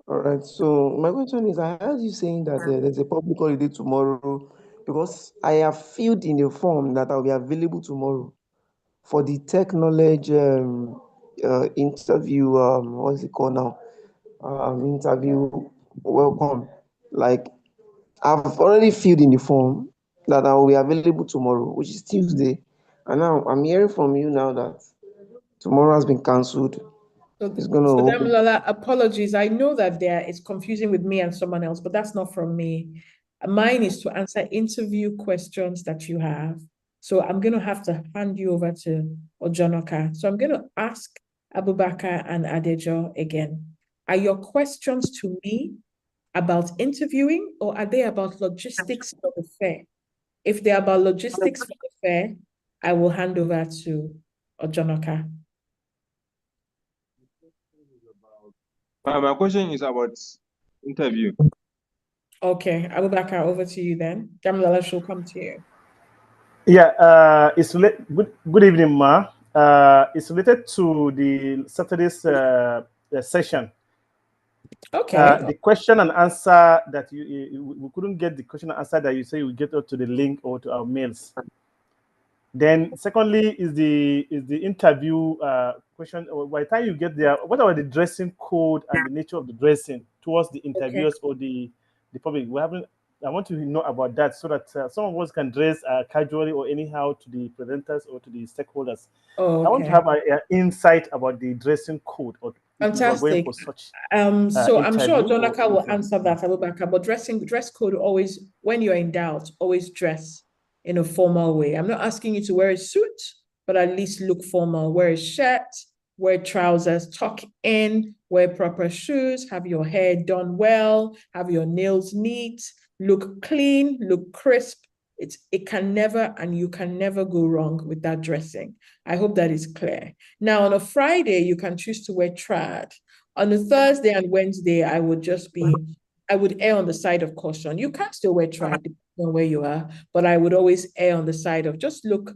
all right. So my question is, I heard you saying that there's a public holiday tomorrow because I have filled in a form that I'll be available tomorrow for the tech knowledge interview. What's it called now? Interview welcome. Like I've already filled in the form that I will be available tomorrow, which is Tuesday. And now I'm hearing from you now that tomorrow has been cancelled. It's going to open. Damilola, apologies. I know that it's confusing with me and someone else, but that's not from me. Mine is to answer interview questions that you have. So I'm going to have to hand you over to Ojonoka. So I'm going to ask Abubakar and Adejo again. Are your questions to me about interviewing or are they about logistics for the fair? If they're about logistics for the fair, I will hand over to Ojonoka. My question is about interview. Okay, Abubakar, over to you then. Damilola, she'll come to you. Yeah, it's good evening, Ma. It's related to the Saturday's session. Okay. The question and answer that we couldn't get the question and answer that you say you get out to the link or to our mails. Then, secondly, is the interview question. By the time you get there, what about the dressing code and the nature of the dressing towards the interviewers or the public? We haven't. I want to know about that so that some of us can dress casually or anyhow to the presenters or to the stakeholders. Oh, I want to okay. have an insight about the dressing code or if you are going Fantastic. for such So I'm sure interview or Donaka will anything. answer that, Abubakar, but dress code always, when you're in doubt, always dress in a formal way. I'm not asking you to wear a suit, but at least look formal. Wear a shirt, wear trousers, tuck in, wear proper shoes, have your hair done well, have your nails neat, look clean, look crisp. It can never, and you can never go wrong with that dressing. I hope that is clear. Now, on a Friday, you can choose to wear trad. On a Thursday and Wednesday, I would err on the side of caution. You can still wear trad depending on where you are, but I would always err on the side of just look,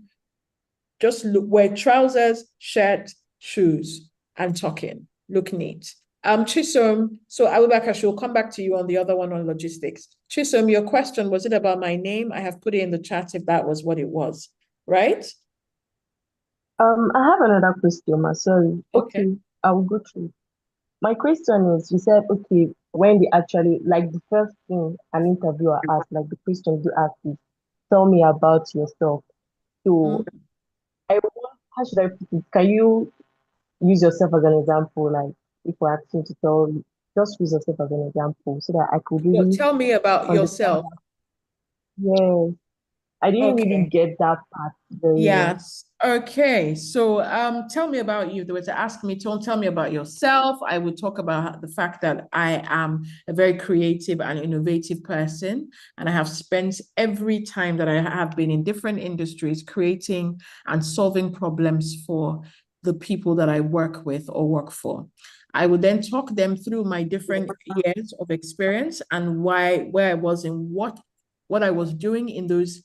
wear trousers, shirt, shoes, and tuck in. Look neat. Chisom, so Abubakar, she'll come back to you on the other one on logistics. Chisom, your question, was it about my name? I have put it in the chat if that was what it was, right? I have another question, ma. Sorry. Okay. Okay, I will go through. My question is, you said, okay, when they actually, like the first thing an interviewer asks, like the question you ask is, tell me about yourself. So I want, how should I put it? Can you use yourself as an example? Like if we're asking to tell you, just use yourself as an example so that I could Well, really tell me about understand yourself. that. Yes, I didn't really Okay. get that part very well. Yes. Okay. So tell me about you. They were to ask me, tell me about yourself. I would talk about the fact that I am a very creative and innovative person. And I have spent every time that I have been in different industries creating and solving problems for the people that I work with or work for. I would then talk them through my different years of experience and where I was and what I was doing in those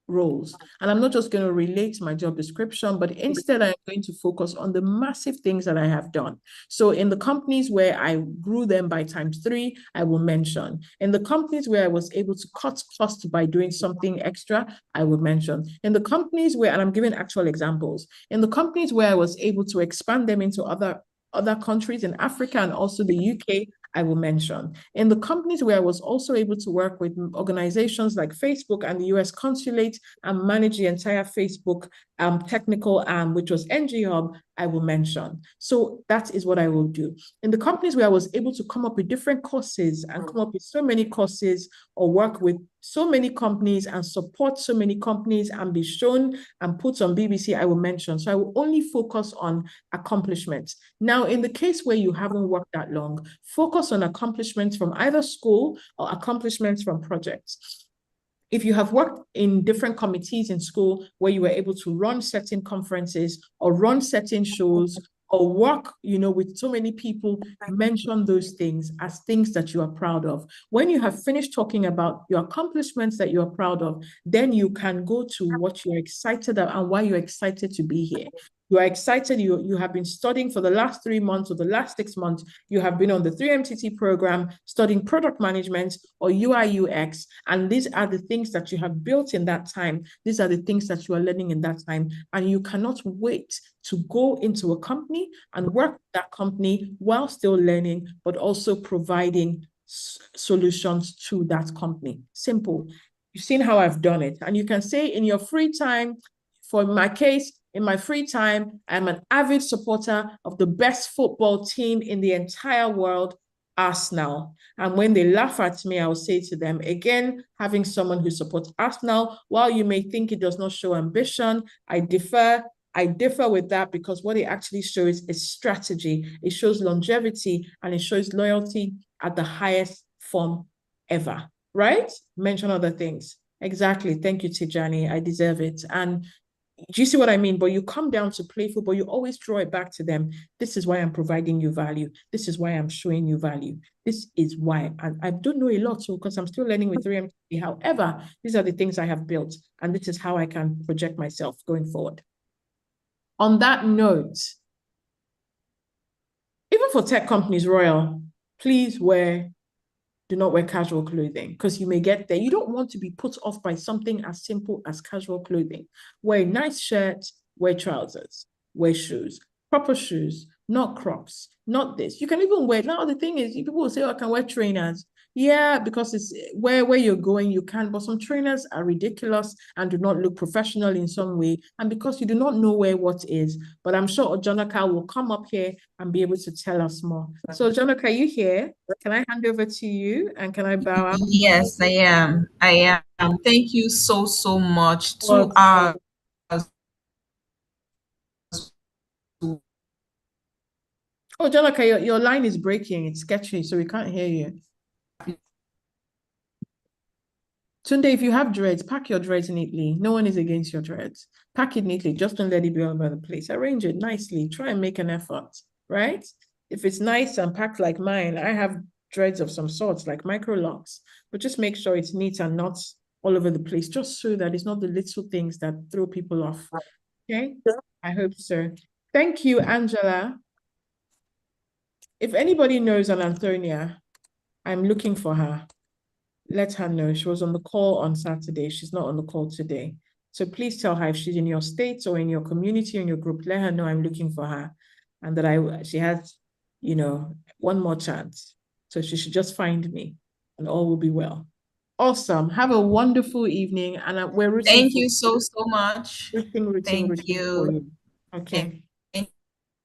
roles. And I'm not just going to relate my job description, but instead I'm going to focus on the massive things that I have done. So in the companies where I grew them by ×3, I will mention. In the companies where I was able to cut costs by doing something extra, I will mention. In the companies where, and I'm giving actual examples, in the companies where I was able to expand them into other countries in Africa and also the UK, I will mention. In the companies where I was also able to work with organizations like Facebook and the US Consulate and manage the entire Facebook technical arm, which was NG Hub, I will mention. So that is what I will do. In the companies where I was able to come up with different courses and come up with so many courses or work with so many companies and support so many companies and be shown and put on BBC, I will mention. So I will only focus on accomplishments. Now, in the case where you haven't worked that long, focus on accomplishments from either school or accomplishments from projects. If you have worked in different committees in school where you were able to run certain conferences or run certain shows or work, with so many people, mention those things as things that you are proud of. When you have finished talking about your accomplishments that you are proud of, then you can go to what you're excited about and why you're excited to be here. You are excited, you have been studying for the last 3 months or the last 6 months, you have been on the 3MTT program studying product management or UI UX, and these are the things that you have built in that time. These are the things that you are learning in that time, and you cannot wait to go into a company and work with that company while still learning, but also providing solutions to that company. Simple. You've seen how I've done it, and you can say in your free time, for my case, in my free time, I'm an avid supporter of the best football team in the entire world, Arsenal. And when they laugh at me, I'll say to them, again, having someone who supports Arsenal, while you may think it does not show ambition, I differ with that because what it actually shows is strategy. It shows longevity and it shows loyalty at the highest form ever, right? Mention other things. Exactly. Thank you, Tijani. I deserve it. And do you see what I mean? But you come down to playful, but you always draw it back to them. This is why I'm providing you value. This is why I'm showing you value. This is why. And I don't know a lot, so because I'm still learning with 3MT. However, these are the things I have built, and this is how I can project myself going forward. On that note, even for tech companies, Royal, please do not wear casual clothing, because you may get there. You don't want to be put off by something as simple as casual clothing. Wear a nice shirt, wear trousers, wear shoes, proper shoes, not crops, not this. You can even wear, now the thing is, people will say, oh, I can wear trainers. Yeah, because it's where you're going, you can, but some trainers are ridiculous and do not look professional in some way, and because you do not know where what is. But I'm sure Ojonaka will come up here and be able to tell us more. So Ojonaka, are you here? Can I hand over to you, and can I bow out? Yes, I am. I am. Thank you so much. 2 hours. Oh, Jonaka, your line is breaking. It's sketchy, so we can't hear you. Tunde, if you have dreads, pack your dreads neatly. No one is against your dreads. Pack it neatly. Just don't let it be all over the place. Arrange it nicely. Try and make an effort, right? If it's nice and packed like mine, I have dreads of some sorts, like micro locks, but just make sure it's neat and not all over the place, just so that it's not the little things that throw people off. Okay? I hope so. Thank you, Angela. If anybody knows an Antonia, I'm looking for her. Let her know. She was on the call on Saturday. She's not on the call today. So please tell her if she's in your state or in your community or in your group, let her know I'm looking for her, and that she has, one more chance. So she should just find me and all will be well. Awesome. Have a wonderful evening, and we're rooting. Thank you so much. Rooting Thank you. for you. Okay.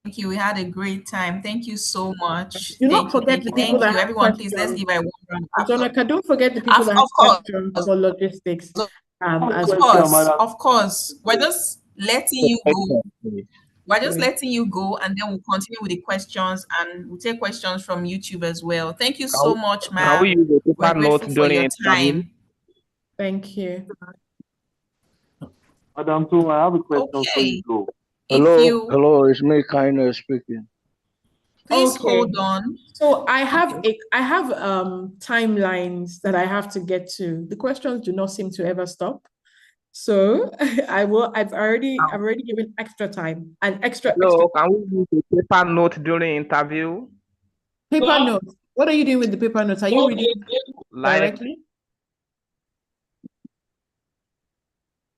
Thank you. We had a great time. Thank you so much. Do not forget the people that have everyone. questions. Please, let's give a one round. Jonaka, don't forget the people that have questions for logistics. Of course. We're just letting you go. We're just letting you go, and then we'll continue with the questions, and we'll take questions from YouTube as well. Thank you so much, ma'am. Can we use a paper note during your interview? time. Thank you. Madam Tu, I have a question for you. Go. Hello, it's me, Kindness speaking. Please hold on. So I have timelines that I have to get to. The questions do not seem to ever stop. So I've already given extra time and extra. Can we use a paper note during interview? Paper notes. What are you doing with the paper notes? Are you reading directly?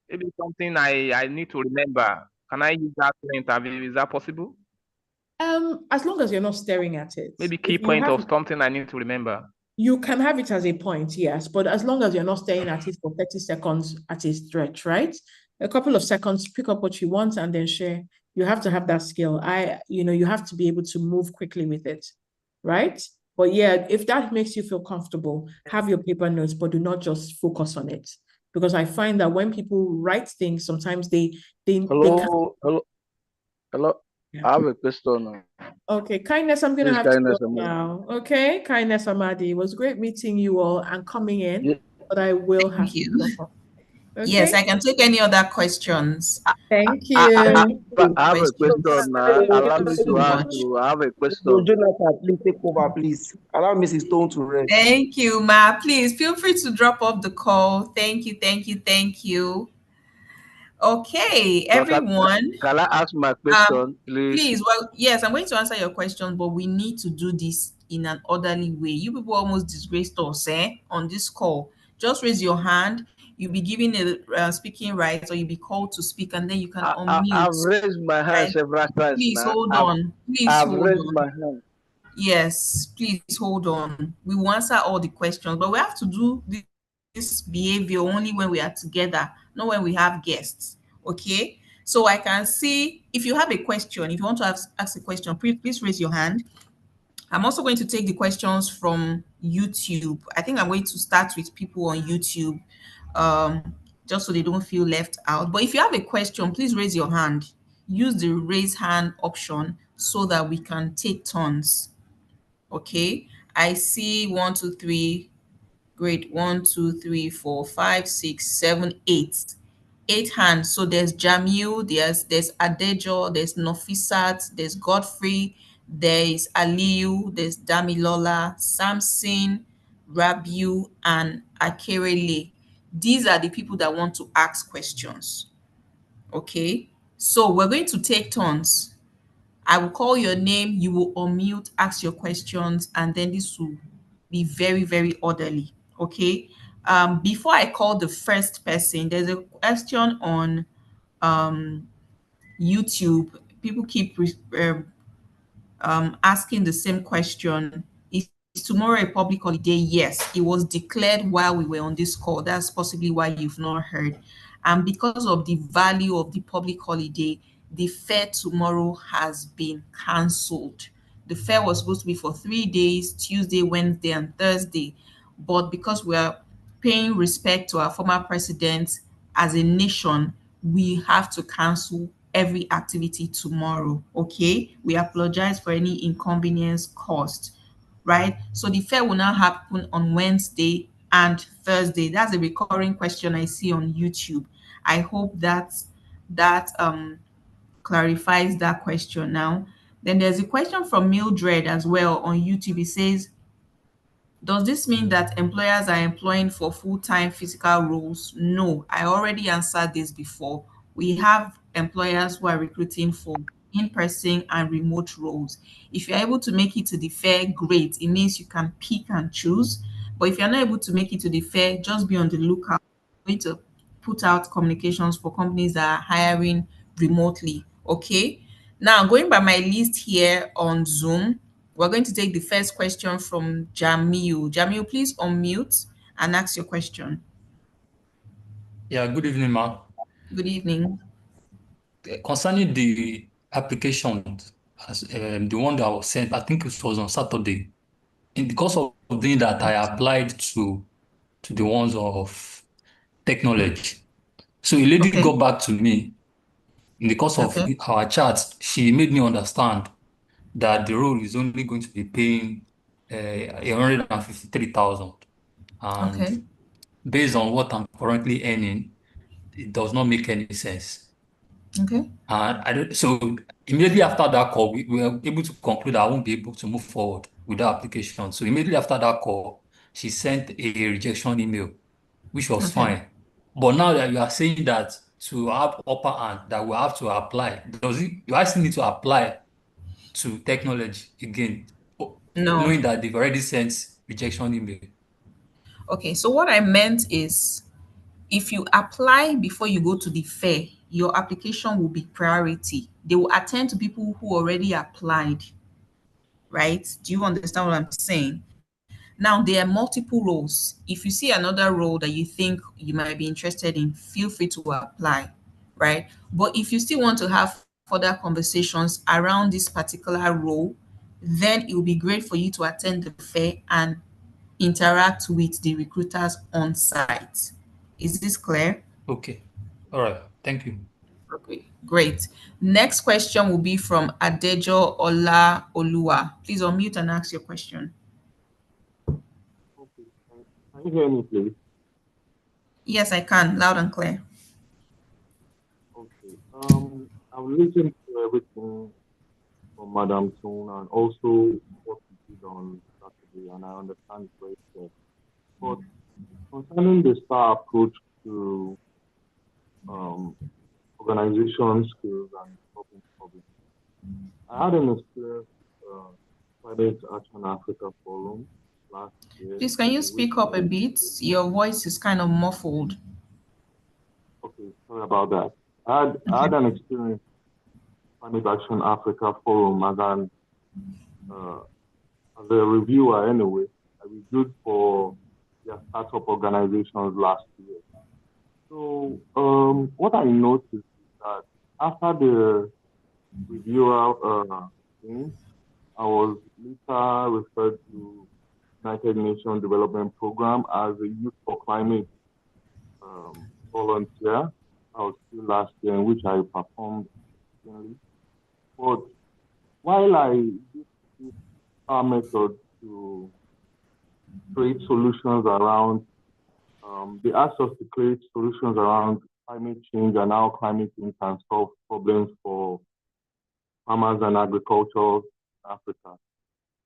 Maybe something I need to remember. Can I use that during interview? Is that possible? As long as you're not staring at it. Maybe key point of something I need to remember. You can have it as a point, yes, but as long as you're not staring at it for 30 seconds at a stretch, right? A couple of seconds, pick up what you want and then share. You have to have that skill. You have to be able to move quickly with it, right? But yeah, if that makes you feel comfortable, have your paper notes, but do not just focus on it. Because I find that when people write things, sometimes they Hello. Yeah. I have a question. Okay, Kindness, I'm going to have to go now. Okay, Kindness Amadi, it was great meeting you all and coming in, but I will have to go. Okay? Yes, I can take any other questions. Thank you. I have a question now. Allow me to ask you. I have a question. Jonathan, please take over, please. Allow Mrs. Stone to rest. Thank you, Ma. Please feel free to drop off the call. Thank you. Okay, everyone. Can I ask my question, please? Please, well, yes, I'm going to answer your question, but we need to do this in an orderly way. You people almost disgraced us on this call. Just raise your hand. You'll be given a speaking right, or you'll be called to speak, and then you can unmute. I've raised my hand several times. Please hold on. I've raised my hand. Yes, please hold on. We will answer all the questions, but we have to do this behavior only when we are together, not when we have guests. Okay, so I can see if you have a question, if you want to ask a question, please raise your hand. I'm also going to take the questions from YouTube. I think I'm going to start with people on YouTube, just so they don't feel left out. But if you have a question, please raise your hand. Use the raise hand option so that we can take turns. Okay, I see 1, 2, 3. Great. 1, 2, 3, 4, 5, 6, 7, 8. 8 hands. So there's Jamil, there's Adejo, there's Nofisat, there's Godfrey, there is Aliu, there's Damilola, Samson, Rabiu, and Akerele. These are the people that want to ask questions. Okay, so we're going to take turns. I will call your name, you will unmute, ask your questions, and then this will be very, very orderly. Okay. Before I call the first person, there's a question on um, YouTube. People keep asking the same question. Is tomorrow a public holiday? Yes, it was declared while we were on this call. That's possibly why you've not heard. And because of the value of the public holiday, the fair tomorrow has been cancelled. The fair was supposed to be for 3 days, Tuesday, Wednesday, and Thursday. But because we are paying respect to our former president as a nation, we have to cancel every activity tomorrow. Okay, we apologize for any inconvenience caused. Right, so the fair will now happen on Wednesday and Thursday. That's a recurring question I see on YouTube. I hope that clarifies that question now. Then there's a question from Mildred as well on YouTube. It says, does this mean that employers are employing for full-time physical roles? No, I already answered this before. We have employers who are recruiting for in-person and remote roles. If you're able to make it to the fair, great. It means you can pick and choose. But if you're not able to make it to the fair, just be on the lookout. We're going to put out communications for companies that are hiring remotely. Okay. Now, going by my list here on Zoom, we're going to take the first question from Jamil. Jamil, please unmute and ask your question. Yeah, good evening, ma. Good evening. Concerning the application, as the one that was sent, I think it was on Saturday. In the course of doing that, I applied to the ones of technology. So a lady Okay. got back to me in the course of Okay. our chat. She made me understand that the role is only going to be paying 153,000, Okay. and based on what I'm currently earning, it does not make any sense. Okay. And I don't, so immediately after that call, we were able to conclude I won't be able to move forward with the application. So immediately after that call, she sent a rejection email, which was Okay. fine. But now that you are saying that to have upper hand, that we have to apply, do I still need to apply to technology again, No. knowing that they've already sent rejection email? Okay. So what I meant is, if you apply before you go to the fair, your application will be priority. They will attend to people who already applied, right? Do you understand what I'm saying? Now, there are multiple roles. If you see another role that you think you might be interested in, feel free to apply, right? But if you still want to have further conversations around this particular role, then it will be great for you to attend the fair and interact with the recruiters on site. Is this clear? Okay. All right. Thank you. Okay, great. Next question will be from Adejo Ola Olua. Please unmute and ask your question. Okay. Can you hear me, please? Yes, I can, loud and clear. Okay. I've listened to everything from Madam Tone and also what you did on Saturday, and I understand it's very clear. But concerning the STAR approach to organization skills and solving problems, I had an experience Climate Action Africa Forum last year, Please, can you in which speak up a I, bit? Your voice is kind of muffled. okay, sorry about that. I had an experience Climate Action Africa Forum as a reviewer anyway. I reviewed for their startup organizations last year. So what I noticed is that after the reviewer thing, I was later referred to United Nations Development Program as a Youth for Climate volunteer. I was still last year, in which I performed excellently. But while I used this method to create solutions around, they asked us to create solutions around climate change and how climate change can solve problems for farmers and agriculture in Africa,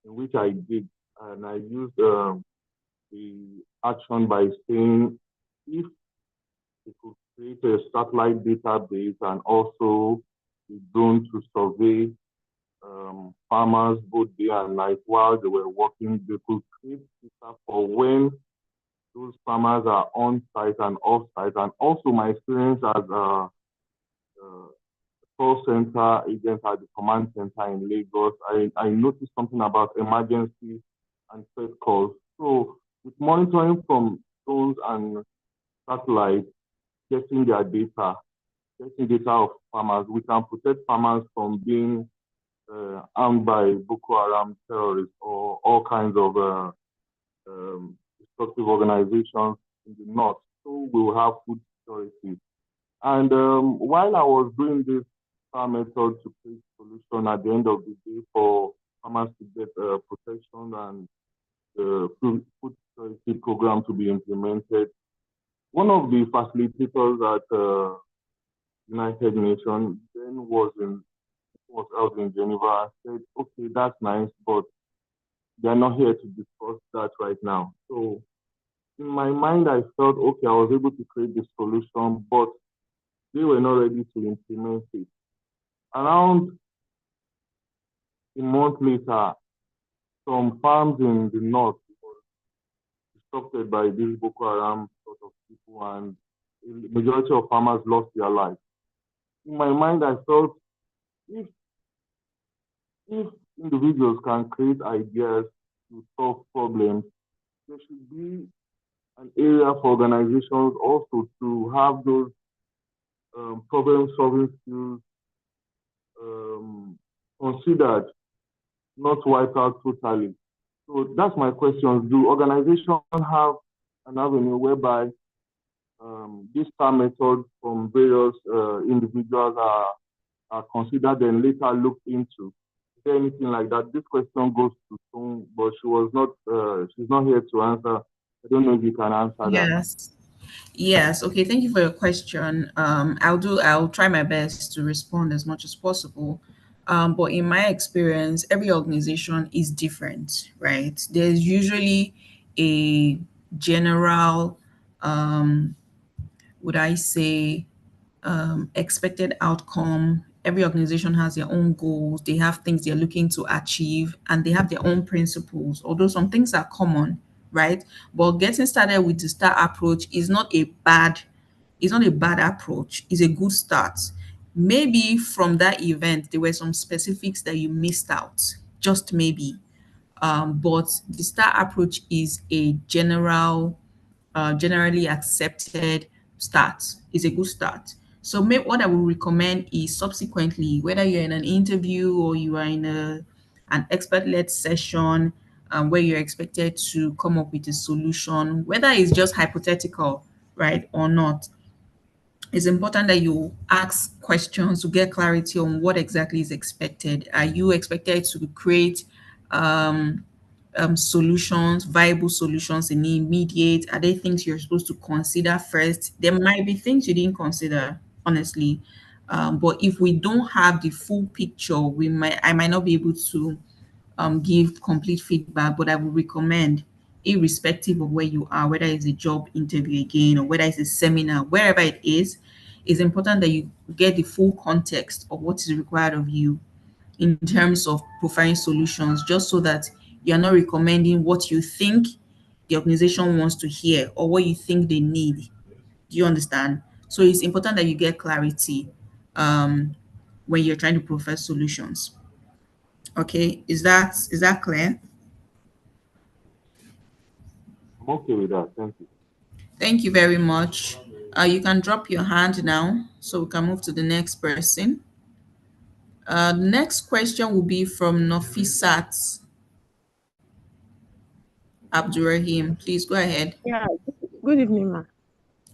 in which I did. And I used the action by saying if we could create a satellite database and also a drone to survey farmers both day and night while they were working, they could create data for when those farmers are on site and off site. And also my experience as a call center agent at the command center in Lagos, I noticed something about emergency and threat calls. So with monitoring from drones and satellites, getting their data, getting data of farmers, we can protect farmers from being armed by Boko Haram terrorists or all kinds of destructive organizations in the north. So we will have food security. And while I was doing this method to create solution at the end of the day for farmers to get protection and the food security program to be implemented, one of the facilitators at United Nations then was out in Geneva, said, okay, that's nice, but they're not here to discuss that right now. So in my mind, I felt, okay, I was able to create the solution, but they were not ready to implement it. Around a month later, some farms in the north were disrupted by these Boko Haram sort of people, and the majority of farmers lost their lives. In my mind, I felt if individuals can create ideas to solve problems, there should be an area for organizations also to have those problem-solving skills considered, not wiped out totally. So that's my question. Do organizations have an avenue whereby these star methods from various individuals are considered and later looked into? Is there anything like that? This question goes to Song, but she's not here to answer. I don't know if you can answer that. Yes. Okay. Thank you for your question. I'll try my best to respond as much as possible. But in my experience, every organization is different, right? There's usually a general, would I say, expected outcome. Every organization has their own goals, they have things they're looking to achieve, and they have their own principles, although some things are common, right? But getting started with the STAR approach is not a bad approach, it's a good start. Maybe from that event there were some specifics that you missed out, just maybe. But the STAR approach is a generally accepted start. Is a good start. So what I would recommend is subsequently, whether you're in an interview or you are in an expert-led session where you're expected to come up with a solution, whether it's just hypothetical, right, or not, it's important that you ask questions to get clarity on what exactly is expected. Are you expected to create um, solutions, viable solutions in the immediate? Are there things you're supposed to consider first? There might be things you didn't consider, honestly. But if we don't have the full picture, I might not be able to give complete feedback, but I would recommend, irrespective of where you are, whether it's a job interview again or whether it's a seminar, wherever it is, it's important that you get the full context of what is required of you in terms of providing solutions, just so that you're not recommending what you think the organization wants to hear or what you think they need. Do you understand? So it's important that you get clarity um, when you're trying to provide solutions. Okay, is that clear? I'm okay with that. Thank you. Thank you very much. You can drop your hand now so we can move to the next person. Next question will be from Nofisat Abdurrahim. Please go ahead. Yeah, good evening, ma.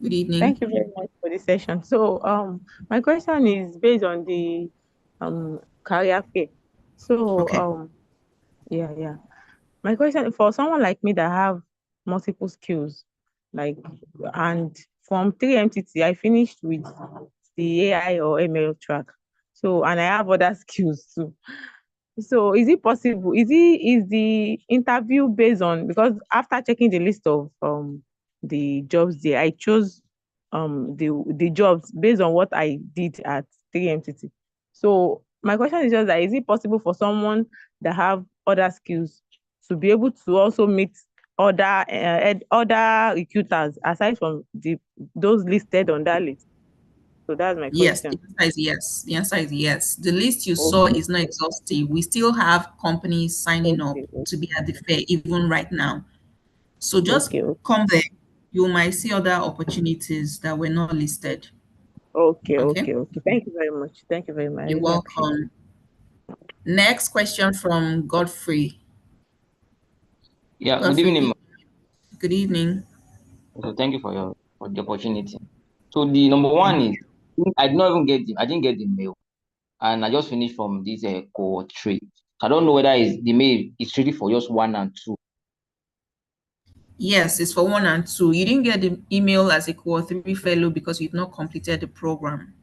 Good evening. Thank you very much for the session. So, my question is based on the career fair. So, Okay. yeah. My question for someone like me that have multiple skills, like, and from 3MTT, I finished with the AI or ML track. So, and I have other skills too. So is it possible? Is the interview based on, because after checking the list of the jobs there, I chose the jobs based on what I did at 3MTT. So my question is just that, is it possible for someone that have other skills to be able to also meet other recruiters aside from those listed on that list? So that's my Yes, question. the answer is yes. The answer is yes. The list you saw Okay. is not exhaustive. We still have companies signing up Okay. to be at the fair even right now. So just Okay. come there. You might see other opportunities that were not listed. Okay. Okay? Okay. Okay. Thank you very much. Thank you very much. I You're really appreciate it. welcome. Next question from Godfrey. Yeah, good Godfrey, evening, please. ma'am. Good evening. So thank you for the opportunity. So the number one is I didn't get the mail, and I just finished from this cohort 3. I don't know whether the mail is ready for just 1 and 2. Yes, it's for 1 and 2. You didn't get the email as a Core 3 fellow because you've not completed the program.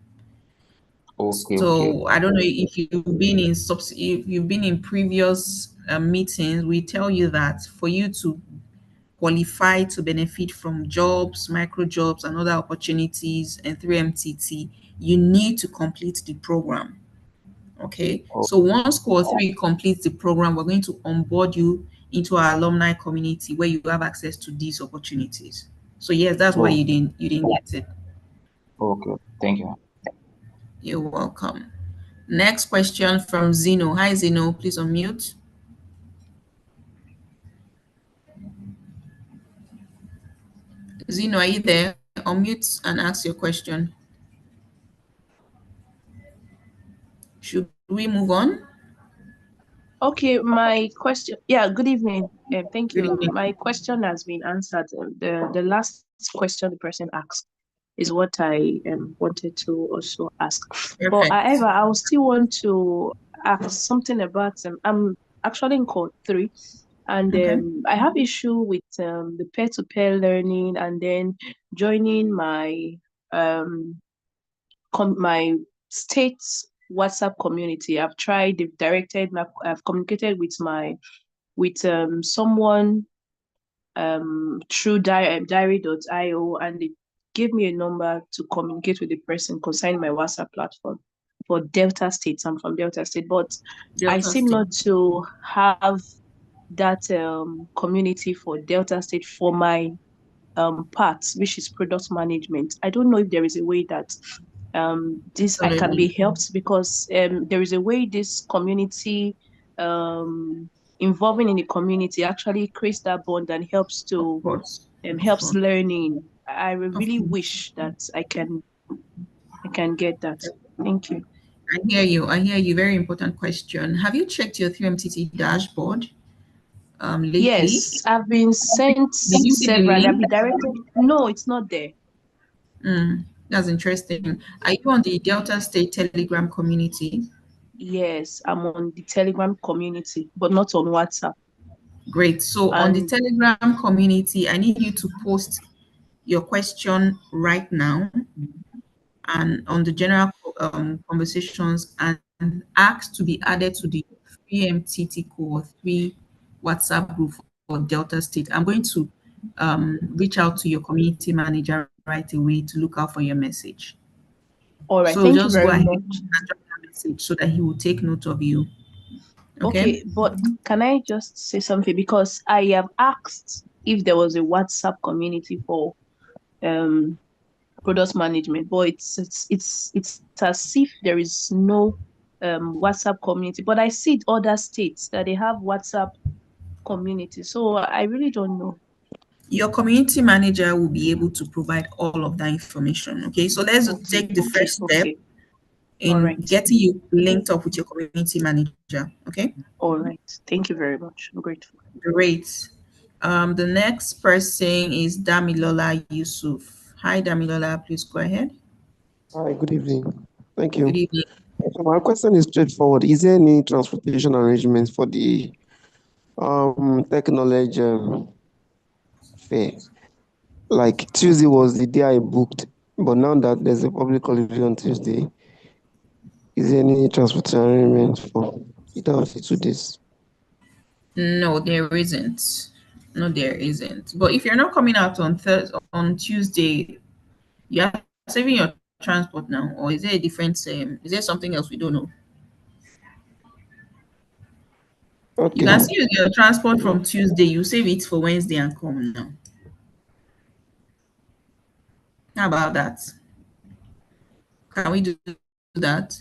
Okay. So I don't know if you've been in if you've been in previous meetings. We tell you that for you to qualify to benefit from jobs, micro jobs, and other opportunities and 3MTT, you need to complete the program. Okay, so once Core 3 completes the program, we're going to onboard you into our alumni community where you have access to these opportunities. So yes, that's why Oh, you didn't get it. okay. Thank you. You're welcome. Next question from Zeno. Hi Zeno, please unmute. Zeno, are you there? Unmute and ask your question. Should we move on? Okay, my question. Yeah, good evening. Thank Good you. evening. My question has been answered. The last question the person asked is what I wanted to also ask. But Perfect. however, I will still want to ask something about I'm actually in Core 3, and Okay. I have issue with the peer-to-peer learning, and then joining my my state WhatsApp community. I've tried, they've directed, I've communicated with someone through diary.io, and they gave me a number to communicate with the person concerning my WhatsApp platform for Delta State. I'm from Delta State, but I Delta seem State. not to have that community for Delta State for my part, which is product management. I don't know if there is a way that this I can be Absolutely. helped, because there is a way this community involving in the community actually creates that bond and helps Of to course. Of helps course. learning. I Of really course. wish that I can get that. Thank you. I hear you. I hear you. Very important question. Have you checked your 3MTT dashboard lately? Yes, I've been sent Did you see the several. I've link? been directed. No, it's not there. That's interesting. Are you on the Delta State Telegram community? Yes, I'm on the Telegram community, but not on WhatsApp. Great. So on the And Telegram community, I need you to post your question right now and on the general conversations and ask to be added to the 3MTT Core 3 WhatsApp group for Delta State. I'm going to reach out to your community manager right away to look out for your message. all right, So thank you just go very ahead much. and drop that message so that he will take note of you. Okay? Okay, but can I just say something? Because I have asked if there was a WhatsApp community for um product management, but it's as if there is no WhatsApp community. But I see it other states that they have WhatsApp community. So I really don't know. Your community manager will be able to provide all of that information. Okay, so let's Okay, take the okay, first step okay. All in right. getting you linked up with your community manager. Okay, All right. Thank you very much. I'm grateful. great. The next person is Damilola Yusuf. Hi, Damilola, please go ahead. Hi, good evening. Thank Good you. evening. So my question is straightforward. Is there any transportation arrangements for the technology fair? Like Tuesday was the day I booked, but now that there's a public holiday on Tuesday, is there any transport arrangement for either of the 2 days? No, there isn't. No, there isn't. But if you're not coming out on on Tuesday, you're saving your transport now, or is there a different? Is there something else we don't know? You Okay. can still use your transport from Tuesday. You save it for Wednesday and come now. How about that? Can we do that?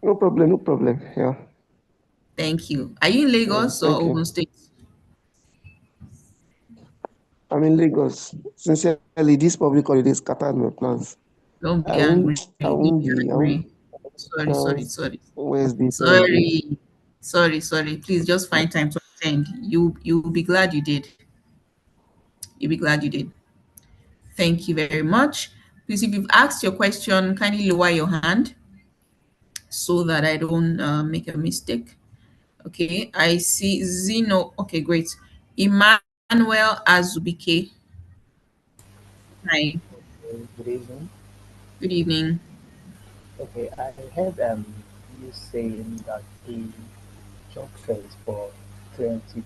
No problem, no problem. Yeah. Thank you. Are you in Lagos or Thank Ogun you. State? I'm in Lagos. Sincerely, this public holiday scattered my plans. Don't I be angry. won't, I Don't won't be be, I won't angry. Sorry, sorry, chance sorry. Wednesday, Thursday. Sorry. Sorry, sorry. Please just find time to attend. You'll be glad you did. You'll be glad you did. Thank you very much. Please, if you've asked your question, kindly lower your hand so that I don't make a mistake. Okay, I see Zeno. Okay, great. Emmanuel Azubike. Hi, Good evening. good evening. Okay, I heard you saying that the job fair is for currently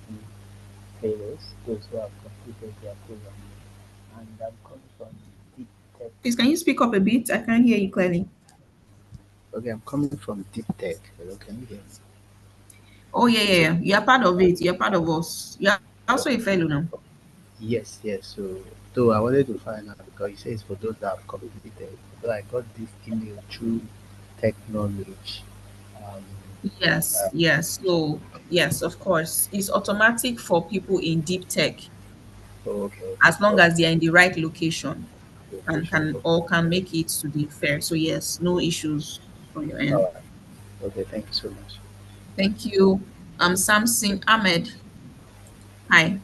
players, those who have completed their program, and I'm coming from deep tech. Please, can you speak up a bit? I can't hear you clearly. Okay, I'm coming from deep tech. Hello, can you hear me? Oh, yeah, yeah, yeah. You're part of it. You're part of us. You're also a fellow now. Yes, yes. So, though I wanted to find out because it says for those that have completed, so I got this email through tech knowledge. Um, Yes, yes. So, yes, of course. It's automatic for people in deep tech okay, as long okay, as they're in the right location and location, can okay. or can make it to the fair. So, yes, no issues from your All end. right. Okay, thank you so much. Thank you. Samson Ahmed. Hi.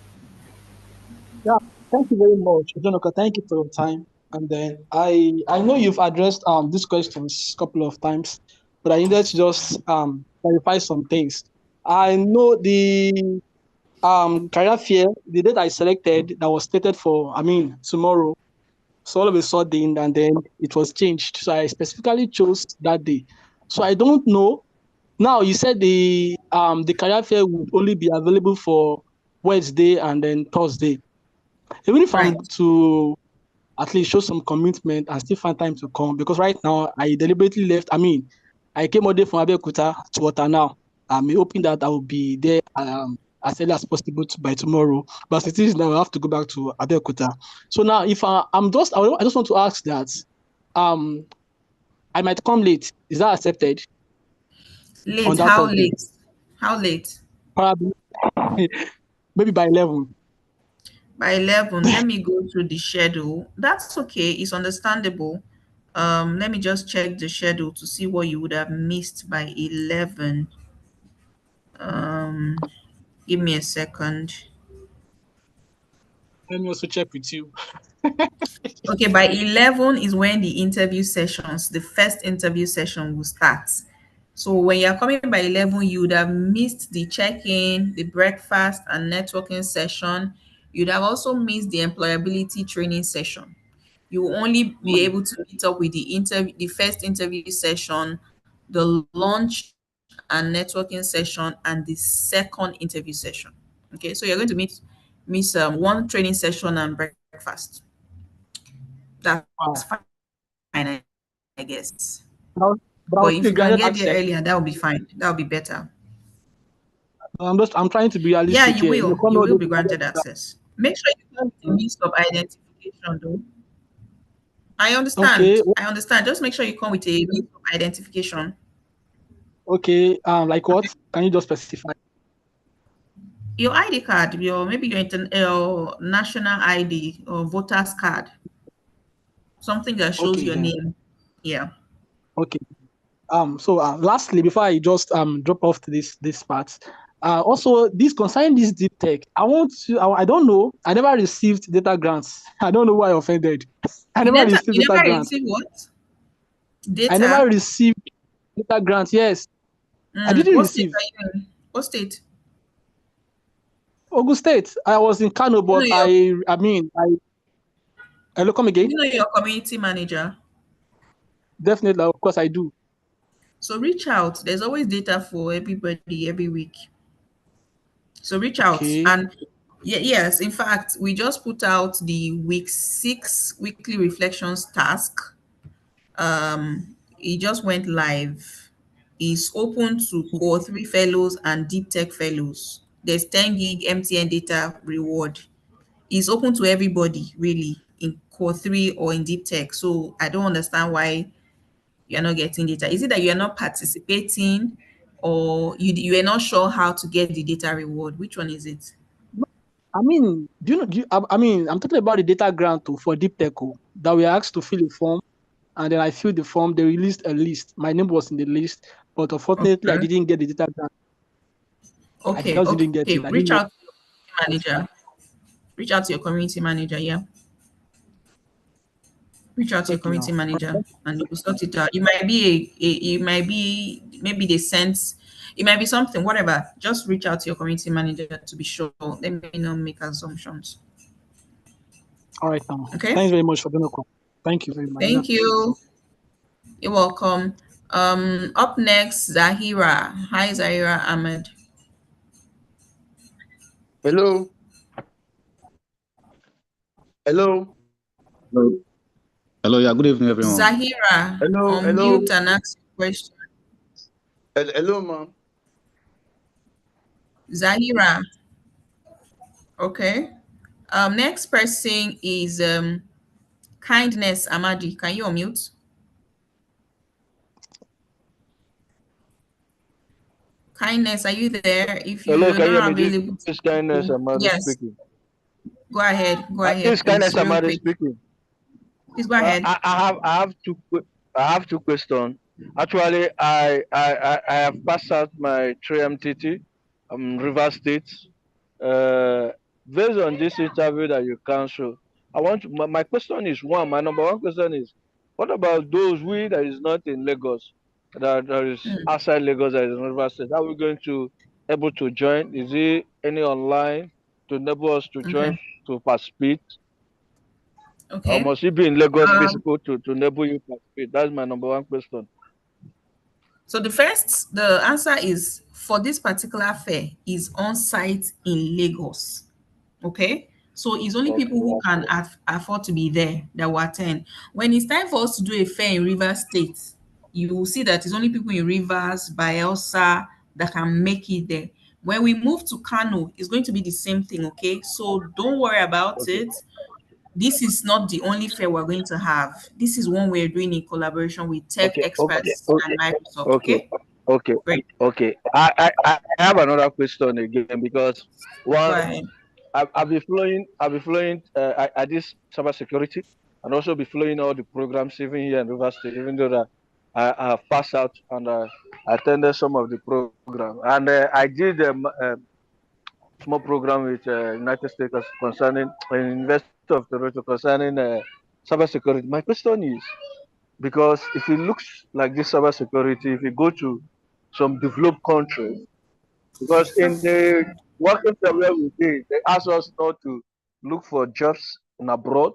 Yeah, thank you very much, Jonoka. Thank you for your time. And then I know you've addressed these questions a couple of times, but I needed to just clarify some things. I know the career fair, the date I selected that was stated for, tomorrow. So all of a sudden, and then it was changed. So I specifically chose that day. So I don't know. Now you said the career fair would only be available for Wednesday and then Thursday. Even if Right. I'm to at least show some commitment and still find time to come, because right now I deliberately left. I came all day from Abeokuta to Water now. I'm hoping that I will be there as early as possible by tomorrow. But it is now I have to go back to Abeokuta. So now, if I just want to ask that um I might come late. Is that accepted on Late. that How Thursday? late? How late? Probably maybe by 11. By 11, let me go through the schedule. That's okay. It's understandable. Let me just check the schedule to see what you would have missed by 11. Um, Give me a second. Let me also check with you. Okay, by 11 is when the interview sessions, the first interview session will start. So when you're coming by 11, you would have missed the check-in, the breakfast and networking session. You'd have also missed the employability training session. You will only be able to meet up with the first interview session, the lunch and networking session, and the second interview session. Okay, so you're going to miss one training session and breakfast. That's fine, I guess. But I was, But but I was if you still can granted get there access. earlier, that would be fine. That would be better. I'm trying to be Yeah, realistic you here. will. Come You all will day be from granted Abeokuta. access. Make sure you come with a means of identification, though. I Okay, understand. I understand. Just make sure you come with a means of identification. okay. Like what? Can you just specify? Your ID card, your national ID or voter's card, something that shows Okay your then. name. Yeah. Okay. So lastly, before I just drop off to this part, also this concerning this deep tech, I don't know. I never received data grants. I don't know why I offended. I never received You data never grants. receive what? I never Data? received data grants. Yes, I didn't What state receive. are you in? What state? Ogun State. I was in Kano, but hello, come again. You know your community manager? Definitely, of course I do. So reach out. There's always data for everybody every week. So reach out. And yes, in fact, we just put out the week 6 weekly reflections task. It just went live. It's open to core 3 fellows and deep tech fellows. There's 10 gig MTN data reward. It's open to everybody really in core 3 or in deep tech. So I don't understand why you're not getting data. Is it that you're not participating, or you are not sure how to get the data reward? Which one is it? I mean, I'm talking about the data grant for deep tech that we are asked to fill a form, and then I filled the form. They released a list. My name was in the list, but unfortunately, I didn't get the data grant. Okay, I just didn't get it. Reach out to your manager. Reach out to your community manager. Yeah. Reach out to your community manager and you will sort it out. It might be it might be maybe they sent, it might be something, whatever. Just reach out to your community manager to be sure. Let me not make assumptions. All right, okay. Thanks very much for the call. Thank you very much. Thank you. You're welcome. Up next, Zahira. Hi, Zahira Ahmed. Hello. Hello. Hello. Hello. Yeah. Good evening, everyone. Zahira. Hello. Unmute and ask a question. Hello, ma'am. Zahira. Okay. Next person is Kindness Amadi. Can you unmute? Kindness, are you there? If Hello, you're can you hear not me? available, This is Kindness Amadi yes, speaking. go ahead. Go This ahead, is Kindness please, real Amadi quick. speaking. Please go ahead. I have two questions. Actually, I have passed out my 3MTT, River State. Based on this interview that you cancel, my question is my number one question is, what about those that is not in Lagos, that is outside Lagos, that is in River State? Are we going to able to join? Is it any online to enable us to join to participate? Or must it be in Lagos physical to enable you to participate? That's my number one question. So the answer is, for this particular fair is on site in Lagos. Okay. So it's only people who can afford to be there that will attend. When it's time for us to do a fair in Rivers State, you will see that it's only people in Rivers, Bayelsa that can make it there. When we move to Kano, it's going to be the same thing. Okay. So don't worry about it. This is not the only fair we're going to have. This is one we're doing in collaboration with tech experts and Microsoft. Okay. I have another question again, because one, I'll be flowing at this cybersecurity, and also be flowing all the programs even here in River State, even though that I have passed out and I attended some of the program, and I did small program with United States concerning University of Toronto concerning cybersecurity. My question is, because if it looks like this cybersecurity, if you go to some developed countries, because in the working time where we did, they asked us not to look for jobs in abroad,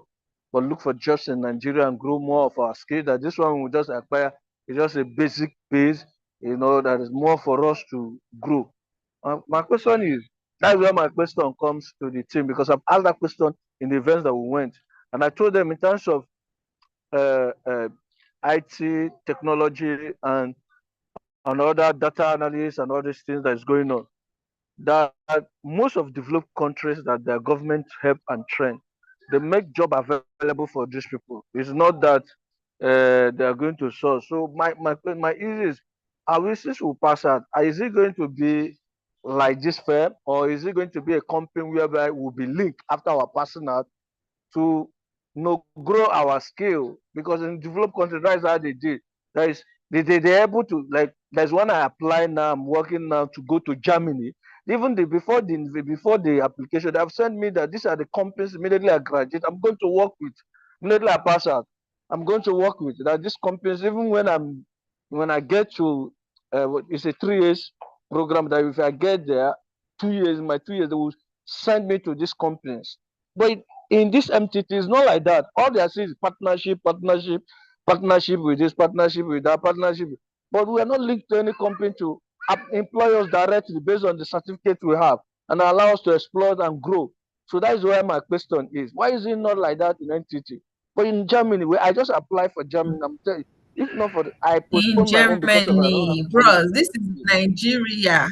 but look for jobs in Nigeria and grow more of our skill. That this one we just acquire is just a basic base, that is more for us to grow. My question is, that's where my question comes to the team, because I've asked that question in the events that we went, and I told them in terms of IT technology and other data analysis and all these things that is going on, that most of developed countries that their government help and train, they make job available for these people. It's not that they are going to source. So my issue is, our wishes will pass out. Is it going to be like this firm, or is it going to be a company whereby we'll be linked after our passing out to grow our skill? Because in developed countries, that's how they did. There is they're able to, like, there's one I apply now, I'm working now to go to Germany. Even before the application, they have sent me that these are the companies. Immediately I graduate, I'm going to work with. Immediately I pass out, I'm going to work with that these companies. Even when I get to it's a 3 years program, that if I get there, 2 years, my 2 years, send me to these companies. But in this MTT, it's not like that. All they are saying is partnership, partnership, partnership with this, partnership with that, partnership. But we are not linked to any company to employ us directly based on the certificate we have and allow us to explore and grow. So that is where my question is. Why is it not like that in NTT? But in Germany, where I just applied for Germany, I'm telling you, if not for I In postponed my own because of I don't have Germany, money. bros, this is Nigeria.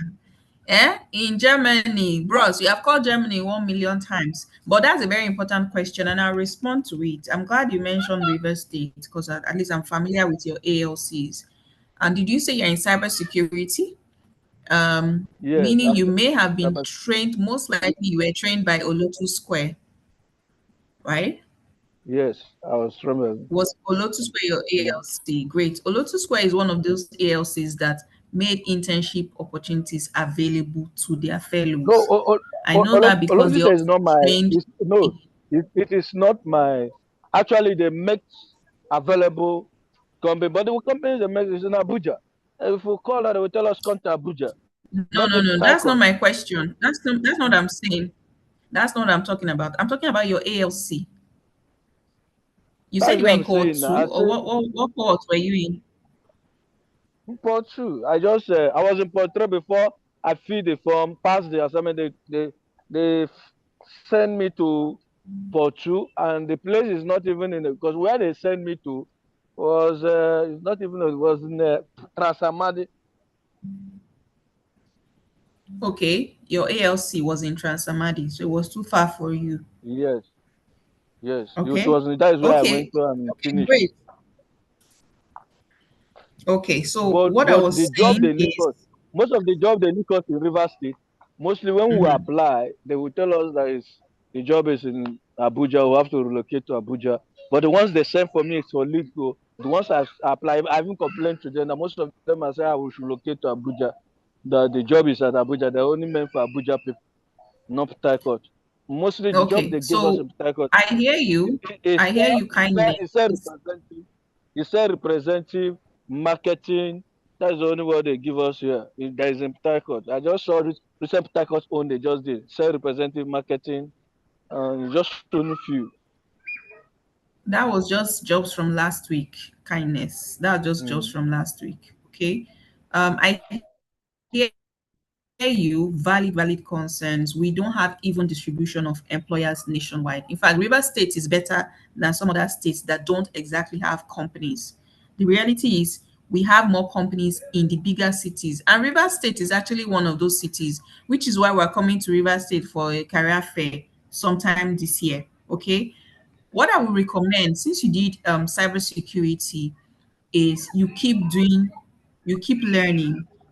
Eh? In Germany, bros, you have called Germany 1 million times. But that's a very important question, and I'll respond to it. I'm glad you mentioned River State because at least I'm familiar with your ALCs. And did you say you're in cybersecurity? Yes, Meaning I'm you may have been cyber. trained, most likely you were trained by Olotu Square, right? Yes, I was from. Was Olotu Square your ALC? Great. Olotu Square is one of those ALCs that made internship opportunities available to their No, fellows. I know that because they Olotuse is also not my. trained. No, it is not my. Actually, they make available company, but the company they make is in Abuja. If we call that, they will tell us come to Abuja, No, not no, in no. Port That's not Harcourt. my question. That's not what I'm saying. That's not what I'm talking about. I'm talking about your ALC. You said That's you were what in I'm cohort saying. Now. two, I or say what cohort were you in? Port two. I was in Port three before I fill the form, pass the assignment. They send me to Port two, and the place is not even in because where they send me to was it's not even it was in Transamadi. Okay, your ALC was in Transamadi, so it was too far for you. Yes, yes. It Okay, was that is where I went okay, to and okay, finished. great. Okay, so But what I the was job saying they link is, us, most of the job they link us in River State. Mostly when we mhm, apply, they will tell us that the job is in Abuja. We have to relocate to Abuja. But the ones they send for me is for Lidco. The ones I apply, I even complained to them. That most of them are saying I should relocate to Abuja. That the job is at Abuja. They're only meant for Abuja people, not Port Harcourt. Mostly the job okay, they gave us so in Port Harcourt I hear you. is I hear you kindly. representative. You say representative, marketing. That's the only word they give us here. There is in Port Harcourt. I just saw this recent Port Harcourt own they just did. Say representative marketing, just only few. That was just jobs from last week, kindness. That was just jobs Mm. from last week. Okay. I hear you, valid concerns. We don't have even distribution of employers nationwide. In fact, River State is better than some other states that don't exactly have companies. The reality is we have more companies in the bigger cities, and River State is actually one of those cities, which is why we're coming to River State for a career fair sometime this year. Okay. What I would recommend, since you did cybersecurity, is you keep learning,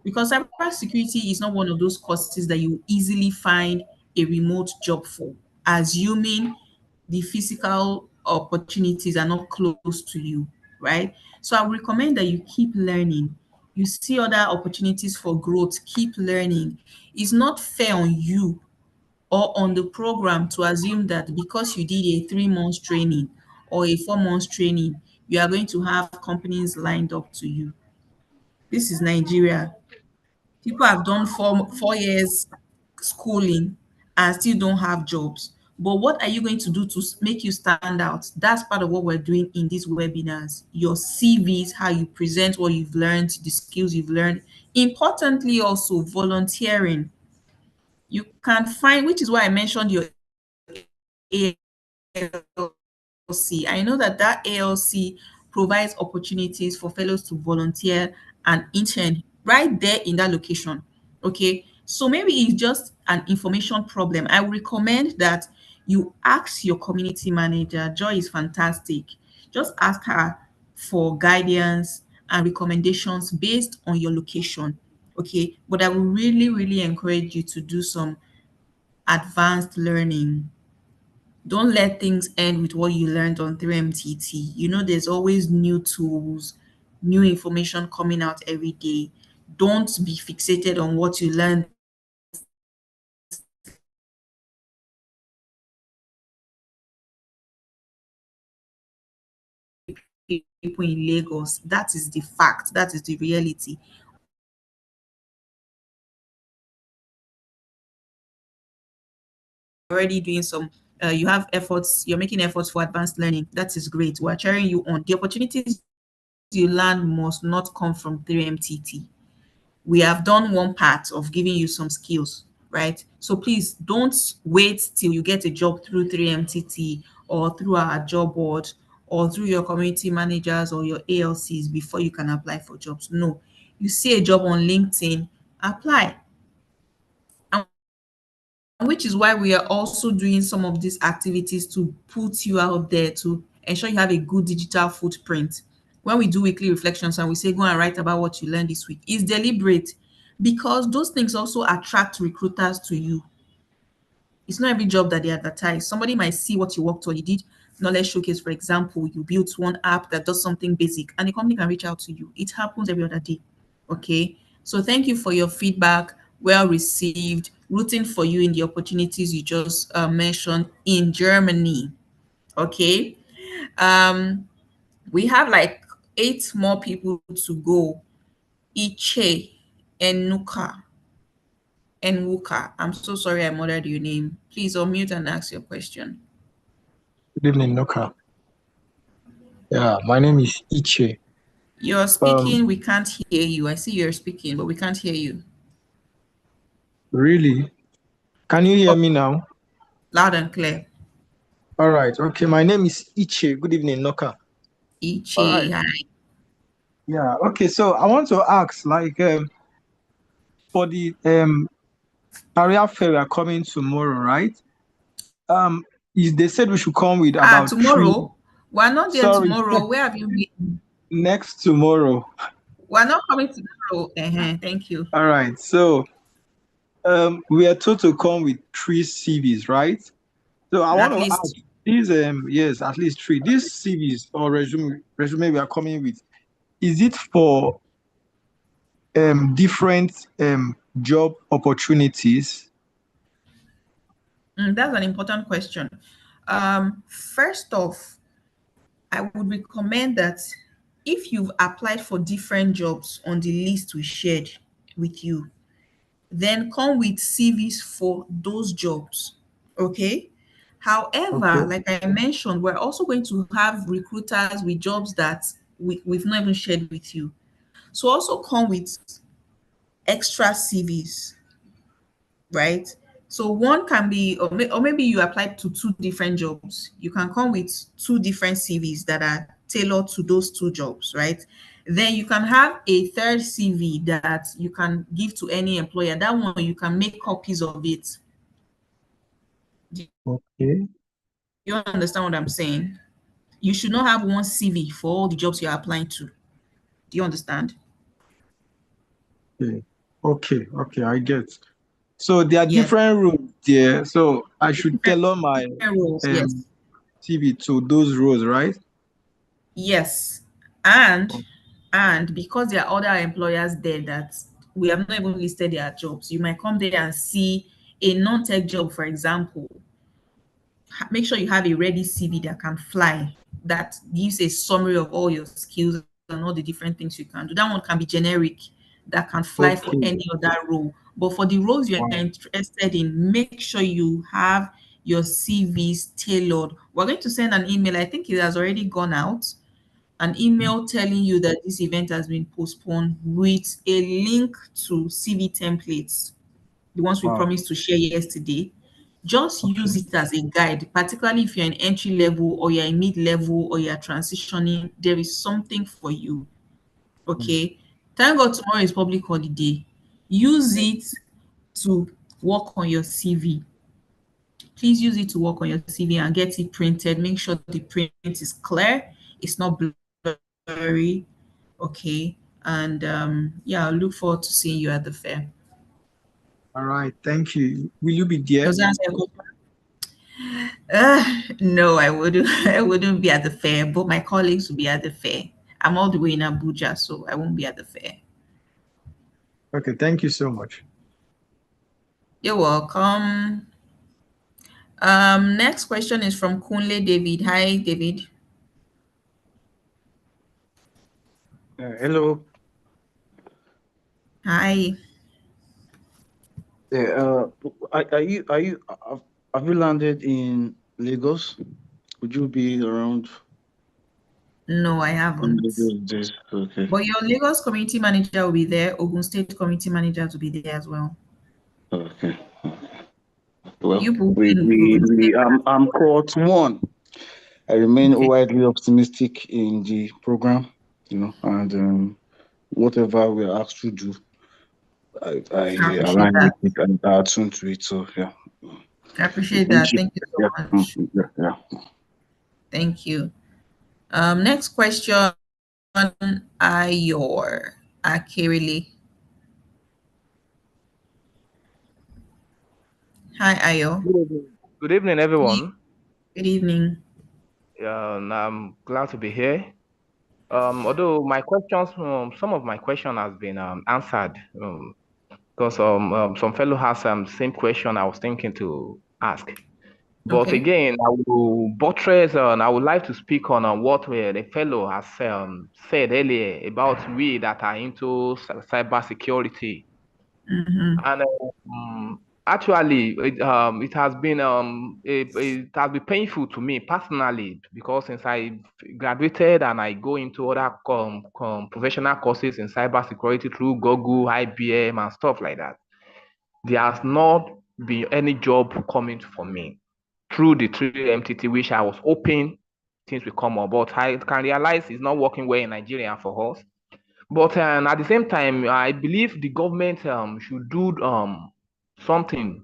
because cybersecurity is not one of those courses that you easily find a remote job for, assuming the physical opportunities are not close to you, right? So I would recommend that you keep learning. You see other opportunities for growth, keep learning. It's not fair on you or on the program to assume that because you did a 3 months training or a 4 months training, you are going to have companies lined up to you. This is Nigeria. People have done 4 years schooling and still don't have jobs. But what are you going to do to make you stand out? That's part of what we're doing in these webinars. Your CVs, how you present what you've learned, the skills you've learned. Importantly, also volunteering. You can find, which is why I mentioned your ALC. I know that ALC provides opportunities for fellows to volunteer and intern right there in that location. Okay, so maybe it's just an information problem. I would recommend that you ask your community manager. Joy is fantastic. Just ask her for guidance and recommendations based on your location. Okay, but I would really, really encourage you to do some advanced learning. Don't let things end with what you learned on 3MTT. You know, there's always new tools, new information coming out every day. Don't be fixated on what you learned people in Lagos. That is the fact. That is the reality. already doing some, you have efforts, you're making efforts for advanced learning. That is great. We're cheering you on. The opportunities you learn must not come from 3MTT. We have done one part of giving you some skills, right? So please don't wait till you get a job through 3MTT or through our job board or through your community managers or your ALCs before you can apply for jobs. No, you see a job on LinkedIn, apply. And which is why we are also doing some of these activities to put you out there, to ensure you have a good digital footprint. When we do weekly reflections and we say go and write about what you learned this week, it's deliberate because those things also attract recruiters to you. It's not every job that they advertise. Somebody might see what you worked on. You did knowledge showcase, for example, you built one app that does something basic and the company can reach out to you. It happens every other day. Okay. So thank you for your feedback. Well received. Rooting for you in the opportunities you just mentioned in Germany. Okay. We have like 8 more people to go. Iche and Nuka. Enwuka. I'm so sorry I murdered your name. Please unmute and ask your question. Good evening, Noka. Yeah, my name is Iche. You're speaking, we can't hear you. I see you're speaking, but we can't hear you. Really? Can you hear me now? Loud and clear. All right. Okay, my name is Iche. Good evening, Noka. Iche, all right. Hi. Yeah, okay. So I want to ask, like, for the career fair we are coming tomorrow, right? They said we should come with about tomorrow? We're not there Sorry. tomorrow. Where have you been? Next tomorrow. We're not coming tomorrow. Thank you. All right. So we are told to come with 3 CVs, right? So I want to ask these yes, at least 3. These CVs or resume we are coming with, is it for different job opportunities? That's an important question. First off, I would recommend that if you've applied for different jobs on the list we shared with you, then come with CVs for those jobs. Okay. However, like I mentioned, we're also going to have recruiters with jobs that we've not even shared with you. So also come with extra CVs, right? So one can be, or maybe you applied to 2 different jobs. You can come with 2 different CVs that are tailored to those 2 jobs, right? Then you can have a third CV that you can give to any employer. That one, you can make copies of it. Okay. You understand what I'm saying? You should not have one CV for all the jobs you're applying to. Do you understand? Okay, I get. So there are different roles there. So I should tailor my CV to those roles, right? Yes. And because there are other employers there that we have not even listed their jobs, you might come there and see a non-tech job, for example. Make sure you have a ready CV that can fly, that gives a summary of all your skills and all the different things you can do. That one can be generic, that can fly for any other role. But for the roles you're interested in, make sure you have your CVs tailored. We're going to send an email. I think it has already gone out. An email telling you that this event has been postponed with a link to CV templates, the ones we promised to share yesterday. Just use it as a guide, particularly if you're in entry level or you're in mid level or you're transitioning. There is something for you. Okay. Thank God tomorrow is public holiday. Use it to work on your CV. Please use it to work on your CV and get it printed. Make sure the print is clear, it's not blurry. Okay. And yeah, I look forward to seeing you at the fair. All right, thank you. Will you be there? Does that answer your question? No, I wouldn't. I wouldn't be at the fair, but my colleagues will be at the fair. I'm all the way in Abuja, so I won't be at the fair. Okay, thank you so much. You're welcome. Next question is from Kunle David. Hi, David. Hello. Hi. Yeah. Are you? Have you landed in Lagos? Would you be around? No, I haven't. Okay. But your Lagos community manager will be there. Ogun State community manager will be there as well. Okay. Well, I'm cohort 1. I remain widely optimistic in the program, and whatever we are asked to do, I align with it and I attune to it. So yeah. I appreciate that. Thank you so much. Yeah. Thank you. Next question, Ayor Akirili. Hi, Ayo. Good evening, everyone. Good evening. I'm glad to be here. Although my questions, some of my question has been answered, because some fellow has same question I was thinking to ask. But again, I will buttress and I would like to speak on what the fellow has said earlier about we that are into cyber security. And actually, it has been it has been painful to me personally, because since I graduated and I go into other professional courses in cybersecurity through Google, IBM, and stuff like that, there has not been any job coming for me through the 3MTT, which I was hoping things will come up. But I can realize it's not working well in Nigeria for us. But at the same time, I believe the government should do something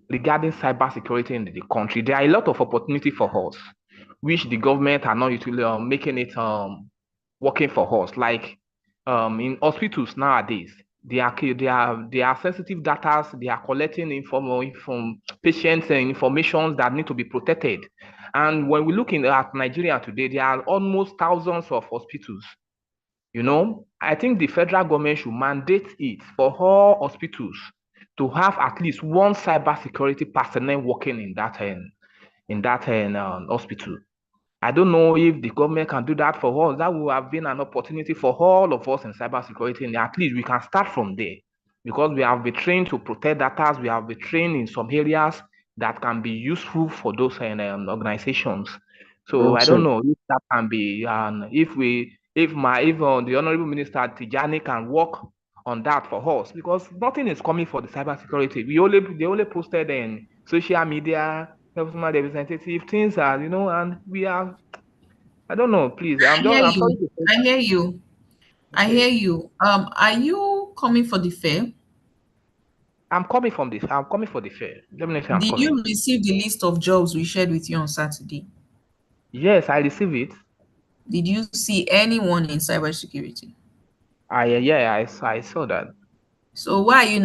regarding cybersecurity in the country. There are a lot of opportunity for us, which the government are not usually making it working for us. Like in hospitals nowadays, they are sensitive data. They are collecting from patients and information that need to be protected. And when we look at Nigeria today, there are almost thousands of hospitals. I think the federal government should mandate it for all hospitals to have at least one cybersecurity personnel working in that hospital. I don't know if the government can do that for us. That would have been an opportunity for all of us in cybersecurity, and at least we can start from there, because we have been trained to protect data. We have been trained in some areas that can be useful for those organizations. So I don't know if that can be, and if the Honorable Minister Tijani can work on that for us, because nothing is coming for the cybersecurity. They only posted in social media, customer representative things are, and we are. I don't know. Please, I'm sorry to say. I hear you. I hear you. Are you coming for the fair? I'm coming for the fair. Definitely, I'm Did coming. you receive the list of jobs we shared with you on Saturday? Yes, I received it. Did you see anyone in cybersecurity? I saw that. So why are you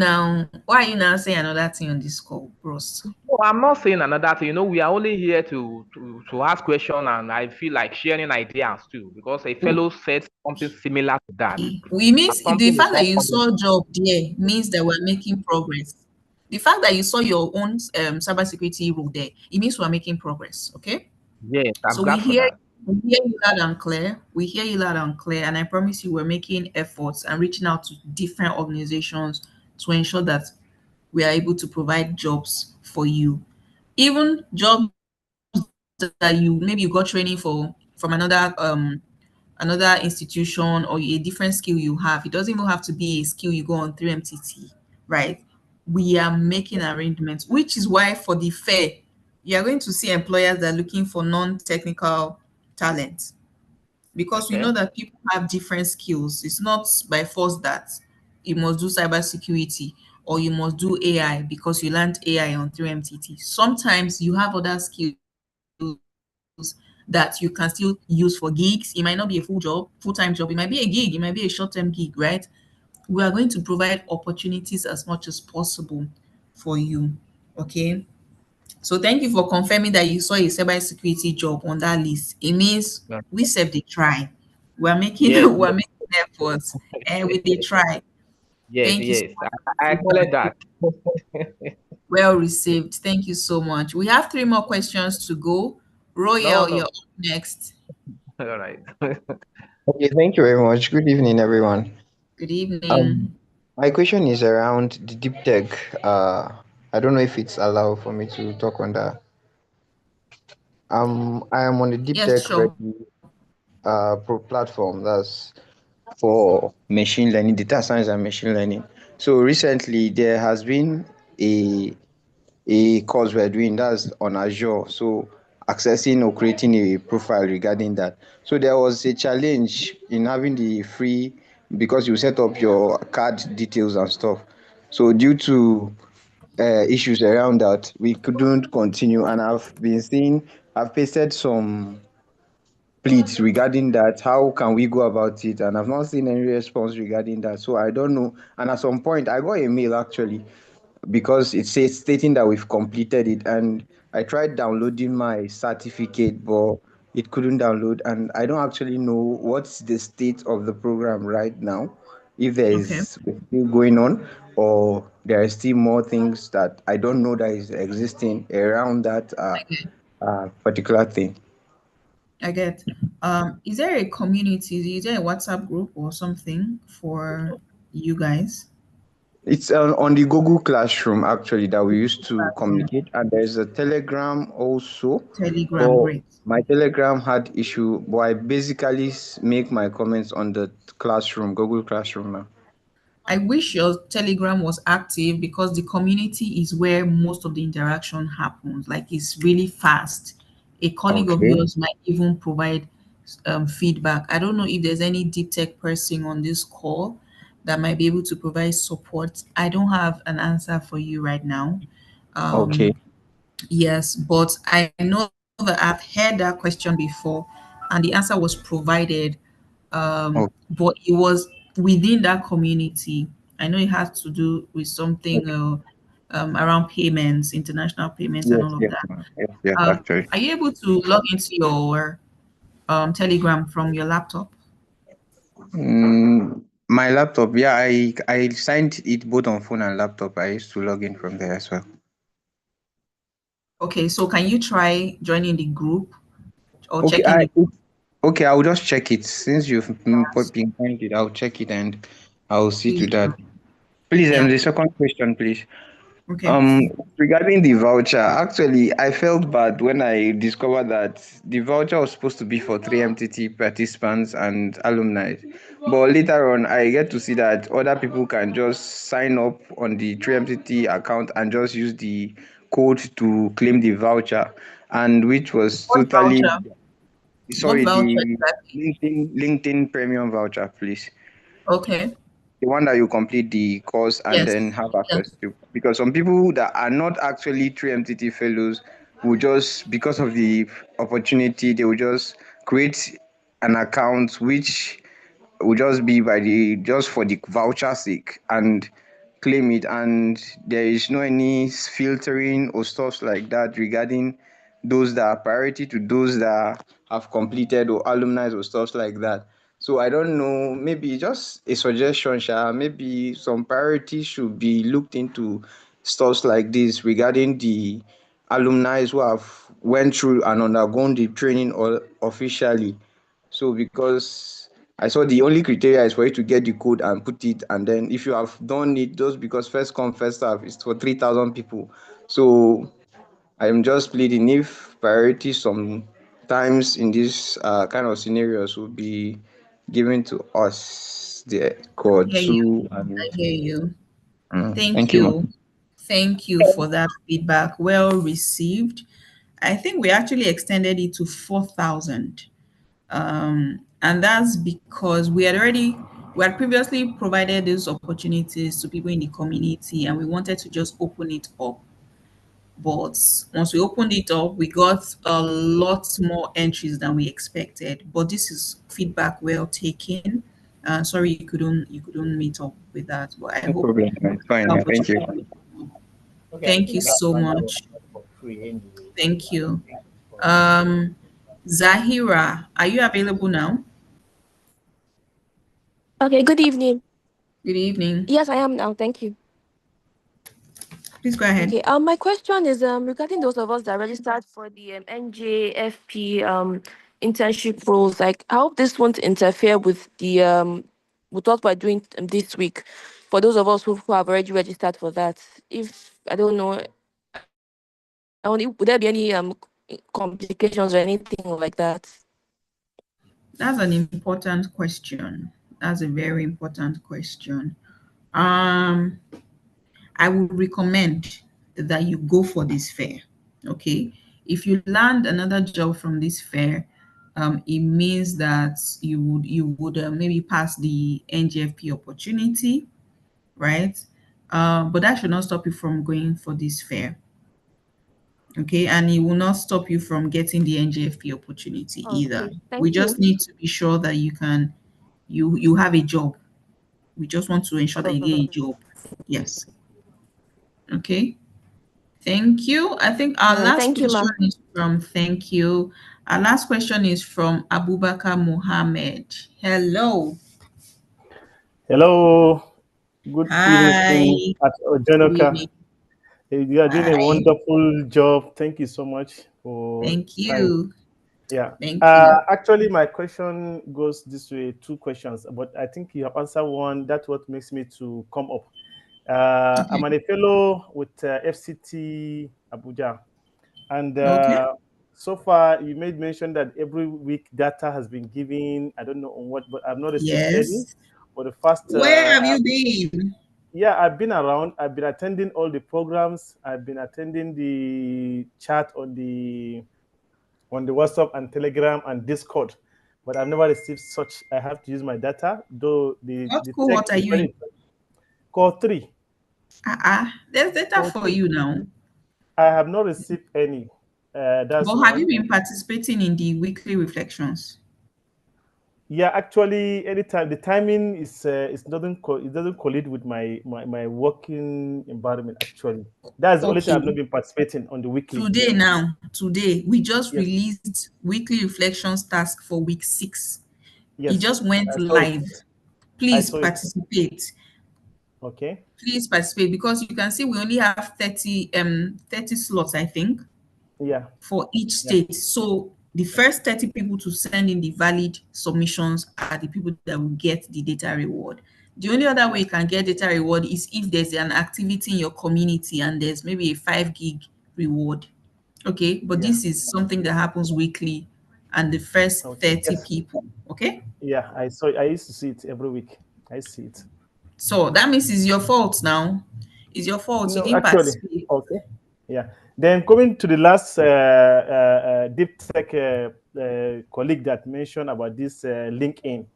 now saying another thing on this call, bros? No, I'm not saying another thing. We are only here to ask questions, and I feel like sharing ideas too, because a fellow said something similar to that. We means the fact that you saw a job there means that we're making progress. The fact that you saw your own cybersecurity role there, it means we're making progress. Okay. Yes, I'm So glad for that. we hear you loud and clear. We hear you loud and clear, and I promise you, we're making efforts and reaching out to different organizations to ensure that we are able to provide jobs for you, even jobs that you got training from another institution, or a different skill you have. It doesn't even have to be a skill you go on 3MTT, right? We are making arrangements, which is why for the fair, you are going to see employers that are looking for non-technical talent, because we know that people have different skills. It's not by force that you must do cybersecurity or you must do AI because you learned AI on 3MTT. Sometimes you have other skills that you can still use for gigs. It might not be a full-time job. It might be a gig. It might be a short-term gig, right? We are going to provide opportunities as much as possible for you. Okay. So thank you for confirming that you saw a cybersecurity job on that list. It means we saved the try. We're making we're making efforts and we did try. Thank you so much. I acknowledge that. Well received. Thank you so much. We have 3 more questions to go. Royal, you're up next. All right. Okay, thank you very much. Good evening, everyone. Good evening. My question is around the deep tech I don't know if it's allowed for me to talk on that. I am on the Deep Yes, Tech sure. Ready pro platform. That's for machine learning, data science and machine learning. So recently there has been a course we're doing that's on Azure. So accessing or creating a profile regarding that. So there was a challenge in having the free because you set up your card details and stuff. So due to issues around that, we couldn't continue. And I've pasted some pleads regarding that. How can we go about it? And I've not seen any response regarding that. So I don't know. And at some point, I got a mail actually because it says stating that we've completed it. And I tried downloading my certificate, but it couldn't download. And I don't actually know what's the state of the program right now, if there Okay. is still going on or there are still more things that I don't know that is existing around that particular thing. I get. Is there a community? Is there a WhatsApp group or something for you guys? It's on the Google Classroom actually that we used to communicate, and there's a Telegram also. Telegram, But great. my Telegram had issue, but I basically make my comments on the classroom, Google Classroom now. I wish your Telegram was active because the community is where most of the interaction happens. Like it's really fast. A colleague of Okay. yours might even provide feedback. I don't know if there's any deep tech person on this call that might be able to provide support. I don't have an answer for you right now. Okay. Yes, but I know that I've heard that question before, and the answer was provided, Oh, but it was within that community. I know it has to do with something okay. around payments, international payments, and Yes, all of yes, that. ma'am. Yes, actually. Are you able to log into your Telegram from your laptop? My laptop, yeah, I signed it both on phone and laptop. I used to log in from there as well. Okay, so can you try joining the group or Okay, checking the okay, I'll just check it since you've pinpointed it. I'll check it and I'll see to please that. do. Please, Yeah. the second question, please. Okay. Regarding the voucher, actually, I felt bad when I discovered that the voucher was supposed to be for 3MTT participants and alumni. But later on, I get to see that other people can just sign up on the 3MTT account and just use the code to claim the voucher, and which was What totally, voucher? What sorry, voucher the exactly? LinkedIn premium voucher, please. Okay. The one that you complete the course and Yes. then have access Yes. to. Because some people that are not actually 3MTT fellows will just, because of the opportunity, they will just create an account which will just be by the just for the voucher sake and claim it, and there is no any filtering or stuff like that regarding those that are priority to those that have completed or alumni or stuff like that. So I don't know, maybe just a suggestion, Sha, maybe some priority should be looked into stuff like this regarding the alumni who have went through and undergone the training or officially. So because I saw the only criteria is for you to get the code and put it, and then if you have done it, just because first come first serve, it's for 3,000 people. So I'm just pleading if priority sometimes in this kind of scenarios will be given to us, the I code hear you. too. I And hear you. Thank thank you, you. ma'am. Thank you for that feedback. Well received. I think we actually extended it to 4,000. And that's because we had previously provided these opportunities to people in the community and we wanted to just open it up. But once we opened it up, we got a lot more entries than we expected. But this is feedback well taken. Sorry you couldn't meet up with that, but I No hope problem. It's fine. the Yeah, thank you. opportunity. Okay, I Thank you think that so one that was much. for free anyway. So Thank you. thank you for Um, Zahira, are you available now? Okay, good evening. Good evening. Yes, I am now. Thank you. Please go ahead. Okay, my question is regarding those of us that registered for the NJFP internship roles. Like, I hope this won't interfere with the with what we're doing this week. For those of us who have already registered for that, if I don't know. Would there be any complications or anything like that? That's an important question. That's a very important question. I would recommend that you go for this fair. Okay. If you land another job from this fair, it means that you would maybe pass the NGFP opportunity, right? But that should not stop you from going for this fair. Okay, and it will not stop you from getting the NGFP opportunity either. Okay, We thank just you. need to be sure that you have a job. We just want to ensure that you get a job. Yes. Okay. Thank you. I think our last Thank you, question ma. is from thank you. Our last question is from Abubakar Mohammed. Hello. Hello. Good Hi. evening at Good Ojanoka. evening. You are doing a Hi. wonderful job. Thank you so much for Thank trying. you. Yeah. Thank you. Actually, my question goes this way, two questions, but I think you have answered one. That's what makes me to come up. I'm Okay. a fellow with FCT Abuja, and Okay. so far you made mention that every week data has been given. I don't know on what, but I've not received any. Yes. For the first, Where have you been? yeah, I've been around. I've been attending all the programs. I've been attending the chat on the WhatsApp and Telegram and Discord, but I've never received such. I have to use my data, though What the tech cohort are is you in? very. Core three. There's data Core for three. you now. I have not received any. That's But have you one. been participating in the weekly reflections? Yeah, actually, anytime the timing is doesn't it doesn't collide with my working environment. Actually, that's the only thing Okay. I've not been participating on the weekly. Today, we just Yes, released weekly reflections task for week 6. It yes, just went I saw it. live. I Please saw it. participate. Okay. Please participate because you can see we only have 30 slots, I think, Yeah. for each Yeah. state. So the first 30 people to send in the valid submissions are the people that will get the data reward. The only other way you can get data reward is if there's an activity in your community and there's maybe a 5 gig reward. Okay, but Yeah. this is something that happens weekly and the first Okay. 30 Yes. people. Okay, Yeah. I saw. I used to see it every week. I see it. so that means it's your fault now. It's your fault. You No, didn't actually. participate. Okay. Yeah. Then coming to the last deep tech colleague that mentioned about this LinkedIn.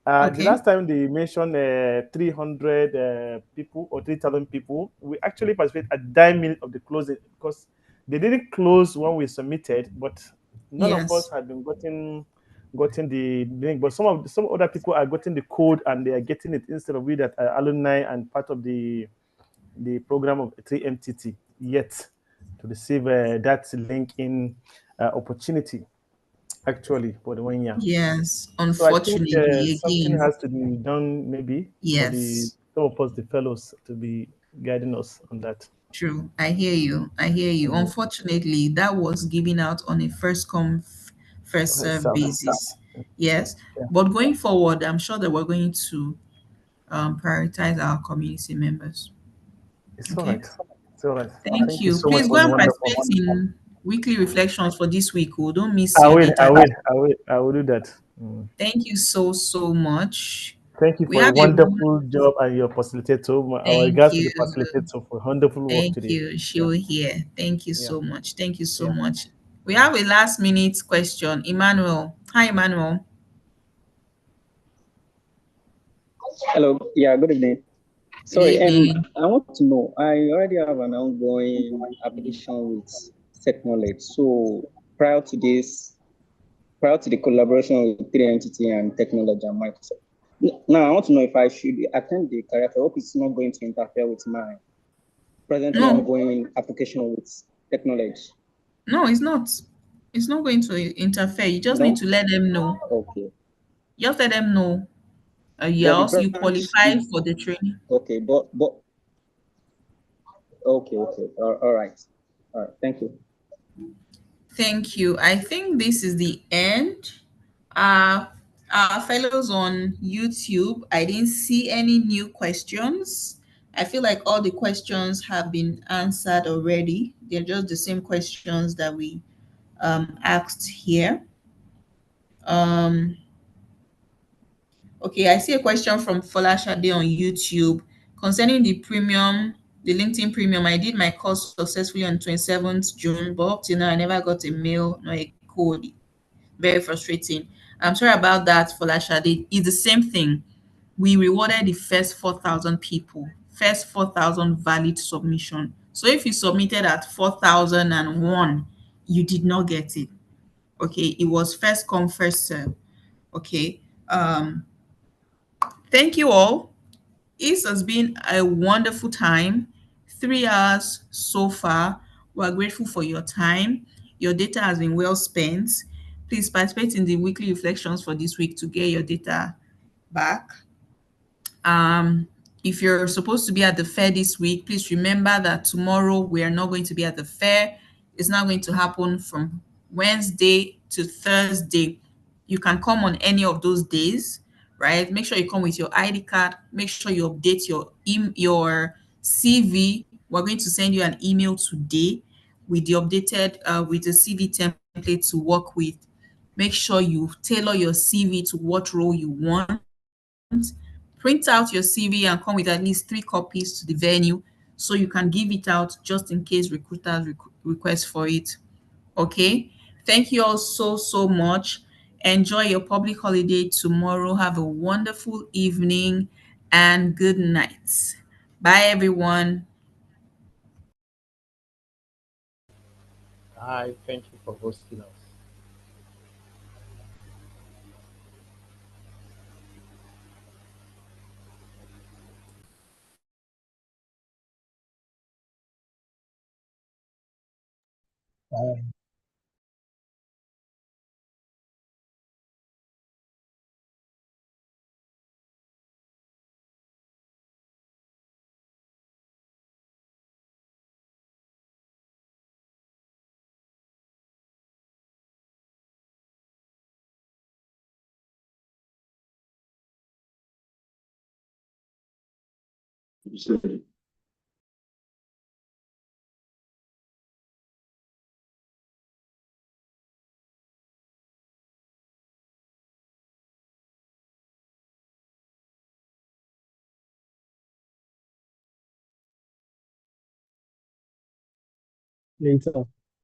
The Okay. last time they mentioned 300 people or 3,000 people, we actually participated at 9 minutes of the closing because they didn't close when we submitted, but none of us Yes. had been gotten the link. But some other people are getting the code and they are getting it instead of we that are alumni and part of the program of 3MTT yet to receive that LinkedIn opportunity actually for the 1 year. Yes. So I think Unfortunately, something again. has to be done maybe for the Yes. some of us, the fellows, to be guiding us on that. True. I hear you. I hear you. Mhm. Unfortunately, that was given out on a first come, first serve So, basis. Yes. yeah, But going forward, I'm sure that we're going to prioritize our community members. it's all Okay. right. It's all right. Thank Thank you you. so much Please for go the and wonderful. participate in weekly reflections for this week. Oh, don't miss I your will, I data. will, I will, I will do that. Mm. Thank you so, so much. Thank you We for a have a wonderful job and your facilitator. Our thank regards to you. the facilitator for wonderful work Thank today. you. She Yeah, will hear. Thank you yeah, so much. Thank you so yeah. much. We have a last minute question. Emmanuel. Hi, Emmanuel. Hello. Yeah, good evening. Good Sorry, evening. I want to know, I already have an ongoing application with Techknowledge. So prior to this, prior to the collaboration with 3MTT and Techknowledge and Microsoft. Now I want to know if I should attend the career fair. I hope it's not going to interfere with my presently No, ongoing application with Techknowledge. no, it's not. It's not going to interfere. You just need No? to let them know. Okay. Just let them know. But the You branch qualify is for the training. okay, but okay, okay. All right. All right. Thank you. Thank you. I think this is the end. Uh, our fellows on YouTube, I didn't see any new questions. I feel like all the questions have been answered already. They're just the same questions that we asked here. Okay, I see a question from Folashade on YouTube concerning the LinkedIn premium. I did my course successfully on 27th June, but up till now I never got a mail nor a code. Very frustrating. I'm sorry about that, Folashade. It's the same thing. We rewarded the first 4,000 people, first 4,000 valid submission. So if you submitted at 4,001, you did not get it. Okay, it was first come, first serve. Okay. Thank you all. It has been a wonderful time. 3 hours so far. We're grateful for your time. Your data has been well spent. Please participate in the weekly reflections for this week to get your data back. Um, if you're supposed to be at the fair this week, please remember that tomorrow we are not going to be at the fair. It's not going to happen from Wednesday to Thursday. You can come on any of those days, right? Make sure you come with your ID card. Make sure you update your CV. We're going to send you an email today with the updated with the CV template to work with. Make sure you tailor your CV to what role you want. Print out your CV and come with at least 3 copies to the venue so you can give it out just in case recruiters request for it. Okay. Thank you all so much. Enjoy your public holiday tomorrow. Have a wonderful evening and good night. Bye, everyone. Hi, thank you for hosting us. Bye. Later.